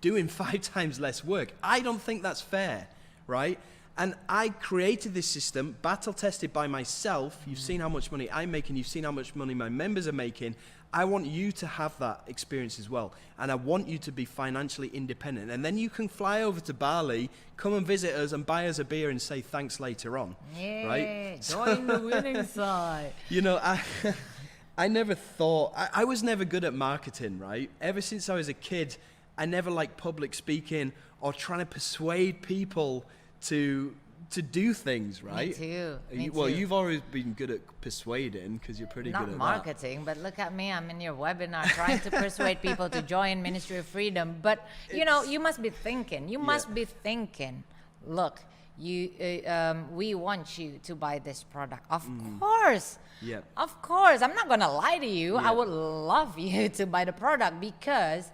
doing 5 times less work. I don't think that's fair, right? And I created this system, battle tested by myself. You've seen how much money I'm making. You've seen how much money my members are making. I want you to have that experience as well. And I want you to be financially independent. And then you can fly over to Bali, come and visit us and buy us a beer and say thanks later on. Yeah, right? join the winning side. You know, I never thought, I was never good at marketing, right? Ever since I was a kid, I never liked public speaking or trying to persuade people to do things, right? Me too. Well, you've always been good at persuading because you're pretty good at marketing, but look at me. I'm in your webinar trying to persuade people to join Ministry of Freedom. But, you know, you must be thinking. You must be thinking, look, we want you to buy this product. Of course. Yeah. Of course. I'm not going to lie to you. I would love you to buy the product because,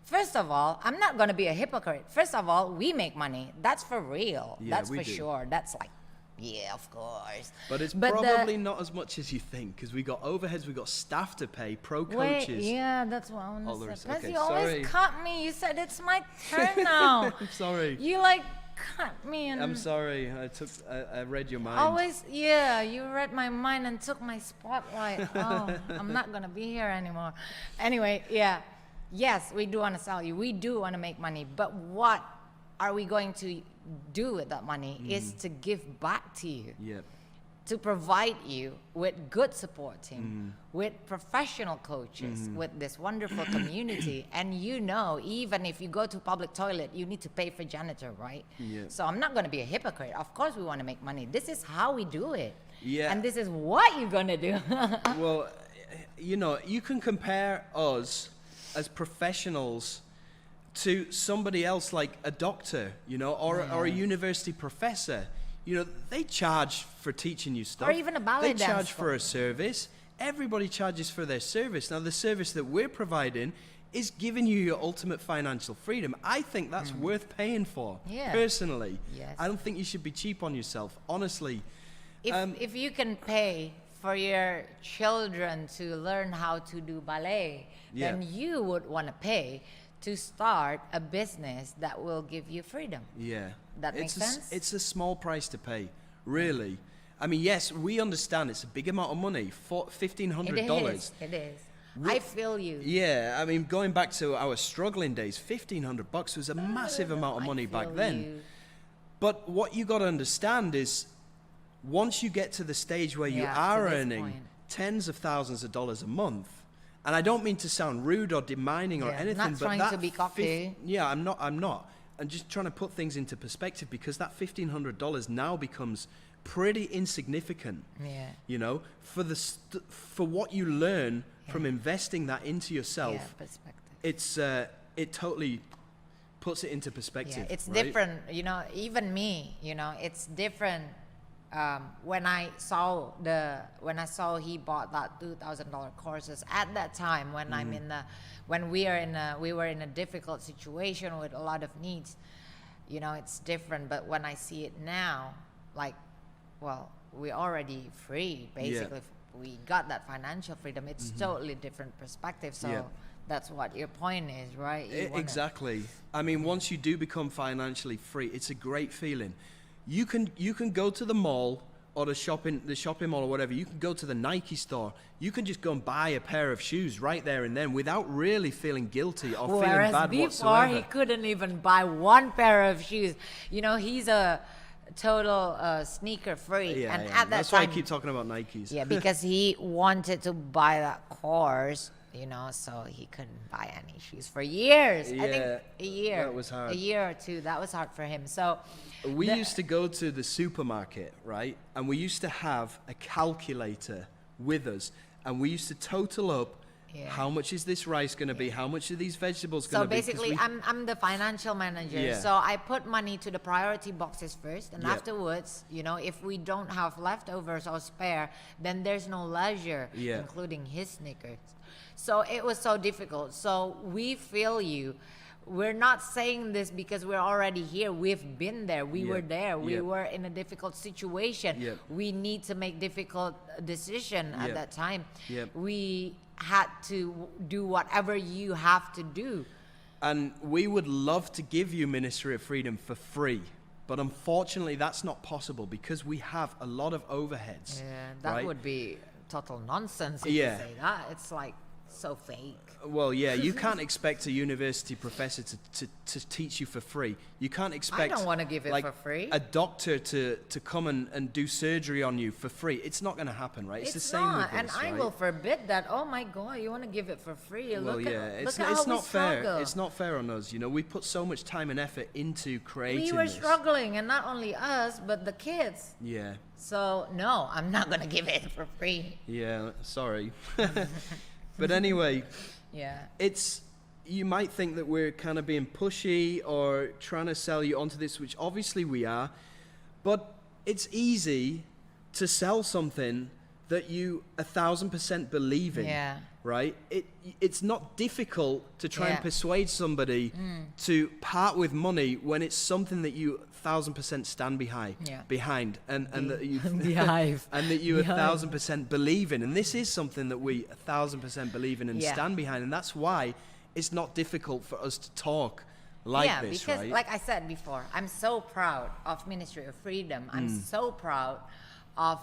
first of all, I'm not going to be a hypocrite. First of all, we make money. That's for real. Yeah, that's we for do. sure. That's like, yeah, of course. But it's probably not as much as you think because we got overheads, we got staff to pay, coaches. Wait, yeah, that's what I want to say. Because okay, you always cut me. You said it's my turn now. I'm sorry. You like cut me and I'm sorry. I read your mind. always, yeah, you read my mind and took my spotlight. Oh, I'm not going to be here anymore. Anyway, yeah. Yes, we do want to sell you. We do want to make money. But what are we going to do with that money is to give back to you. Yep. To provide you with good support team, with professional coaches, with this wonderful community. And you know, even if you go to public toilet, you need to pay for janitor, right? Yeah. So I'm not going to be a hypocrite. Of course we want to make money. This is how we do it. Yeah. And this is what you're going to do. Well, you know, you can compare us as professionals to somebody else like a doctor, you know, or a university professor. You know, they charge for teaching you stuff. Or even a ballet They charge dance for a service. Everybody charges for their service. Now, the service that we're providing is giving you your ultimate financial freedom. I think that's worth paying for, personally. Yes. I don't think you should be cheap on yourself, honestly. If you can pay for your children to learn how to do ballet, then you would want to pay to start a business that will give you freedom. Yeah. That makes sense? It's a small price to pay, really. I mean, yes, we understand it's a big amount of money, $1,500. It is. I feel you. Yeah, I mean, going back to our struggling days, $1,500 was a massive amount of money back then. You. But what you got to understand is, once you get to the stage where you are earning tens of thousands of dollars a month, and I don't mean to sound rude or demeaning or anything, not but trying that to be cocky. I'm not. I'm just trying to put things into perspective, because that $1,500 now becomes pretty insignificant. Yeah. You know, for what you learn from investing that into yourself, perspective. it totally puts it into perspective. Yeah, it's right? different, you know, even me, you know, it's different. When I saw he bought that $2,000 courses at that time, when we were in a difficult situation with a lot of needs, you know, it's different. But when I see it now, like, well, we're already free, basically. We got that financial freedom. It's totally different perspective. So that's what your point is, right? Exactly. I mean, once you do become financially free, it's a great feeling. You can go to the mall or the shopping mall or whatever. You can go to the Nike store. You can just go and buy a pair of shoes right there and then, without really feeling guilty or feeling bad before, whatsoever. he couldn't even buy one pair of shoes. You know, he's a total sneaker freak. And at that that's time, why I keep talking about Nikes. Yeah, because he wanted to buy that course, you know, so he couldn't buy any shoes for years. I think a year. That was hard. A year or two. That was hard for him. So we used to go to the supermarket, right? And we used to have a calculator with us, and we used to total up how much is this rice going to be? How much are these vegetables going to be? So basically, I'm the financial manager. Yeah. So I put money to the priority boxes first, and afterwards, you know, if we don't have leftovers or spare, then there's no leisure, including his sneakers. So it was so difficult. So we feel you. We're not saying this because we're already here. We've been there. We were there. We were in a difficult situation. We need to make difficult decision at that time. We had to do whatever you have to do. And we would love to give you Ministry of Freedom for free. But unfortunately, that's not possible because we have a lot of overheads. Yeah, that would be total nonsense if you say that. It's like so fake. Well, yeah, you can't expect a university professor to teach you for free. You can't expect... I don't want to give it for free. A doctor to come and do surgery on you for free. It's not going to happen, right? It's the same not, with this, and I will forbid that. Oh my God, you want to give it for free? Well, look at it's how not we struggle. fair. It's not fair on us. You know, we put so much time and effort into creating We were this. struggling, and not only us, but the kids. Yeah. So no, I'm not going to give it for free. Yeah, sorry. But anyway, you might think that we're kind of being pushy or trying to sell you onto this, which obviously we are, but it's easy to sell something that you 1,000% believe in, right? It's not difficult to try and persuade somebody to part with money when it's something that you 1,000% stand behind, and that you and that you 1,000% believe in. And this is something that we 1,000% believe in and stand behind, and that's why it's not difficult for us to talk like this, because right? like I said before, I'm so proud of Ministry of Freedom. I'm so proud of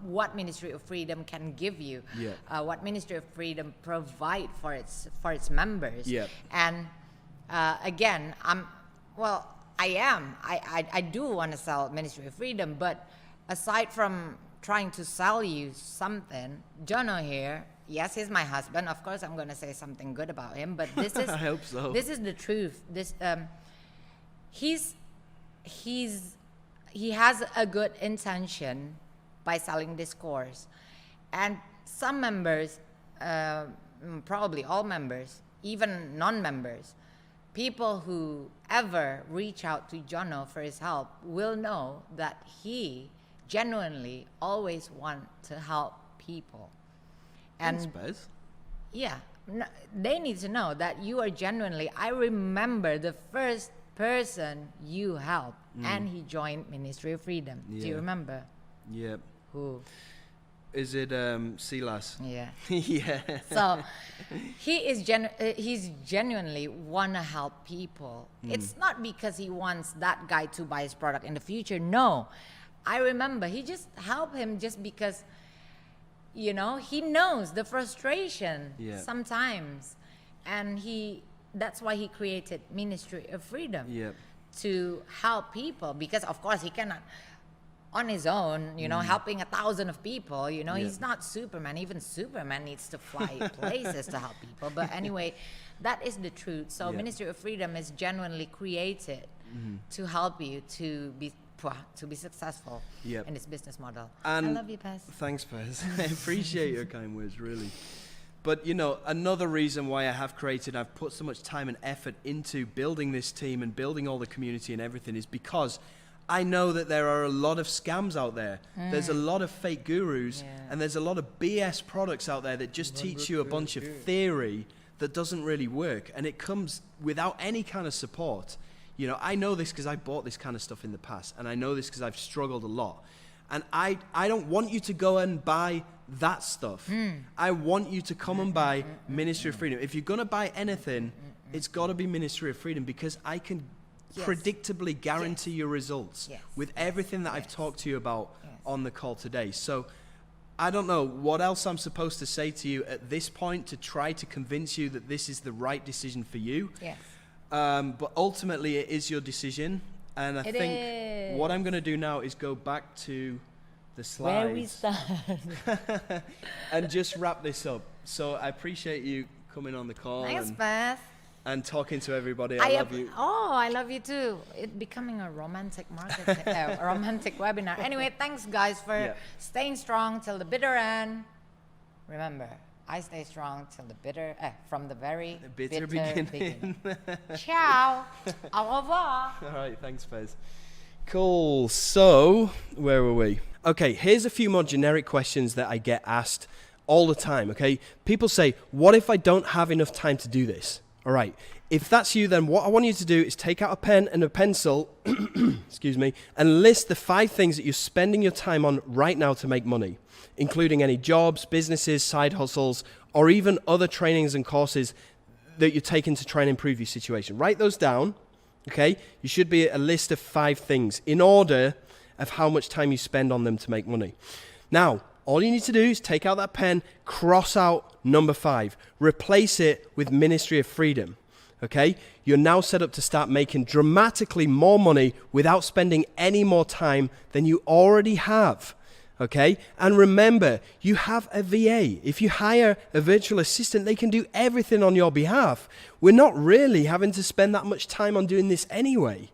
what Ministry of Freedom can give you, what Ministry of Freedom provide for its members. And again, I do want to sell Ministry of Freedom, but aside from trying to sell you something, Jono here, yes, he's my husband. Of course, I'm going to say something good about him, but this is I hope so. This is the truth. This he has a good intention by selling this course, and some members, probably all members, even non-members, people who ever reach out to Jono for his help will know that he genuinely always want to help people. And Thanks, Bez. yeah, they need to know that you are genuinely. I remember the first person you helped, and he joined Ministry of Freedom. Do you Yeah. remember? Yep. Who? Is it Silas? Yeah. Yeah. So he's genuinely wanna help people. It's not because he wants that guy to buy his product in the future. No, I remember he just helped him just because, you know, he knows the frustration sometimes, and that's why he created Ministry of Freedom Yep. to help people, because of course he cannot on his own, you know, helping 1,000 of people, you know, he's not Superman. Even Superman needs to fly places to help people. But anyway, that is the truth. So Ministry of Freedom is genuinely created to help you to be successful in this business model. And I love you, Pez. Thanks, Pez. I appreciate your kind words, really. But, you know, another reason why I've put so much time and effort into building this team and building all the community and everything is because I know that there are a lot of scams out there. There's a lot of fake gurus, and there's a lot of BS products out there that just teach you a bunch of theory that doesn't really work, and it comes without any kind of support. You know, I know this because I bought this kind of stuff in the past, and I know this because I've struggled a lot. And I don't want you to go and buy that stuff. I want you to come and buy Ministry of Freedom. If you're going to buy anything, it's got to be Ministry of Freedom, because I can predictably guarantee your results with everything that I've talked to you about on the call today. So I don't know what else I'm supposed to say to you at this point to try to convince you that this is the right decision for you. But ultimately it is your decision. And I think what I'm going to do now is go back to the slides. Where we start. And just wrap this up. So I appreciate you coming on the call. Thanks, Beth. And talking to everybody. I love you. Oh, I love you too. It's becoming a romantic a romantic webinar. Anyway, thanks guys for staying strong till the bitter end. Remember, I stay strong till the from the very bitter beginning. Ciao. Au revoir. All right, thanks, Fez. Cool. So, where were we? Okay, here's a few more generic questions that I get asked all the time, okay? People say, what if I don't have enough time to do this? All right, if that's you, then what I want you to do is take out a pen and a pencil, excuse me, and list the 5 things that you're spending your time on right now to make money, including any jobs, businesses, side hustles, or even other trainings and courses that you're taking to try and improve your situation. Write those down, okay? You should be a list of 5 things in order of how much time you spend on them to make money. Now, all you need to do is take out that pen, cross out number 5, replace it with Ministry of Freedom, okay? You're now set up to start making dramatically more money without spending any more time than you already have, okay? And remember, you have a VA. If you hire a virtual assistant, they can do everything on your behalf. We're not really having to spend that much time on doing this anyway.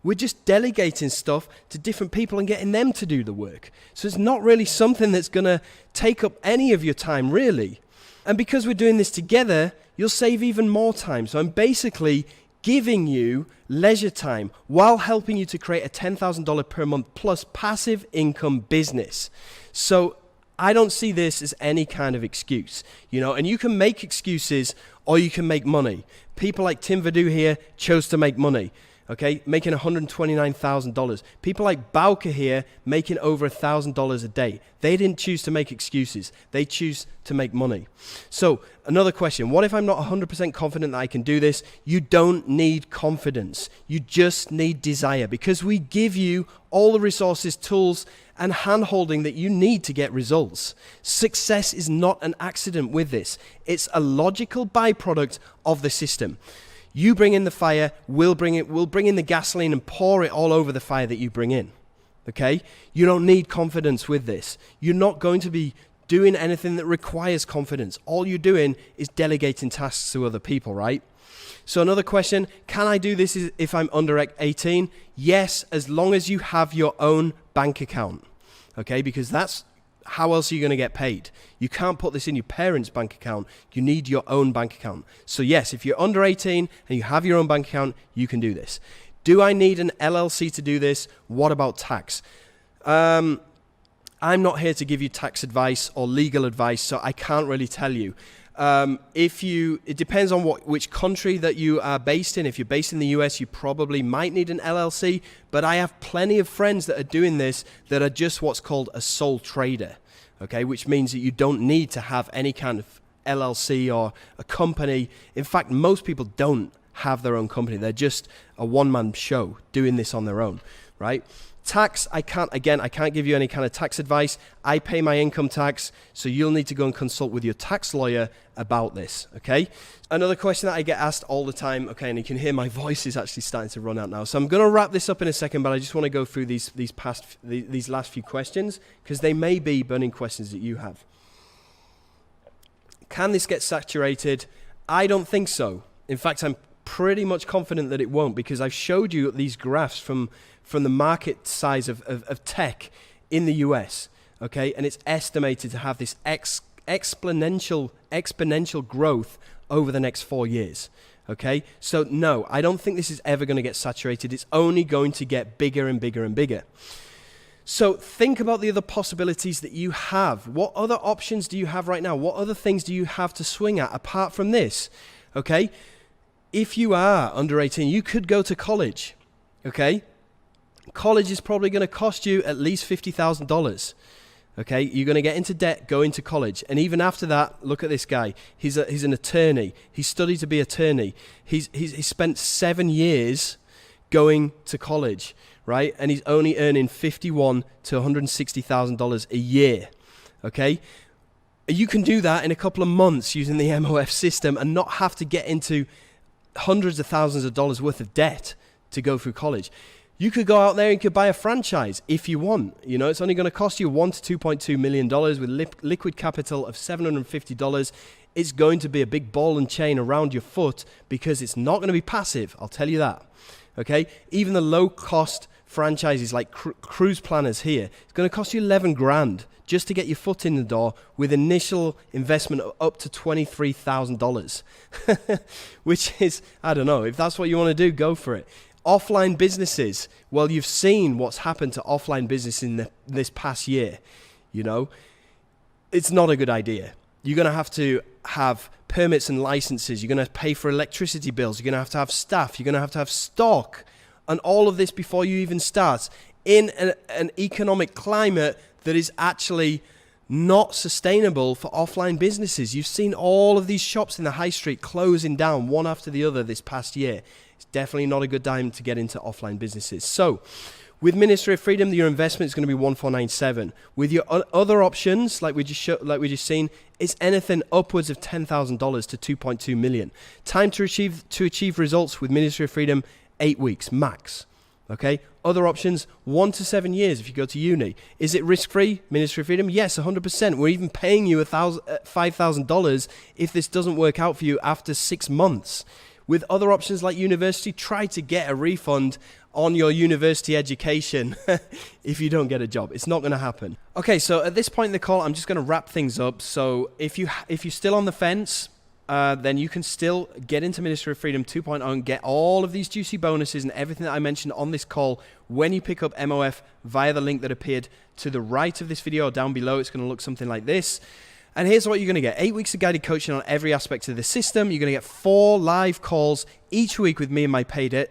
We're just delegating stuff to different people and getting them to do the work. So it's not really something that's going to take up any of your time, really. And because we're doing this together, you'll save even more time. So I'm basically giving you leisure time while helping you to create a $10,000 per month plus passive income business. So I don't see this as any kind of excuse, you know, and you can make excuses or you can make money. People like Tim Vadu here chose to make money. Okay, making $129,000. People like Bauke here making over $1,000 a day. They didn't choose to make excuses. They choose to make money. So another question, what if I'm not 100% confident that I can do this? You don't need confidence. You just need desire, because we give you all the resources, tools, and hand-holding that you need to get results. Success is not an accident with this. It's a logical byproduct of the system. You bring in the fire, we'll bring in the gasoline and pour it all over the fire that you bring in, okay? You don't need confidence with this. You're not going to be doing anything that requires confidence. All you're doing is delegating tasks to other people, right? So another question, can I do this if I'm under 18? Yes, as long as you have your own bank account, okay? Because that's How else are you going to get paid? You can't put this in your parents' bank account. You need your own bank account. So yes, if you're under 18 and you have your own bank account, you can do this. Do I need an LLC to do this? What about tax? I'm not here to give you tax advice or legal advice, so I can't really tell you. It depends on which country that you are based in. If you're based in the US, you probably might need an LLC, but I have plenty of friends that are doing this that are just what's called a sole trader, okay, which means that you don't need to have any kind of LLC or a company. In fact, most people don't have their own company. They're just a one-man show doing this on their own, right? Tax, I can't give you any kind of tax advice. I pay my income tax, so you'll need to go and consult with your tax lawyer about this, okay? Another question that I get asked all the time, okay, and you can hear my voice is actually starting to run out now. So I'm going to wrap this up in a second, but I just want to go through these last few questions because they may be burning questions that you have. Can this get saturated? I don't think so. In fact, I'm pretty much confident that it won't because I've showed you these graphs from the market size of tech in the US, okay? And it's estimated to have this exponential growth over the next 4 years, okay? So no, I don't think this is ever going to get saturated. It's only going to get bigger and bigger and bigger. So think about the other possibilities that you have. What other options do you have right now? What other things do you have to swing at apart from this, okay? If you are under 18, you could go to college, okay? College is probably going to cost you at least $50,000. Okay, you're going to get into debt, go into college, and even after that, look at this guy. He's an attorney. He studied to be an attorney. He's spent 7 years going to college, right? And he's only earning $51,000 to $160,000 a year. Okay, you can do that in a couple of months using the MOF system and not have to get into hundreds of thousands of dollars worth of debt to go through college. You could go out there and you could buy a franchise if you want. You know, it's only going to cost you $1 to $2.2 million with liquid capital of $750. It's going to be a big ball and chain around your foot because it's not going to be passive. I'll tell you that. Okay, even the low-cost franchises like cruise planners here, it's going to cost you 11 grand just to get your foot in the door with initial investment of up to $23,000, which is, I don't know, if that's what you want to do, go for it. Offline businesses, well, you've seen what's happened to offline business in this past year. You know, it's not a good idea. You're going to have permits and licenses. You're going to pay for electricity bills. You're going to have staff. You're going to have stock and all of this before you even start in an economic climate that is actually not sustainable for offline businesses. You've seen all of these shops in the high street closing down one after the other this past year. It's definitely not a good time to get into offline businesses. So with Ministry of Freedom, your investment is going to be 1497. With your other options, like we just seen, it's anything upwards of $10,000 to 2.2 million. Time to achieve results with Ministry of Freedom, 8 weeks max. Okay. Other options, 1 to 7 years if you go to uni. Is it risk-free, Ministry of Freedom? Yes, 100%. We're even paying you $5,000 if this doesn't work out for you after 6 months. With other options like university, try to get a refund on your university education if you don't get a job. It's not going to happen. Okay, so at this point in the call, I'm just going to wrap things up. So if you're still on the fence, then you can still get into Ministry of Freedom 2.0 and get all of these juicy bonuses and everything that I mentioned on this call when you pick up MOF via the link that appeared to the right of this video or down below. It's going to look something like this. And here's what you're going to get. 8 weeks of guided coaching on every aspect of the system. You're going to get 4 live calls each week with me and my paid 8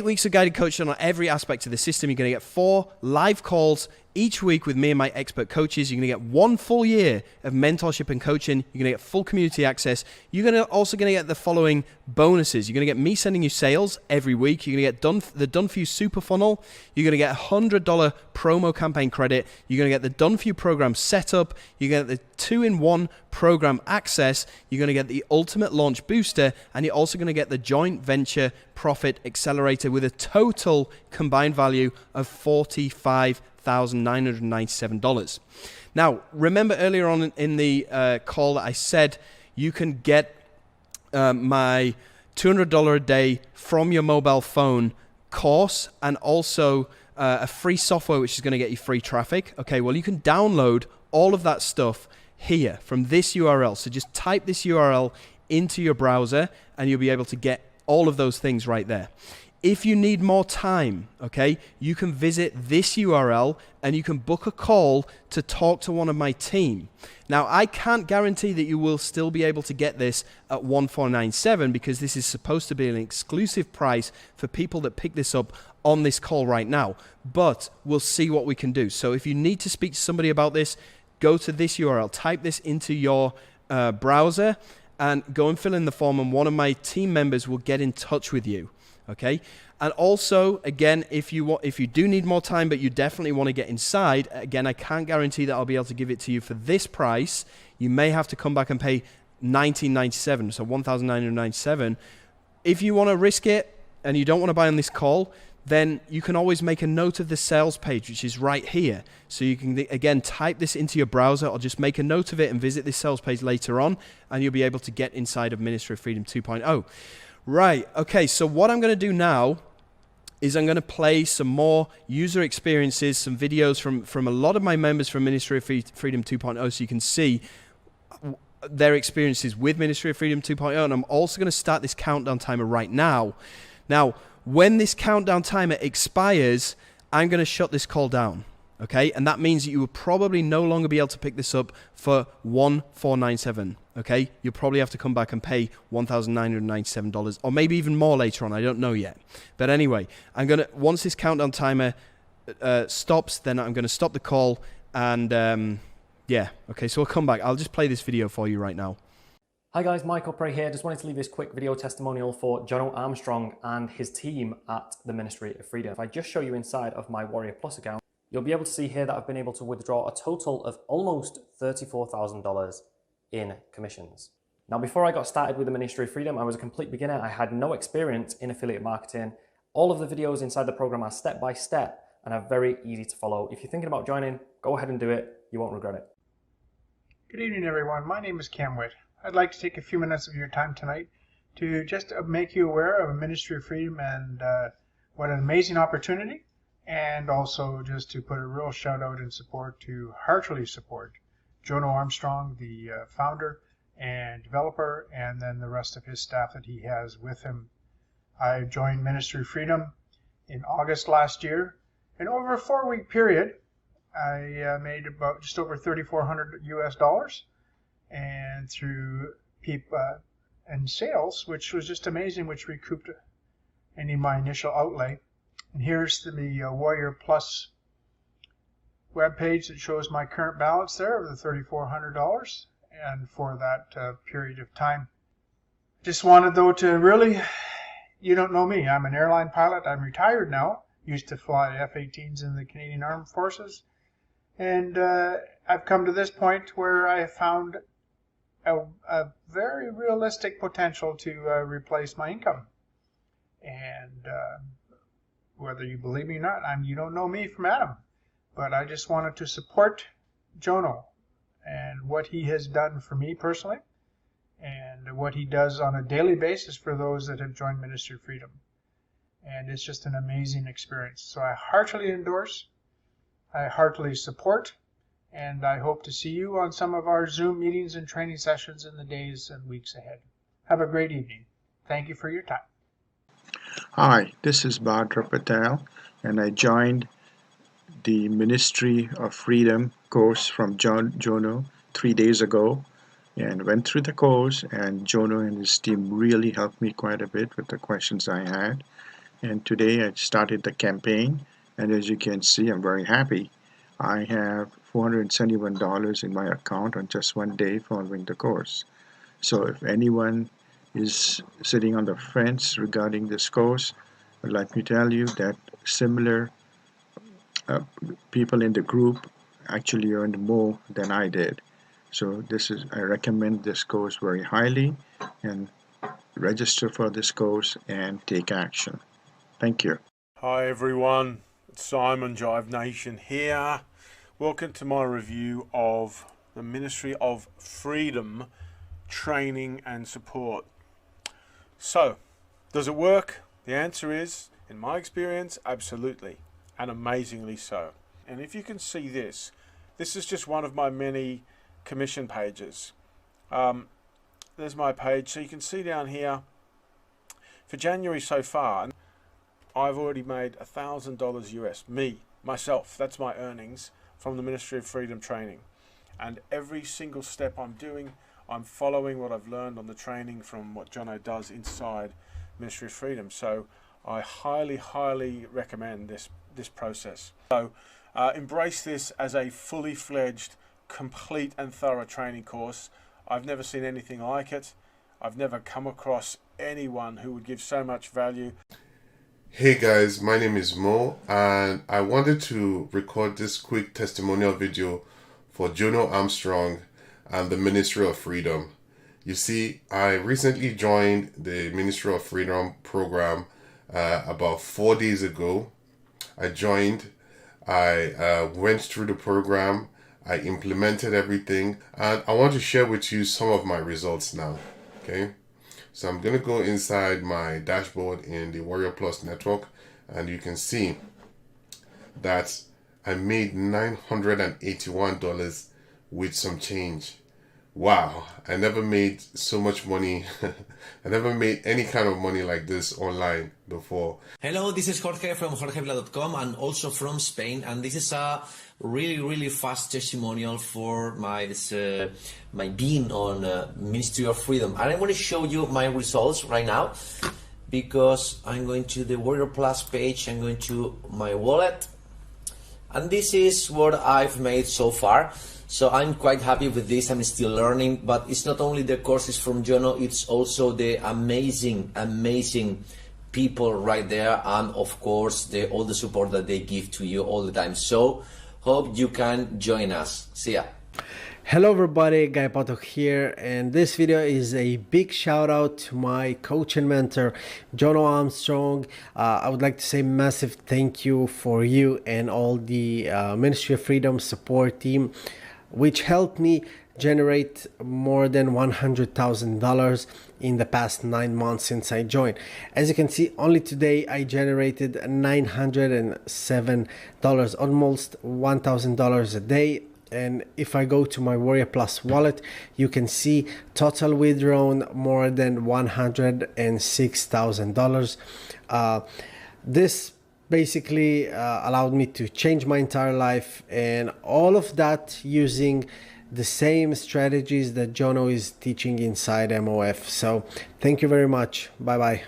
weeks of guided coaching on every aspect of the system. You're going to get 4 live calls each week with me and my expert coaches. You're going to get 1 full year of mentorship and coaching. You're going to get full community access. You're also going to get the following bonuses. You're going to get me sending you sales every week. You're going to get the Done For You Super Funnel. You're going to get $100 promo campaign credit. You're going to get the Done For You program setup. You're going to get the 2-in-1 program access. You're going to get the Ultimate Launch Booster. And you're also going to get the Joint Venture Profit Accelerator with a total combined value of $45,997. Now, remember earlier on in the call that I said you can get my $200 a day from your mobile phone course and also a free software which is going to get you free traffic. Okay, well, you can download all of that stuff here from this URL. So just type this URL into your browser and you'll be able to get all of those things right there. If you need more time, okay, you can visit this URL and you can book a call to talk to one of my team. Now, I can't guarantee that you will still be able to get this at 1497 because this is supposed to be an exclusive price for people that pick this up on this call right now, but we'll see what we can do. So if you need to speak to somebody about this, go to this URL, type this into your browser and go and fill in the form, and one of my team members will get in touch with you. Okay, and also, again, if you do need more time, but you definitely want to get inside, again, I can't guarantee that I'll be able to give it to you for this price. You may have to come back and pay $19.97, so $1,997. If you want to risk it and you don't want to buy on this call, then you can always make a note of the sales page, which is right here. So you can, again, type this into your browser or just make a note of it and visit this sales page later on, and you'll be able to get inside of Ministry of Freedom 2.0. Right, okay, so what I'm going to do now is I'm going to play some more user experiences, some videos from a lot of my members from Ministry of Freedom 2.0 so you can see their experiences with Ministry of Freedom 2.0, and I'm also going to start this countdown timer right now. Now, when this countdown timer expires, I'm going to shut this call down. Okay, and that means that you will probably no longer be able to pick this up for $1,497. Okay, you'll probably have to come back and pay $1,997, or maybe even more later on. I don't know yet. But anyway, once this countdown timer stops, then I'm going to stop the call. And yeah, okay, so we'll come back. I'll just play this video for you right now. Hi guys, Michael Prey here. Just wanted to leave this quick video testimonial for Jono Armstrong and his team at the Ministry of Freedom. If I just show you inside of my Warrior Plus account, you'll be able to see here that I've been able to withdraw a total of almost $34,000 in commissions. Now, before I got started with the Ministry of Freedom, I was a complete beginner. I had no experience in affiliate marketing. All of the videos inside the program are step by step and are very easy to follow. If you're thinking about joining, go ahead and do it. You won't regret it. Good evening, everyone. My name is Cam Witt. I'd like to take a few minutes of your time tonight to just make you aware of a Ministry of Freedom and what an amazing opportunity, and also just to put a real shout out and support to heartily support Jono Armstrong, the founder and developer, and then the rest of his staff that he has with him. I joined Ministry of Freedom in August last year, and over a 4-week period, I made about just over $3,400 US, and through and sales, which was just amazing, which recouped any of my initial outlay. And here's the Warrior Plus webpage that shows my current balance there of the $3,400, and for that period of time. Just wanted though to really, you don't know me, I'm an airline pilot. I'm retired now. Used to fly F-18s in the Canadian Armed Forces, and I've come to this point where I have found a very realistic potential to replace my income. And whether you believe me or not, you don't know me from Adam, but I just wanted to support Jono and what he has done for me personally, and what he does on a daily basis for those that have joined Ministry of Freedom. And it's just an amazing experience. So I heartily endorse, I heartily support, and I hope to see you on some of our Zoom meetings and training sessions in the days and weeks ahead. Have a great evening. Thank you for your time. Hi, this is Badra Patel, and I joined the Ministry of Freedom course from Jono 3 days ago, and went through the course, and Jono and his team really helped me quite a bit with the questions I had. And today I started the campaign, and as you can see, I'm very happy. I have $471 in my account on just 1 day following the course. So if anyone is sitting on the fence regarding this course, let me tell you that similar people in the group actually earned more than I did. So I recommend this course very highly, and register for this course and take action. Thank you. Hi everyone, it's Simon Jive Nation here. Welcome to my review of the Ministry of Freedom training and support. So, does it work? The answer is, in my experience, absolutely. and amazingly so. And if you can see this, this is just one of my many commission pages. There's my page, so you can see down here for January so far I've already made $1,000 US, myself, that's my earnings from the Ministry of Freedom training. And every single step I'm doing, I'm following what I've learned on the training from what Jono does inside Ministry of Freedom. So I highly recommend this process. So embrace this as a fully fledged, complete and thorough training course. I've never seen anything like it. I've never come across anyone who would give so much value. Hey guys, my name is Mo, and I wanted to record this quick testimonial video for Jono Armstrong and the Ministry of Freedom. You see, I recently joined the Ministry of Freedom program about 4 days ago. I joined, I went through the program, I implemented everything, and I want to share with you some of my results now. Okay, so I'm going to go inside my dashboard in the Warrior Plus network, and you can see that I made $981 with some change. Wow, I never made so much money. I never made any kind of money like this online before. Hello, this is Jorge from jorgevila.com and also from Spain, and this is a really fast testimonial for my being on Ministry of Freedom. And I want to show you my results right now, because I'm going to the Warrior Plus page, I'm going to my wallet, and this is what I've made so far. So I'm quite happy with this. I'm still learning, but it's not only the courses from Jono, it's also the amazing people right there, and of course all the support that they give to you all the time. So hope you can join us. See ya. Hello everybody, Guy Potok here, and this video is a big shout out to my coach and mentor Jono Armstrong. I would like to say massive thank you for you and all the Ministry of Freedom support team, which helped me generate more than $100,000 in the past 9 months since I joined. As you can see, only today I generated $907, almost $1,000 a day. And if I go to my Warrior Plus wallet, you can see total withdrawn more than $106,000. This basically allowed me to change my entire life, and all of that using the same strategies that Jono is teaching inside MOF. So thank you very much. Bye bye.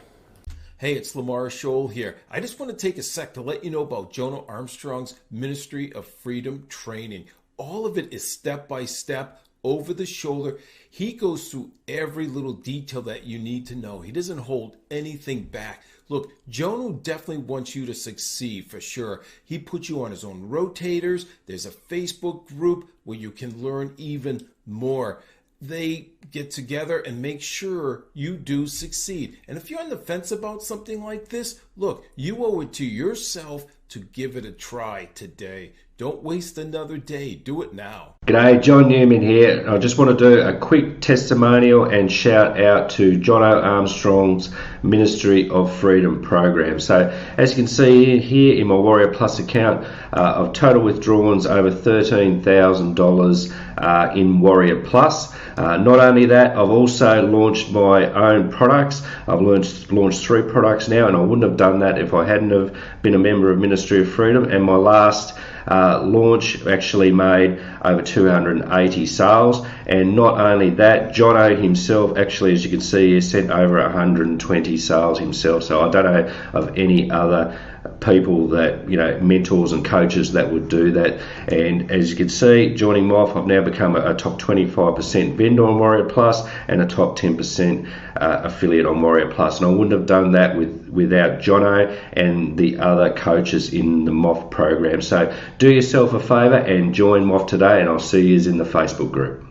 Hey, it's Lamar Scholl here. I just want to take a sec to let you know about Jono Armstrong's Ministry of Freedom training. All of it is step by step, over the shoulder. He goes through every little detail that you need to know. He doesn't hold anything back. Look, Jono definitely wants you to succeed for sure. He puts you on his own rotators. There's a Facebook group where you can learn even more. They get together and make sure you do succeed. And if you're on the fence about something like this, look, you owe it to yourself to give it a try today. Don't waste another day. Do it now. G'day, John Newman here. I just want to do a quick testimonial and shout out to Jono Armstrong's Ministry of Freedom program. So as you can see here in my Warrior Plus account, I've total withdrawals over $13,000 in Warrior Plus. Not only that, I've also launched my own products. I've launched 3 products now, and I wouldn't have done that if I hadn't have been a member of Ministry of Freedom. And my last launch actually made over 280 sales. And not only that, Jono himself actually, as you can see, has sent over 120 sales himself. So I don't know of any other people that, you know, mentors and coaches that would do that. And as you can see, joining MOF, I've now become a top 25% vendor on Warrior Plus and a top 10% affiliate on Warrior Plus. And I wouldn't have done that without Jono and the other coaches in the MOF program. So do yourself a favor and join MOF today, and I'll see you in the Facebook group.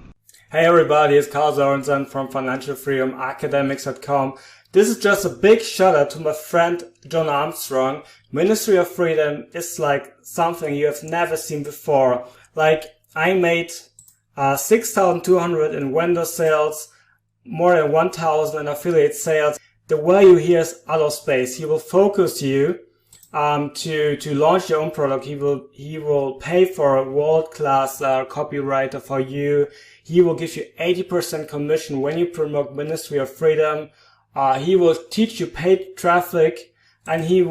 Hey everybody, it's Carl Sorensen from financialfreedomacademics.com. This is just a big shout out to my friend Jono Armstrong. Ministry of Freedom is like something you have never seen before. Like, I made 6,200 in vendor sales, more than 1,000 in affiliate sales. The value here is out of space. He will focus you to launch your own product. He will pay for a world-class copywriter for you. He will give you 80% commission when you promote Ministry of Freedom. He will teach you paid traffic, and he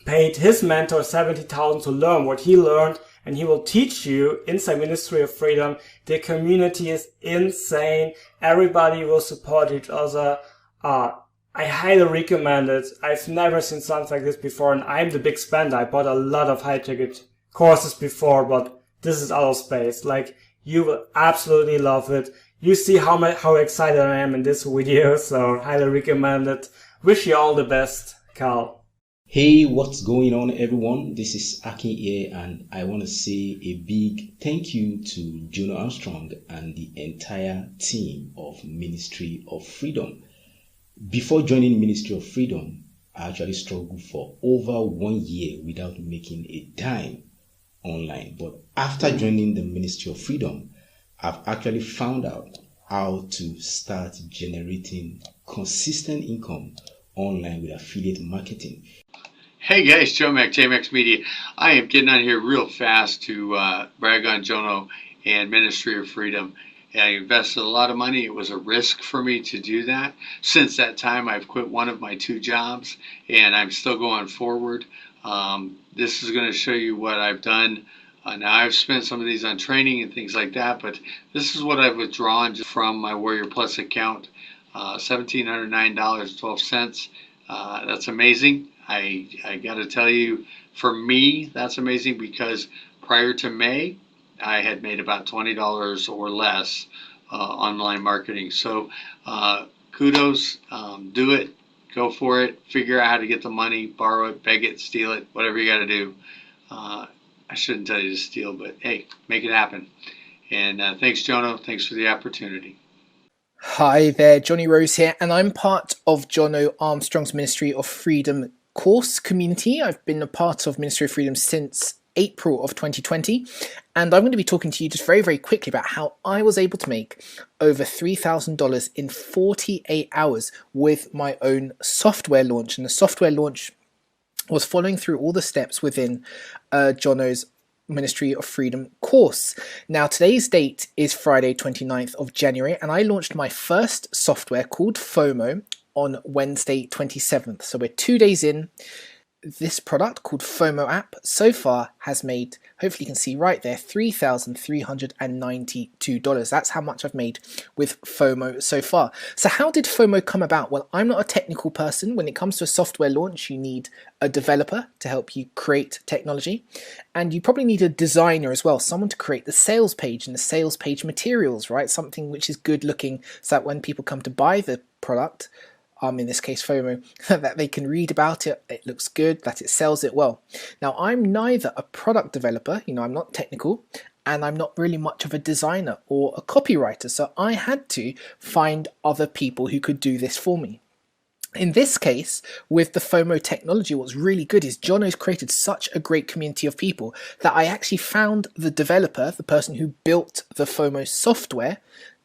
paid his mentor $70,000 to learn what he learned, and he will teach you inside Ministry of Freedom. The community is insane. Everybody will support each other. I highly recommend it. I've never seen something like this before, and I'm the big spender. I bought a lot of high-ticket courses before, but this is out of space. Like, you will absolutely love it. You see how excited I am in this video, so highly recommend it. Wish you all the best, Carl. Hey, what's going on, everyone? This is Akin here, and I want to say a big thank you to Jono Armstrong and the entire team of Ministry of Freedom. Before joining Ministry of Freedom, I actually struggled for over 1 year without making a dime online. But after joining the Ministry of Freedom, I've actually found out how to start generating consistent income online with affiliate marketing. Hey guys, Joe Mac, JMax Media. I am getting on here real fast to brag on Jono and Ministry of Freedom. I invested a lot of money. It was a risk for me to do that. Since that time, I've quit one of my 2 jobs, and I'm still going forward. This is going to show you what I've done. Now, I've spent some of these on training and things like that, but this is what I've withdrawn from my Warrior Plus account, $1,709.12. That's amazing. I got to tell you, for me, that's amazing because prior to May, I had made about $20 or less online marketing. So kudos, do it, go for it, figure out how to get the money, borrow it, beg it, steal it, whatever you got to do. I shouldn't tell you to steal, but hey, make it happen. And thanks, Jono. Thanks for the opportunity. Hi there, Johnny Rose here, and I'm part of Jono Armstrong's Ministry of Freedom course community. I've been a part of Ministry of Freedom since April of 2020, and I'm going to be talking to you just very, very quickly about how I was able to make over $3,000 in 48 hours with my own software launch. And the software launch was following through all the steps within Jono's Ministry of Freedom course. Now, today's date is Friday 29th of January, and I launched my first software called FOMO on Wednesday 27th. So we're 2 days in. This product called FOMO app so far has made, hopefully you can see right there, $3,392. That's how much I've made with FOMO so far. So how did FOMO come about? Well, I'm not a technical person. When it comes to a software launch, you need a developer to help you create technology, and you probably need a designer as well, someone to create the sales page and the sales page materials, right? Something which is good looking so that when people come to buy the product, in this case FOMO, that they can read about it, it looks good, that it sells it well. Now, I'm neither a product developer, I'm not technical, and I'm not really much of a designer or a copywriter, so I had to find other people who could do this for me. In this case, with the FOMO technology, what's really good is Jono's created such a great community of people that I actually found the developer, the person who built the FOMO software,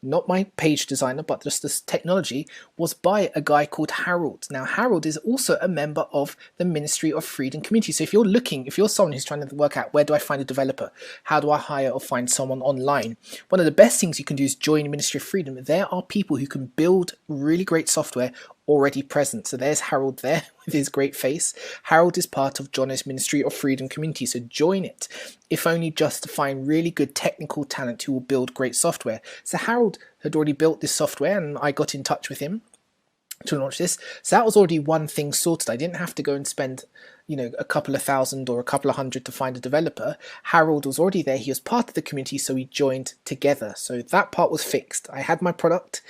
not my page designer, but just this technology, was by a guy called Harold. Now, Harold is also a member of the Ministry of Freedom community. So if you're someone who's trying to work out, where do I find a developer? How do I hire or find someone online? One of the best things you can do is join Ministry of Freedom. There are people who can build really great software already present. So there's Harold there with his great face. Harold is part of Jono's Ministry of Freedom community, so join it, if only just to find really good technical talent who will build great software. So Harold had already built this software, and I got in touch with him to launch this. So that was already one thing sorted. I didn't have to go and spend a couple of thousand or a couple of hundred to find a developer. Harold was already there. He was part of the community, so we joined together. So that part was fixed. I had my product,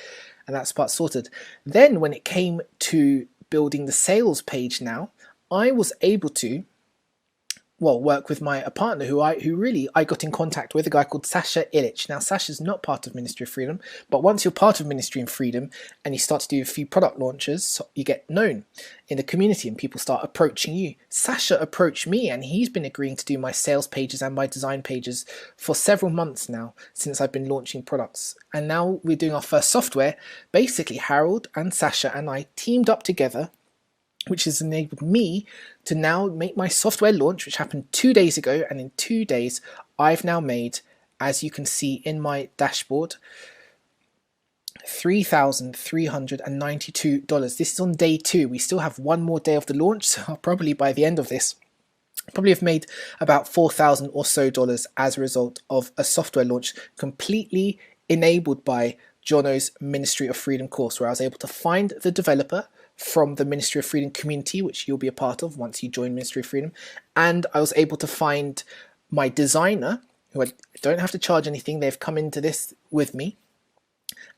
and that's part sorted. Then when it came to building the sales page now, I was able to work with my partner who I got in contact with, a guy called Sasha Illich. Now, Sasha's not part of Ministry of Freedom, but once you're part of Ministry of Freedom and you start to do a few product launches, you get known in the community and people start approaching you. Sasha approached me, and he's been agreeing to do my sales pages and my design pages for several months now since I've been launching products. And now we're doing our first software. Basically, Harold and Sasha and I teamed up together which has enabled me to now make my software launch, which happened 2 days ago. And in 2 days, I've now made, as you can see in my dashboard, $3,392. This is on day 2. We still have one more day of the launch, so I'll probably by the end of this probably have made about $4,000 or so as a result of a software launch completely enabled by Jono's Ministry of Freedom course, where I was able to find the developer from the Ministry of Freedom community, which you'll be a part of once you join Ministry of Freedom, and I was able to find my designer, who I don't have to charge anything. They've come into this with me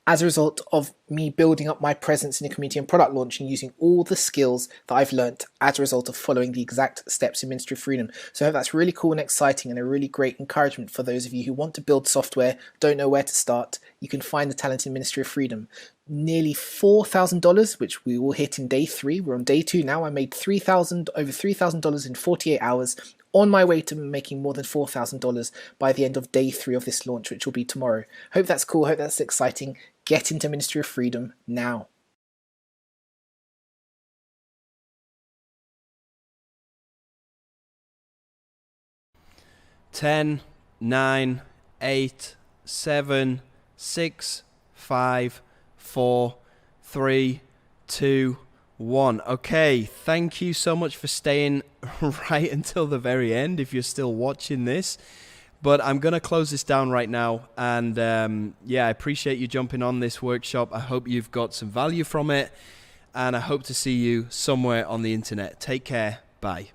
as a result of me building up my presence in the community and product launching using all the skills that I've learnt as a result of following the exact steps in Ministry of Freedom. So I hope that's really cool and exciting and a really great encouragement for those of you who want to build software, don't know where to start. You can find the talent in Ministry of Freedom. Nearly $4,000, which we will hit in day 3. We're on day 2 now. I made over $3,000 in 48 hours, on my way to making more than $4,000 by the end of day 3 of this launch, which will be tomorrow. Hope that's cool. Hope that's exciting. Get into Ministry of Freedom now. Ten, 9, 8, 7, 6, 5, 4, 3, 2, 1. Okay, thank you so much for staying right until the very end if you're still watching this. But I'm going to close this down right now. And yeah, I appreciate you jumping on this workshop. I hope you've got some value from it. And I hope to see you somewhere on the internet. Take care. Bye.